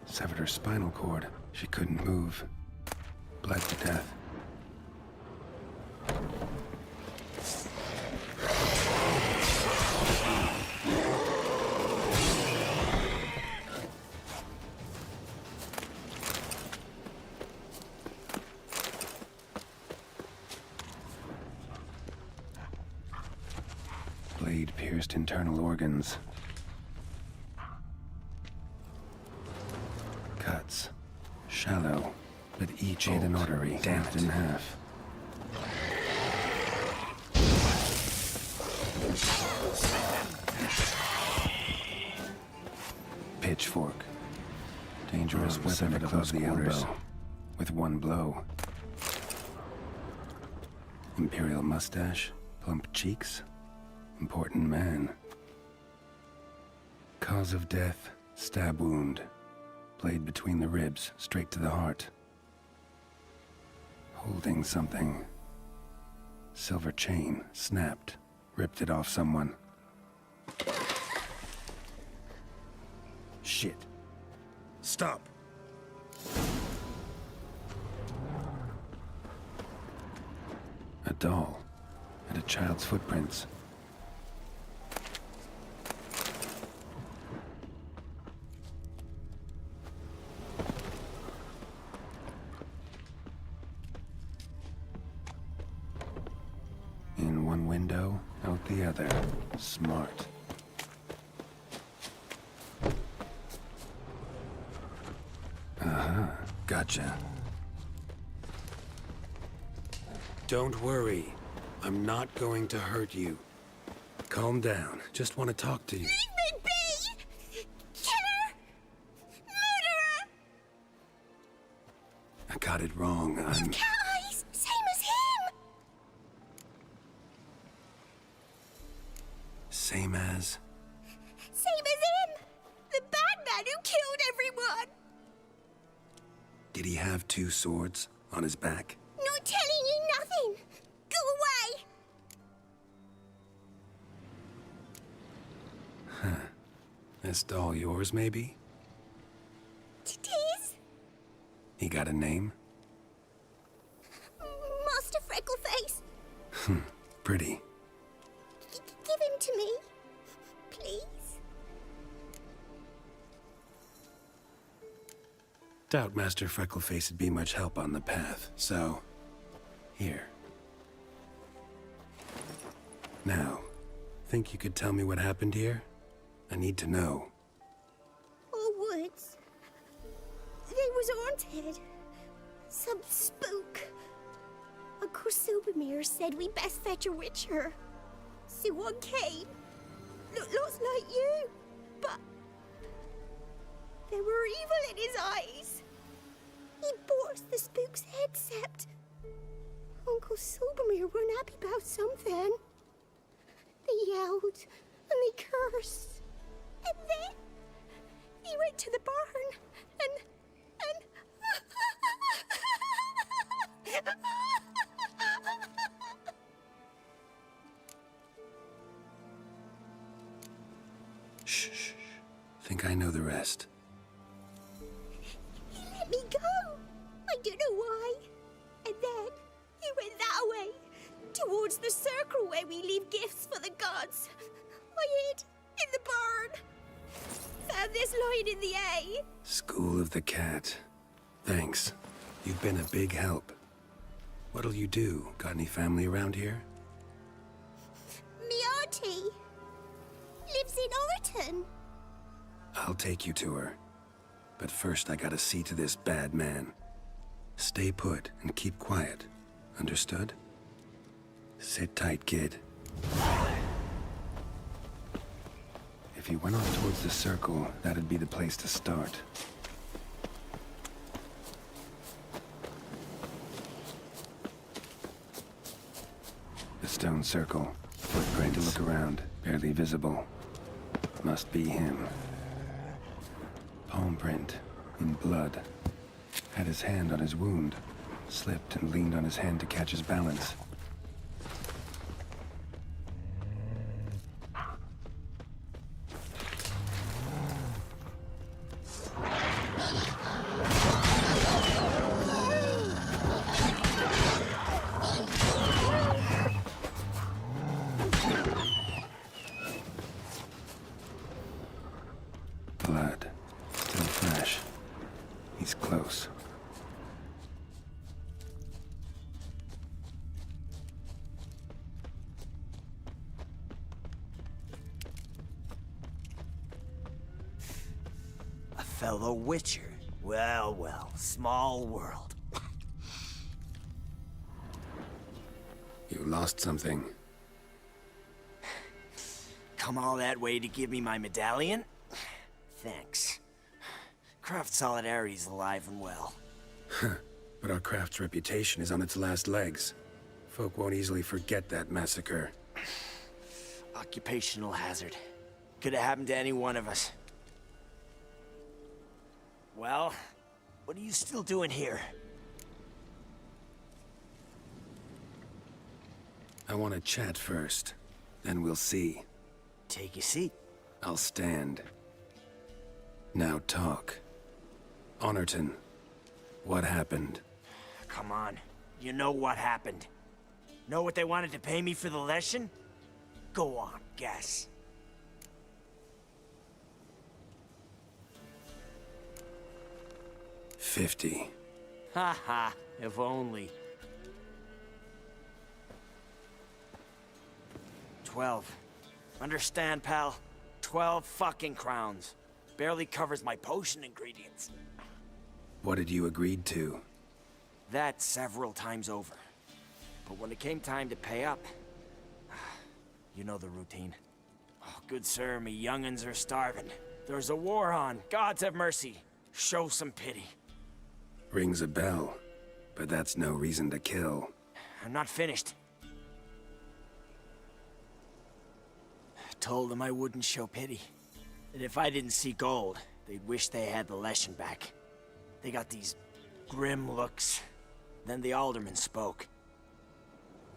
Severed her spinal cord. She couldn't move. Bled to death. Blade pierced internal organs. Cuts. Shallow, but each hit an artery, snapped in half. Pitchfork. Dangerous weapon at close the elbow. With one blow. Imperial mustache, plump cheeks. Important man. Cause of death, stab wound. Blade between the ribs, straight to the heart. Holding something. Silver chain, snapped. Ripped it off someone. Shit. Stop. A doll. And a child's footprints. In one window, out the other. Smart. Gotcha. Don't worry. I'm not going to hurt you. Calm down. Just want to talk to you. Leave me be! Killer! Murderer! I got it wrong. I'm... Cat eyes! Same as him! Same as... Same as him! The bad man who killed everyone! Did he have two swords on his back? Not telling you nothing! Go away! Huh. This doll yours, maybe? It is? He got a name? Master Freckleface! Pretty. Give him to me. Please? Doubt Master Freckleface would be much help on the path, so... Here. Now, think you could tell me what happened here? I need to know. All woods. They was haunted. Some spook. Uncle Silbermere said we best fetch a witcher. So one came. Looked lots like you, but... there were evil in his eyes. He bought us the spook's headset. Uncle Silvermere weren't happy about something. They yelled and they cursed. And then he went to the barn and Shh, shh. Think I know the rest. he let me go. I don't know why. And then he went that way, towards the circle where we leave gifts for the gods. I hid in the barn. Found this line in the A. School of the Cat. Thanks. You've been a big help. What'll you do? Got any family around here? Me auntie lives in Orton. I'll take you to her. But first I gotta see to this bad man. Stay put and keep quiet. Understood? Sit tight, kid. If you went off towards the circle, that'd be the place to start. The stone circle. Footprint to look around. Barely visible. Must be him. Palm print. In blood. Had his hand on his wound. Slipped and leaned on his hand to catch his balance. Blood. Still fresh. He's close. A fellow Witcher. Well, well, small world. You lost something. Come all that way to give me my medallion? Thanks. Craft Solidarity's alive and well. But our craft's reputation is on its last legs. Folk won't easily forget that massacre. Occupational hazard. Could have happened to any one of us. Well, what are you still doing here? I want to chat first. Then we'll see. Take your seat. I'll stand. Now talk. Honorton, what happened? Come on. You know what happened. Know what they wanted to pay me for the lesson? Go on, guess. $50. Ha ha, if only. 12. Understand, pal? 12 fucking crowns. Barely covers my potion ingredients. What had you agreed to? That several times over. But when it came time to pay up, you know the routine. Oh, good sir, me young'uns are starving. There's a war on. Gods have mercy. Show some pity. Rings a bell, but that's no reason to kill. I'm not finished. Told them I wouldn't show pity. That if I didn't see gold, they'd wish they had the lesson back. They got these grim looks. Then the alderman spoke.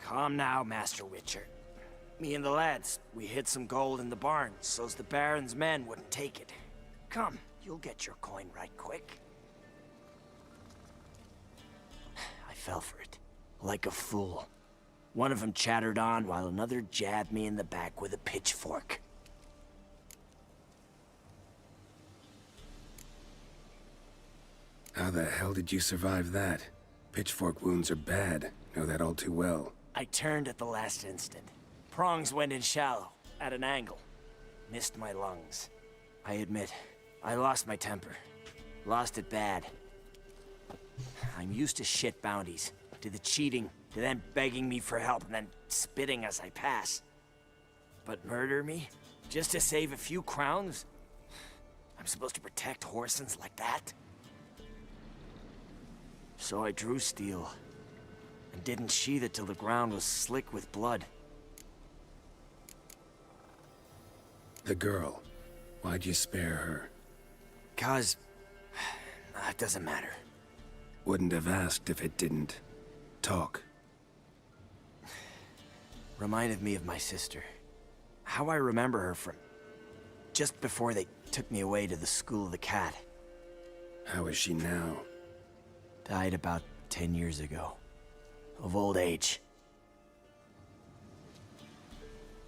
Calm now, Master Witcher. Me and the lads, we hid some gold in the barn, so's the Baron's men wouldn't take it. Come, you'll get your coin right quick. I fell for it, like a fool. One of them chattered on while another jabbed me in the back with a pitchfork. How the hell did you survive that? Pitchfork wounds are bad. Know that all too well. I turned at the last instant. Prongs went in shallow, at an angle. Missed my lungs. I admit, I lost my temper. Lost it bad. I'm used to shit bounties, to the cheating, to them begging me for help and then spitting as I pass. But murder me? Just to save a few crowns? I'm supposed to protect Horsens like that? So I drew steel, and didn't sheathe it till the ground was slick with blood. The girl. Why'd you spare her? 'Cause... it doesn't matter. Wouldn't have asked if it didn't talk. Reminded me of my sister. How I remember her from... just before they took me away to the School of the Cat. How is she now? Died about 10 years ago. Of old age.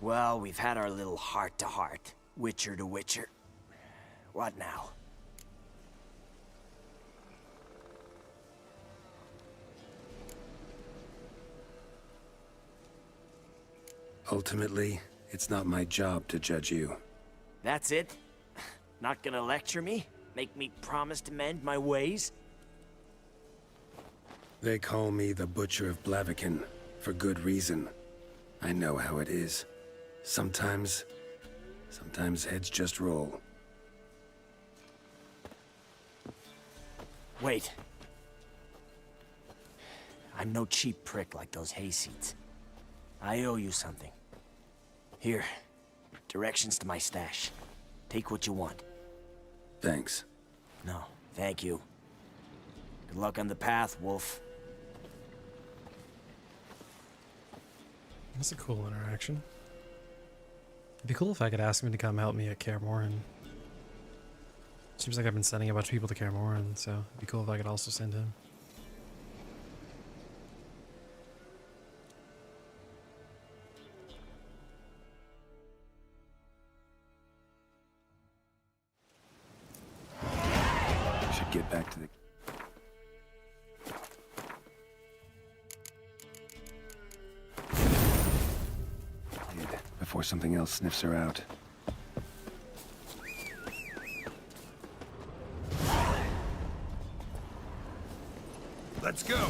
Well, we've had our little heart-to-heart. Witcher to Witcher. What now? Ultimately, it's not my job to judge you. That's it? Not gonna lecture me? Make me promise to mend my ways? They call me the Butcher of Blaviken, for good reason. I know how it is. Sometimes heads just roll. Wait. I'm no cheap prick like those hayseeds. I owe you something. Here, directions to my stash. Take what you want. Thanks. No, thank you. Good luck on the path, Wolf. That's a cool interaction. It'd be cool if I could ask him to come help me at Kaer Morhen. Seems like I've been sending a bunch of people to Kaer Morhen, so it'd be cool if I could also send him. Should get back to the... Before something else sniffs her out. Let's go.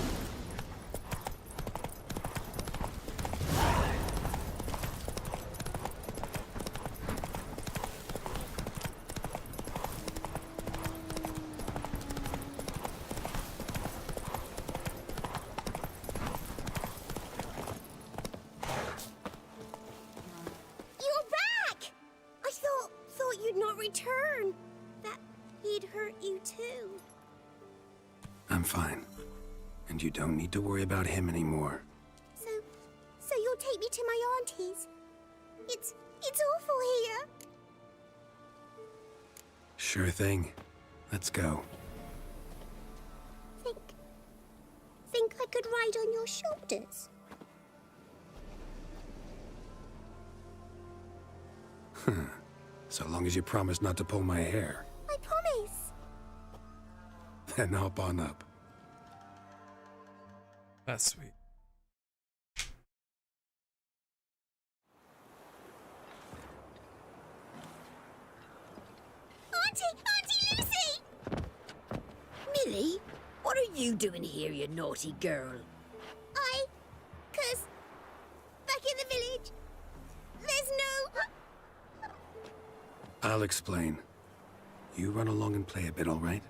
Return. That he'd hurt you too. I'm fine. And you don't need to worry about him anymore. So you'll take me to my auntie's? It's awful here. Sure thing. Let's go. Think I could ride on your shoulders? So long as you promise not to pull my hair. I promise. Then hop on up. That's sweet. Auntie Lucy! Millie, what are you doing here, you naughty girl? 'Cause back in the village, there's no... I'll explain. You run along and play a bit, all right?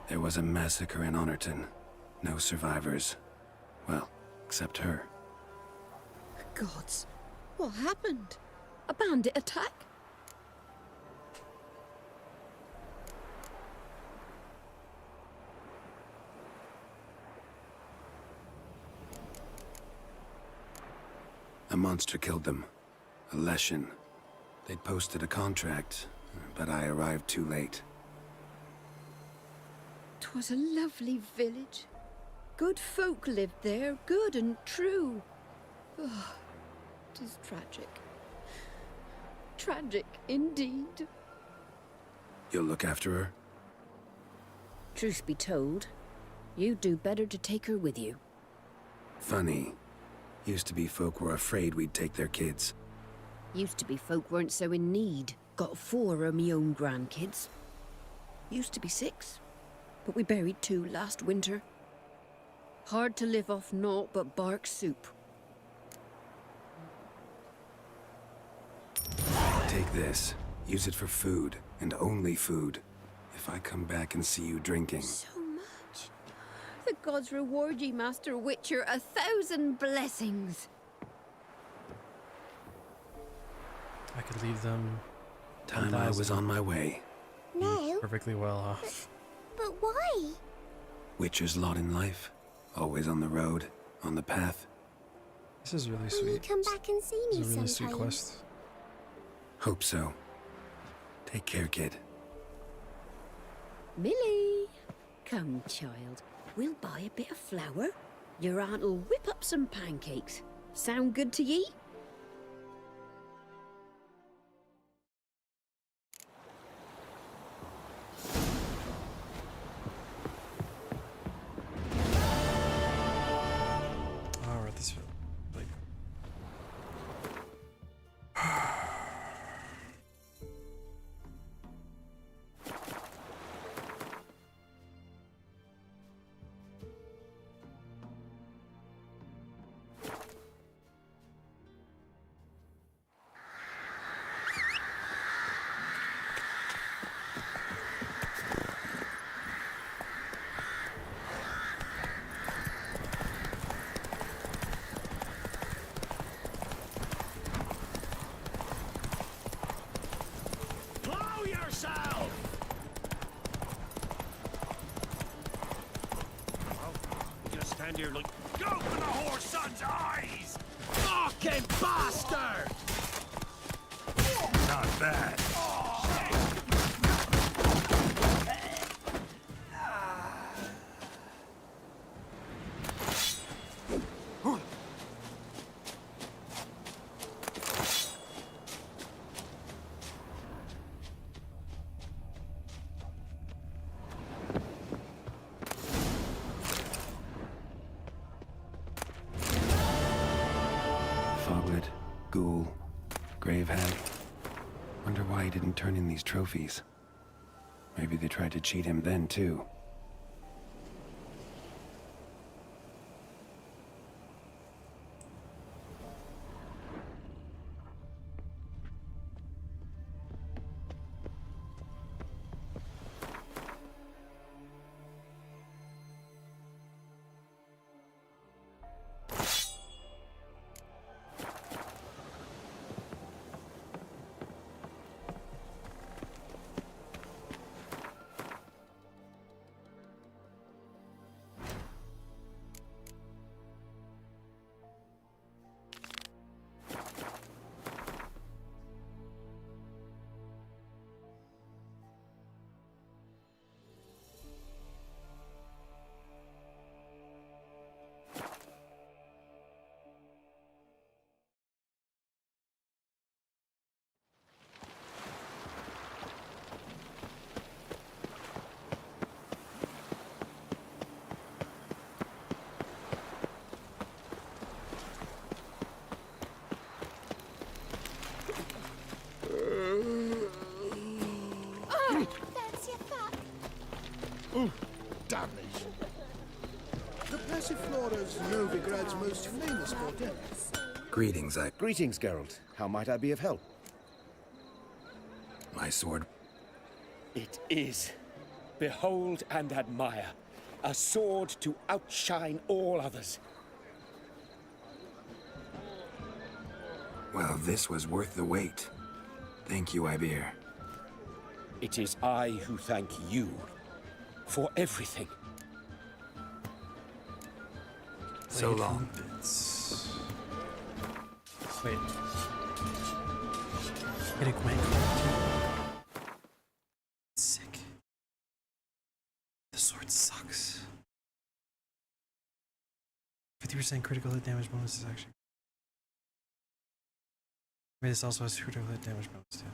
There was a massacre in Honorton. No survivors. Well, except her. Gods, what happened? A bandit attack? A monster killed them. A Leshen. They'd posted a contract, but I arrived too late. 'Twas a lovely village. Good folk lived there, good and true. Oh, 'tis tragic. Tragic indeed. You'll look after her? Truth be told, you'd do better to take her with you. Funny. Used to be folk were afraid we'd take their kids. Used to be folk weren't so in need. Got 4 of me own grandkids. Used to be 6, but we buried 2 last winter. Hard to live off naught but bark soup. Take this. Use it for food, and only food. If I come back and see you drinking... So much. The gods reward ye, Master Witcher, 1,000 blessings. I could leave them. Time I was on my way. No. Perfectly well off. But why? Witcher's lot in life. Always on the road, on the path. This is really Will sweet. you come back and see me This is a really sweet sometime? quest. Hope so. Take care, kid. Millie! Come, child. We'll buy a bit of flour. Your aunt'll whip up some pancakes. Sound good to ye? Alright, this feels like... Blow yourself! You just stand here like, go for the whore's son's eyes! Fucking bastard! Not bad. Foglet, Ghoul, Grave Hag. Wonder why he didn't turn in these trophies. Maybe they tried to cheat him then, too. That's your back. Oh, damnation. The Passiflora's Novigrad's most famous bordello. Greetings, Greetings, Geralt. How might I be of help? My sword. It is. Behold and admire. A sword to outshine all others. Well, this was worth the wait. Thank you, Ibir. It is I who thank you for everything. So long. Wait. Hit a Gwen. Sick. The sword sucks. 50% critical hit damage bonus is actually. I mean, this also has critical hit damage bonus too.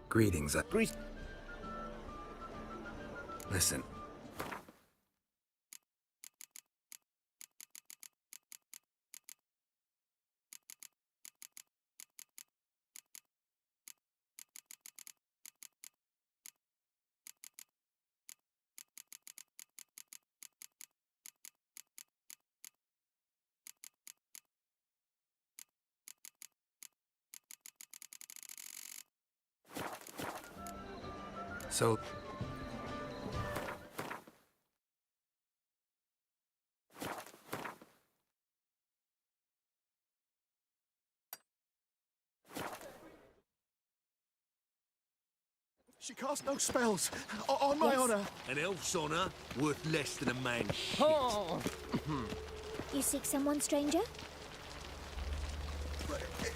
Greetings, Listen. So... She casts no spells. On my honor. An elf's honor worth less than a man's shit. Oh. You seek someone, stranger?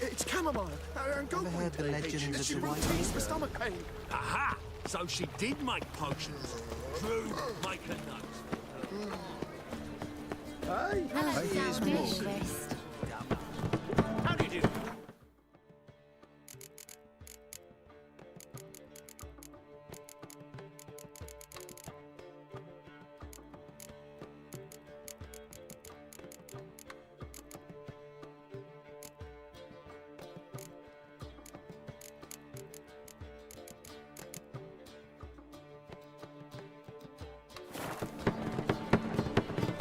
It's chamomile. And go heard the legends of She the wrote White teas for stomach pain. Aha! So she did make potions. Drew, make a note. Aye. Here's more. How do you do?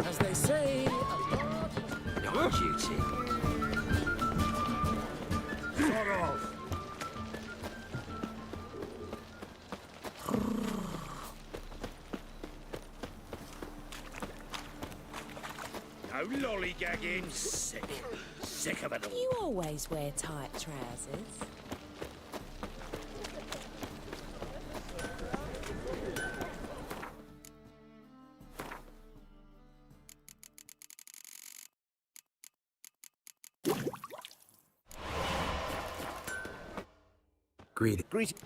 As they say, Your duty. Sort of. No lollygagging. Sick. Sick of it all. You always wear tight trousers. Greeting.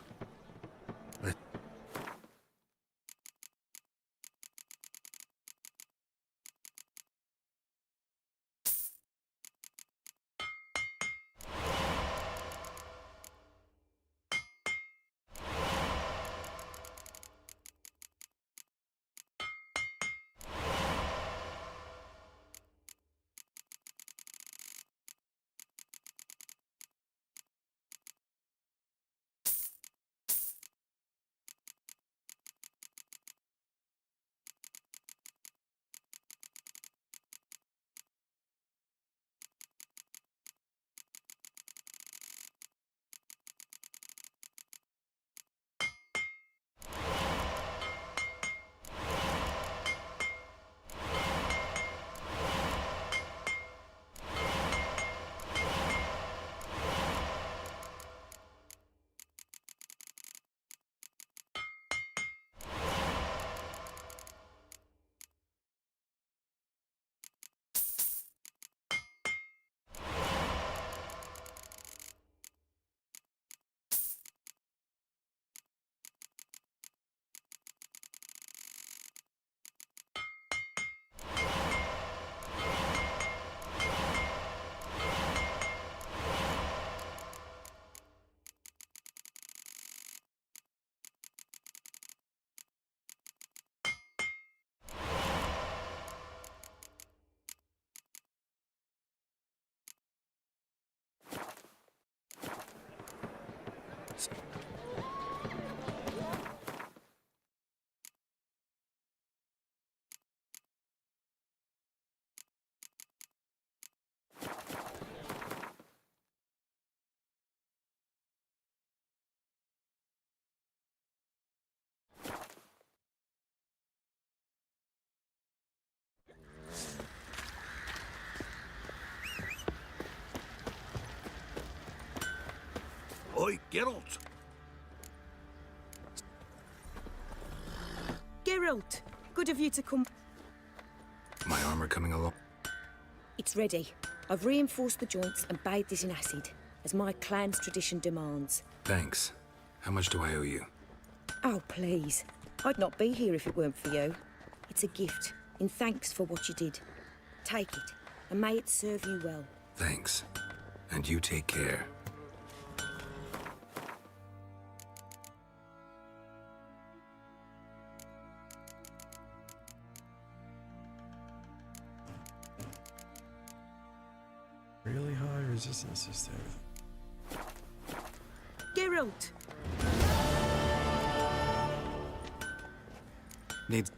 Oi, Geralt. Geralt, good of you to come. My armor coming along? It's ready. I've reinforced the joints and bathed it in acid, as my clan's tradition demands. Thanks. How much do I owe you? Oh, please. I'd not be here if it weren't for you. It's a gift, in thanks for what you did. Take it, and may it serve you well. Thanks. And you take care. Really high resistance is there. Geralt! Needs...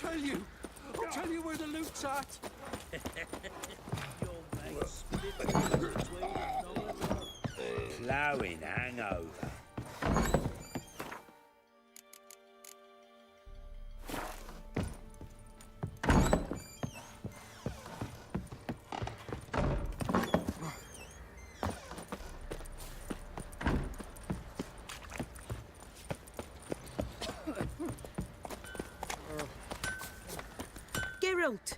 I'll tell you where the loot's at. Flowing hangover. Geralt!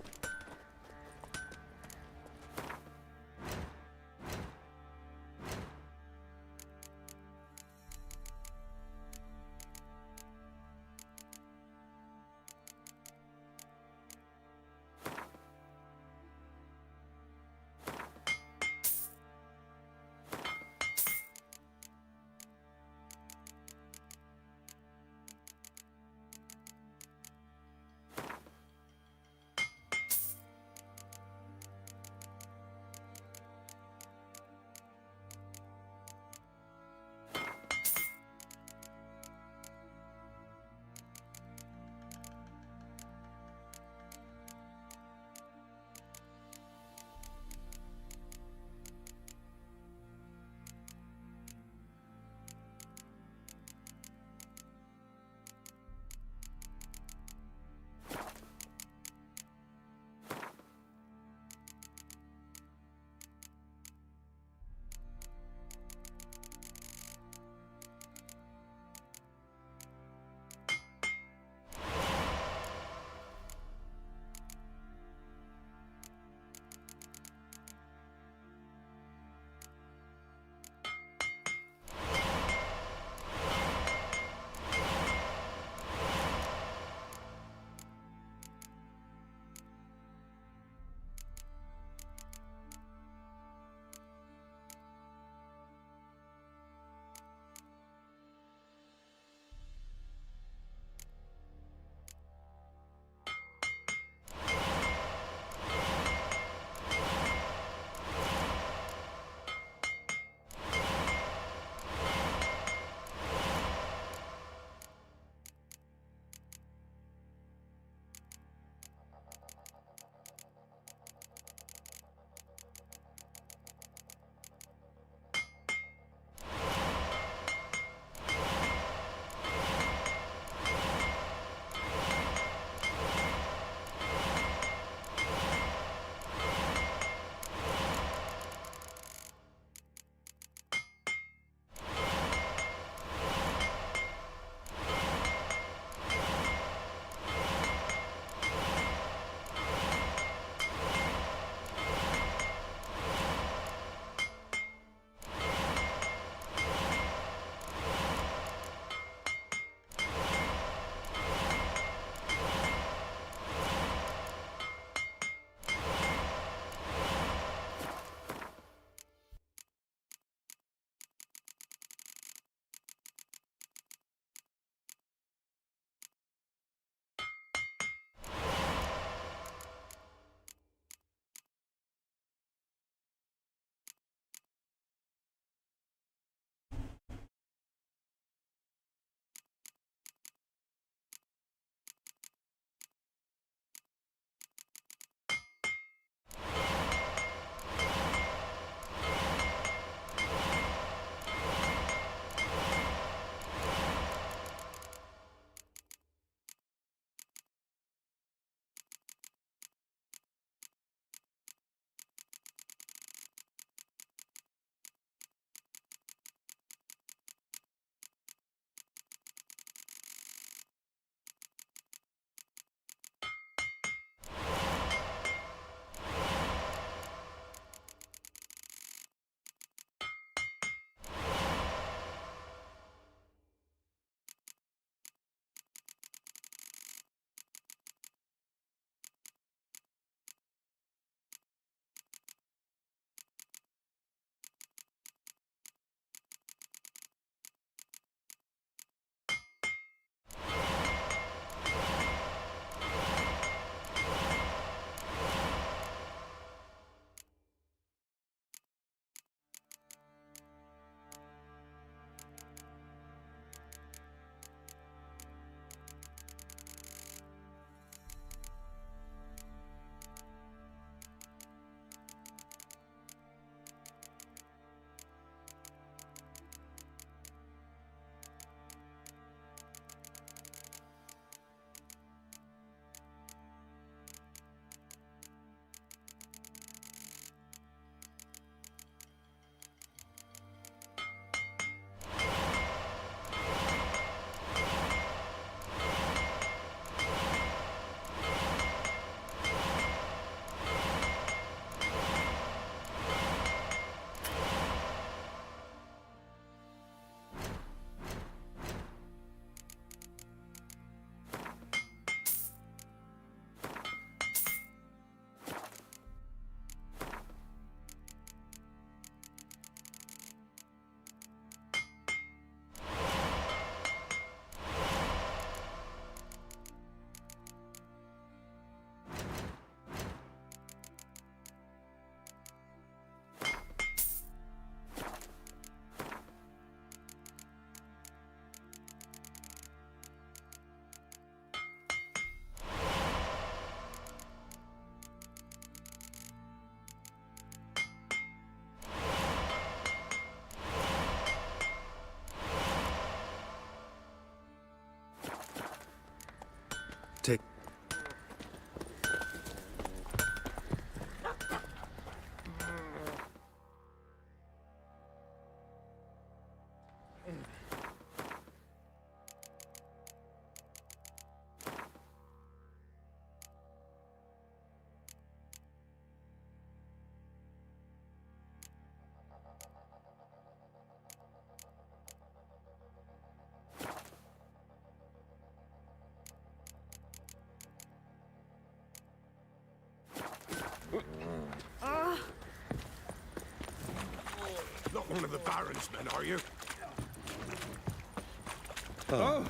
Baron's men, are you? Oh.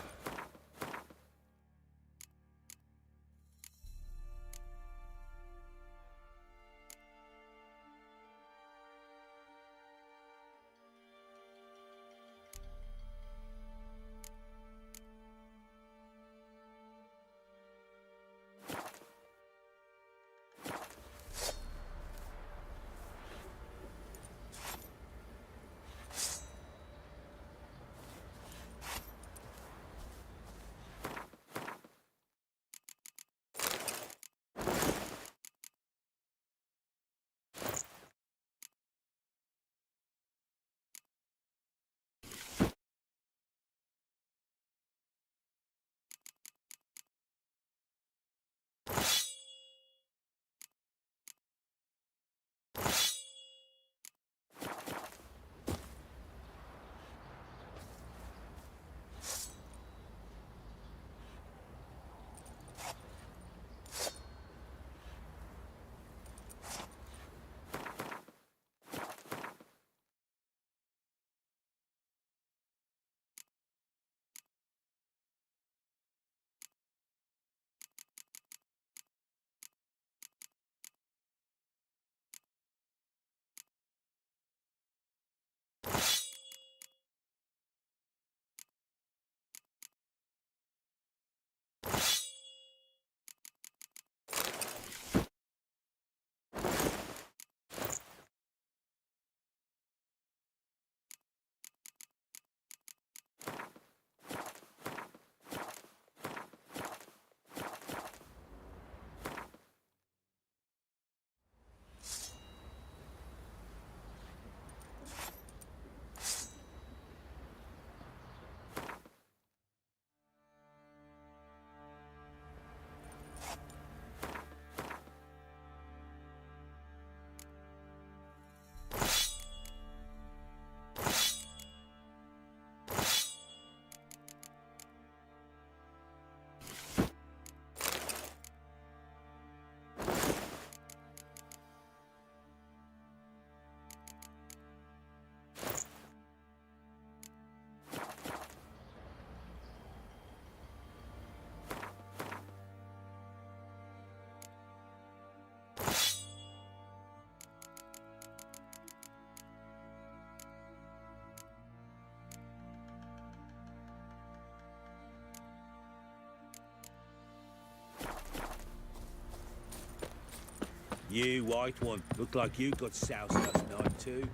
You, white one, look like you got soused last night too.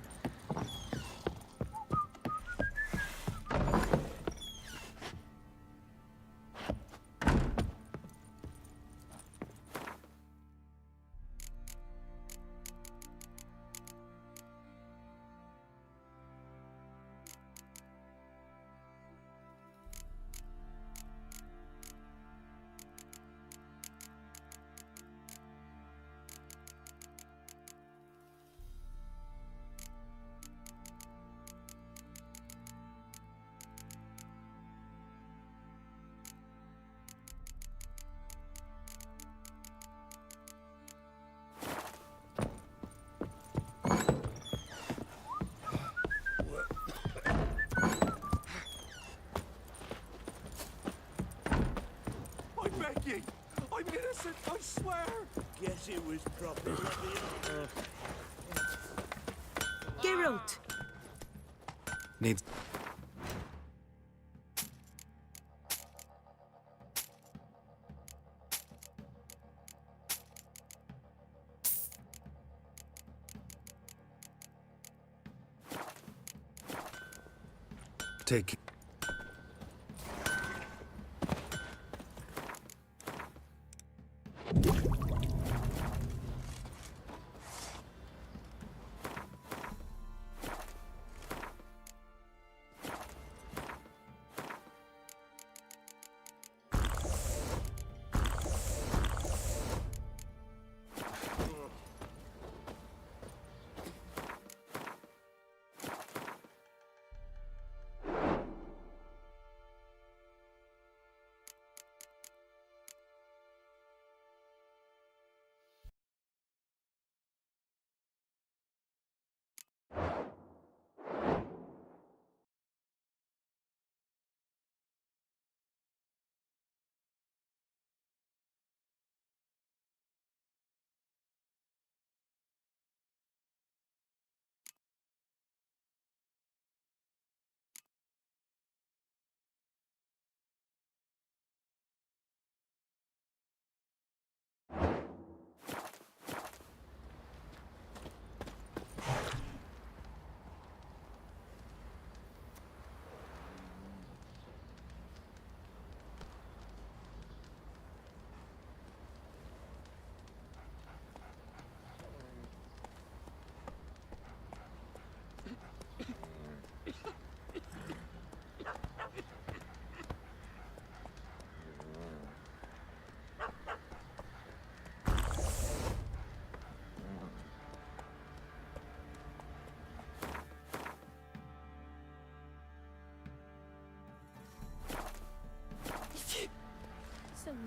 I'm innocent, I swear! Guess it was proper. Geralt! Needs. Take.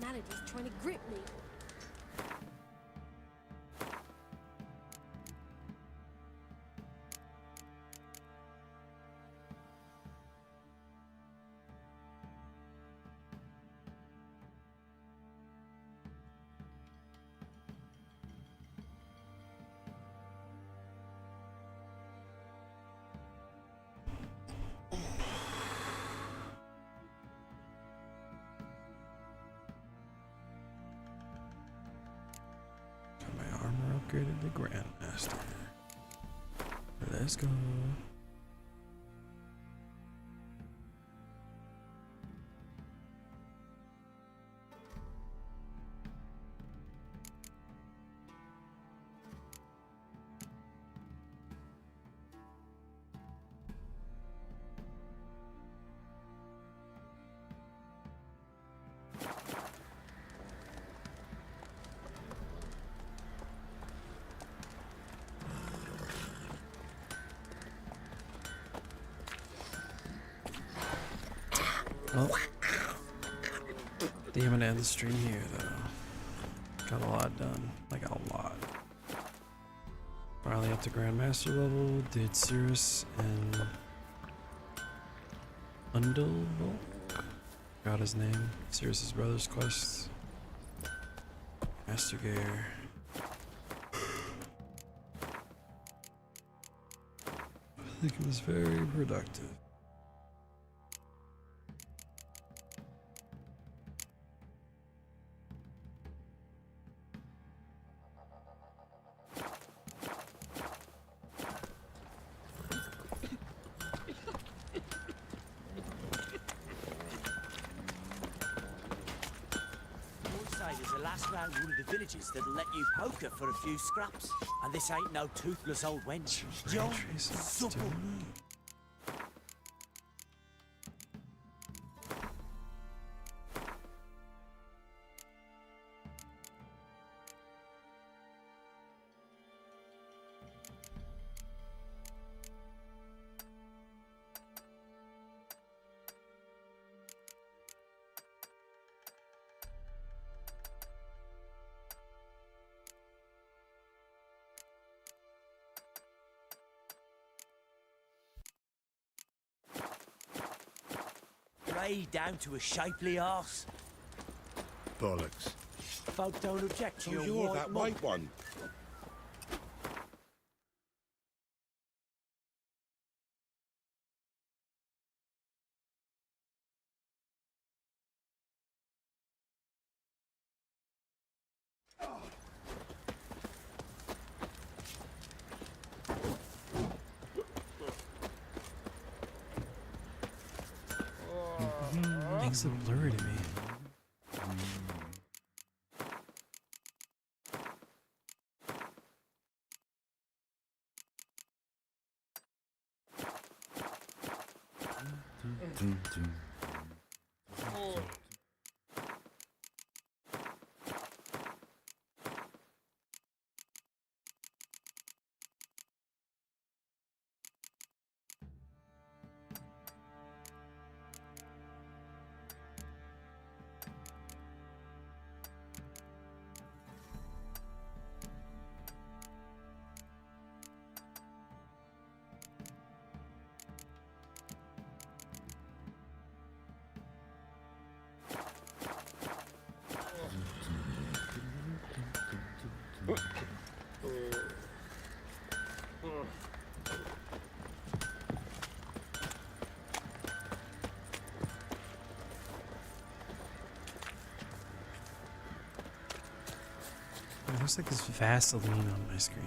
manatee's trying to grip me. Got my armor upgraded to Grandmaster. Let's go. Well, I'm gonna end the stream here though. Got a lot done, like a lot. Finally up to Grandmaster level, did Cirrus and Undulvolk. Got his name. Cirrus's brother's quest. Master Gear. I think it was very productive. Is the last round one of the villages that'll let you poker for a few scraps. And this ain't no toothless old wench. Young, supple. Grey down to a shapely arse. Bollocks. Folk don't object to Oh, your you're white that mug. white one. Things look blurry to me. It looks like there's Vaseline on my screen.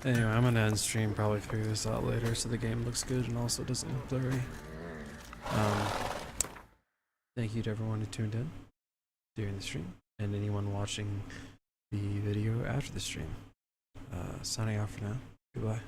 Anyway, I'm gonna end stream, probably figure this out later so the game looks good and also doesn't look blurry. Thank you to everyone who tuned in during the stream and anyone watching the video after the stream. Signing off for now. Goodbye.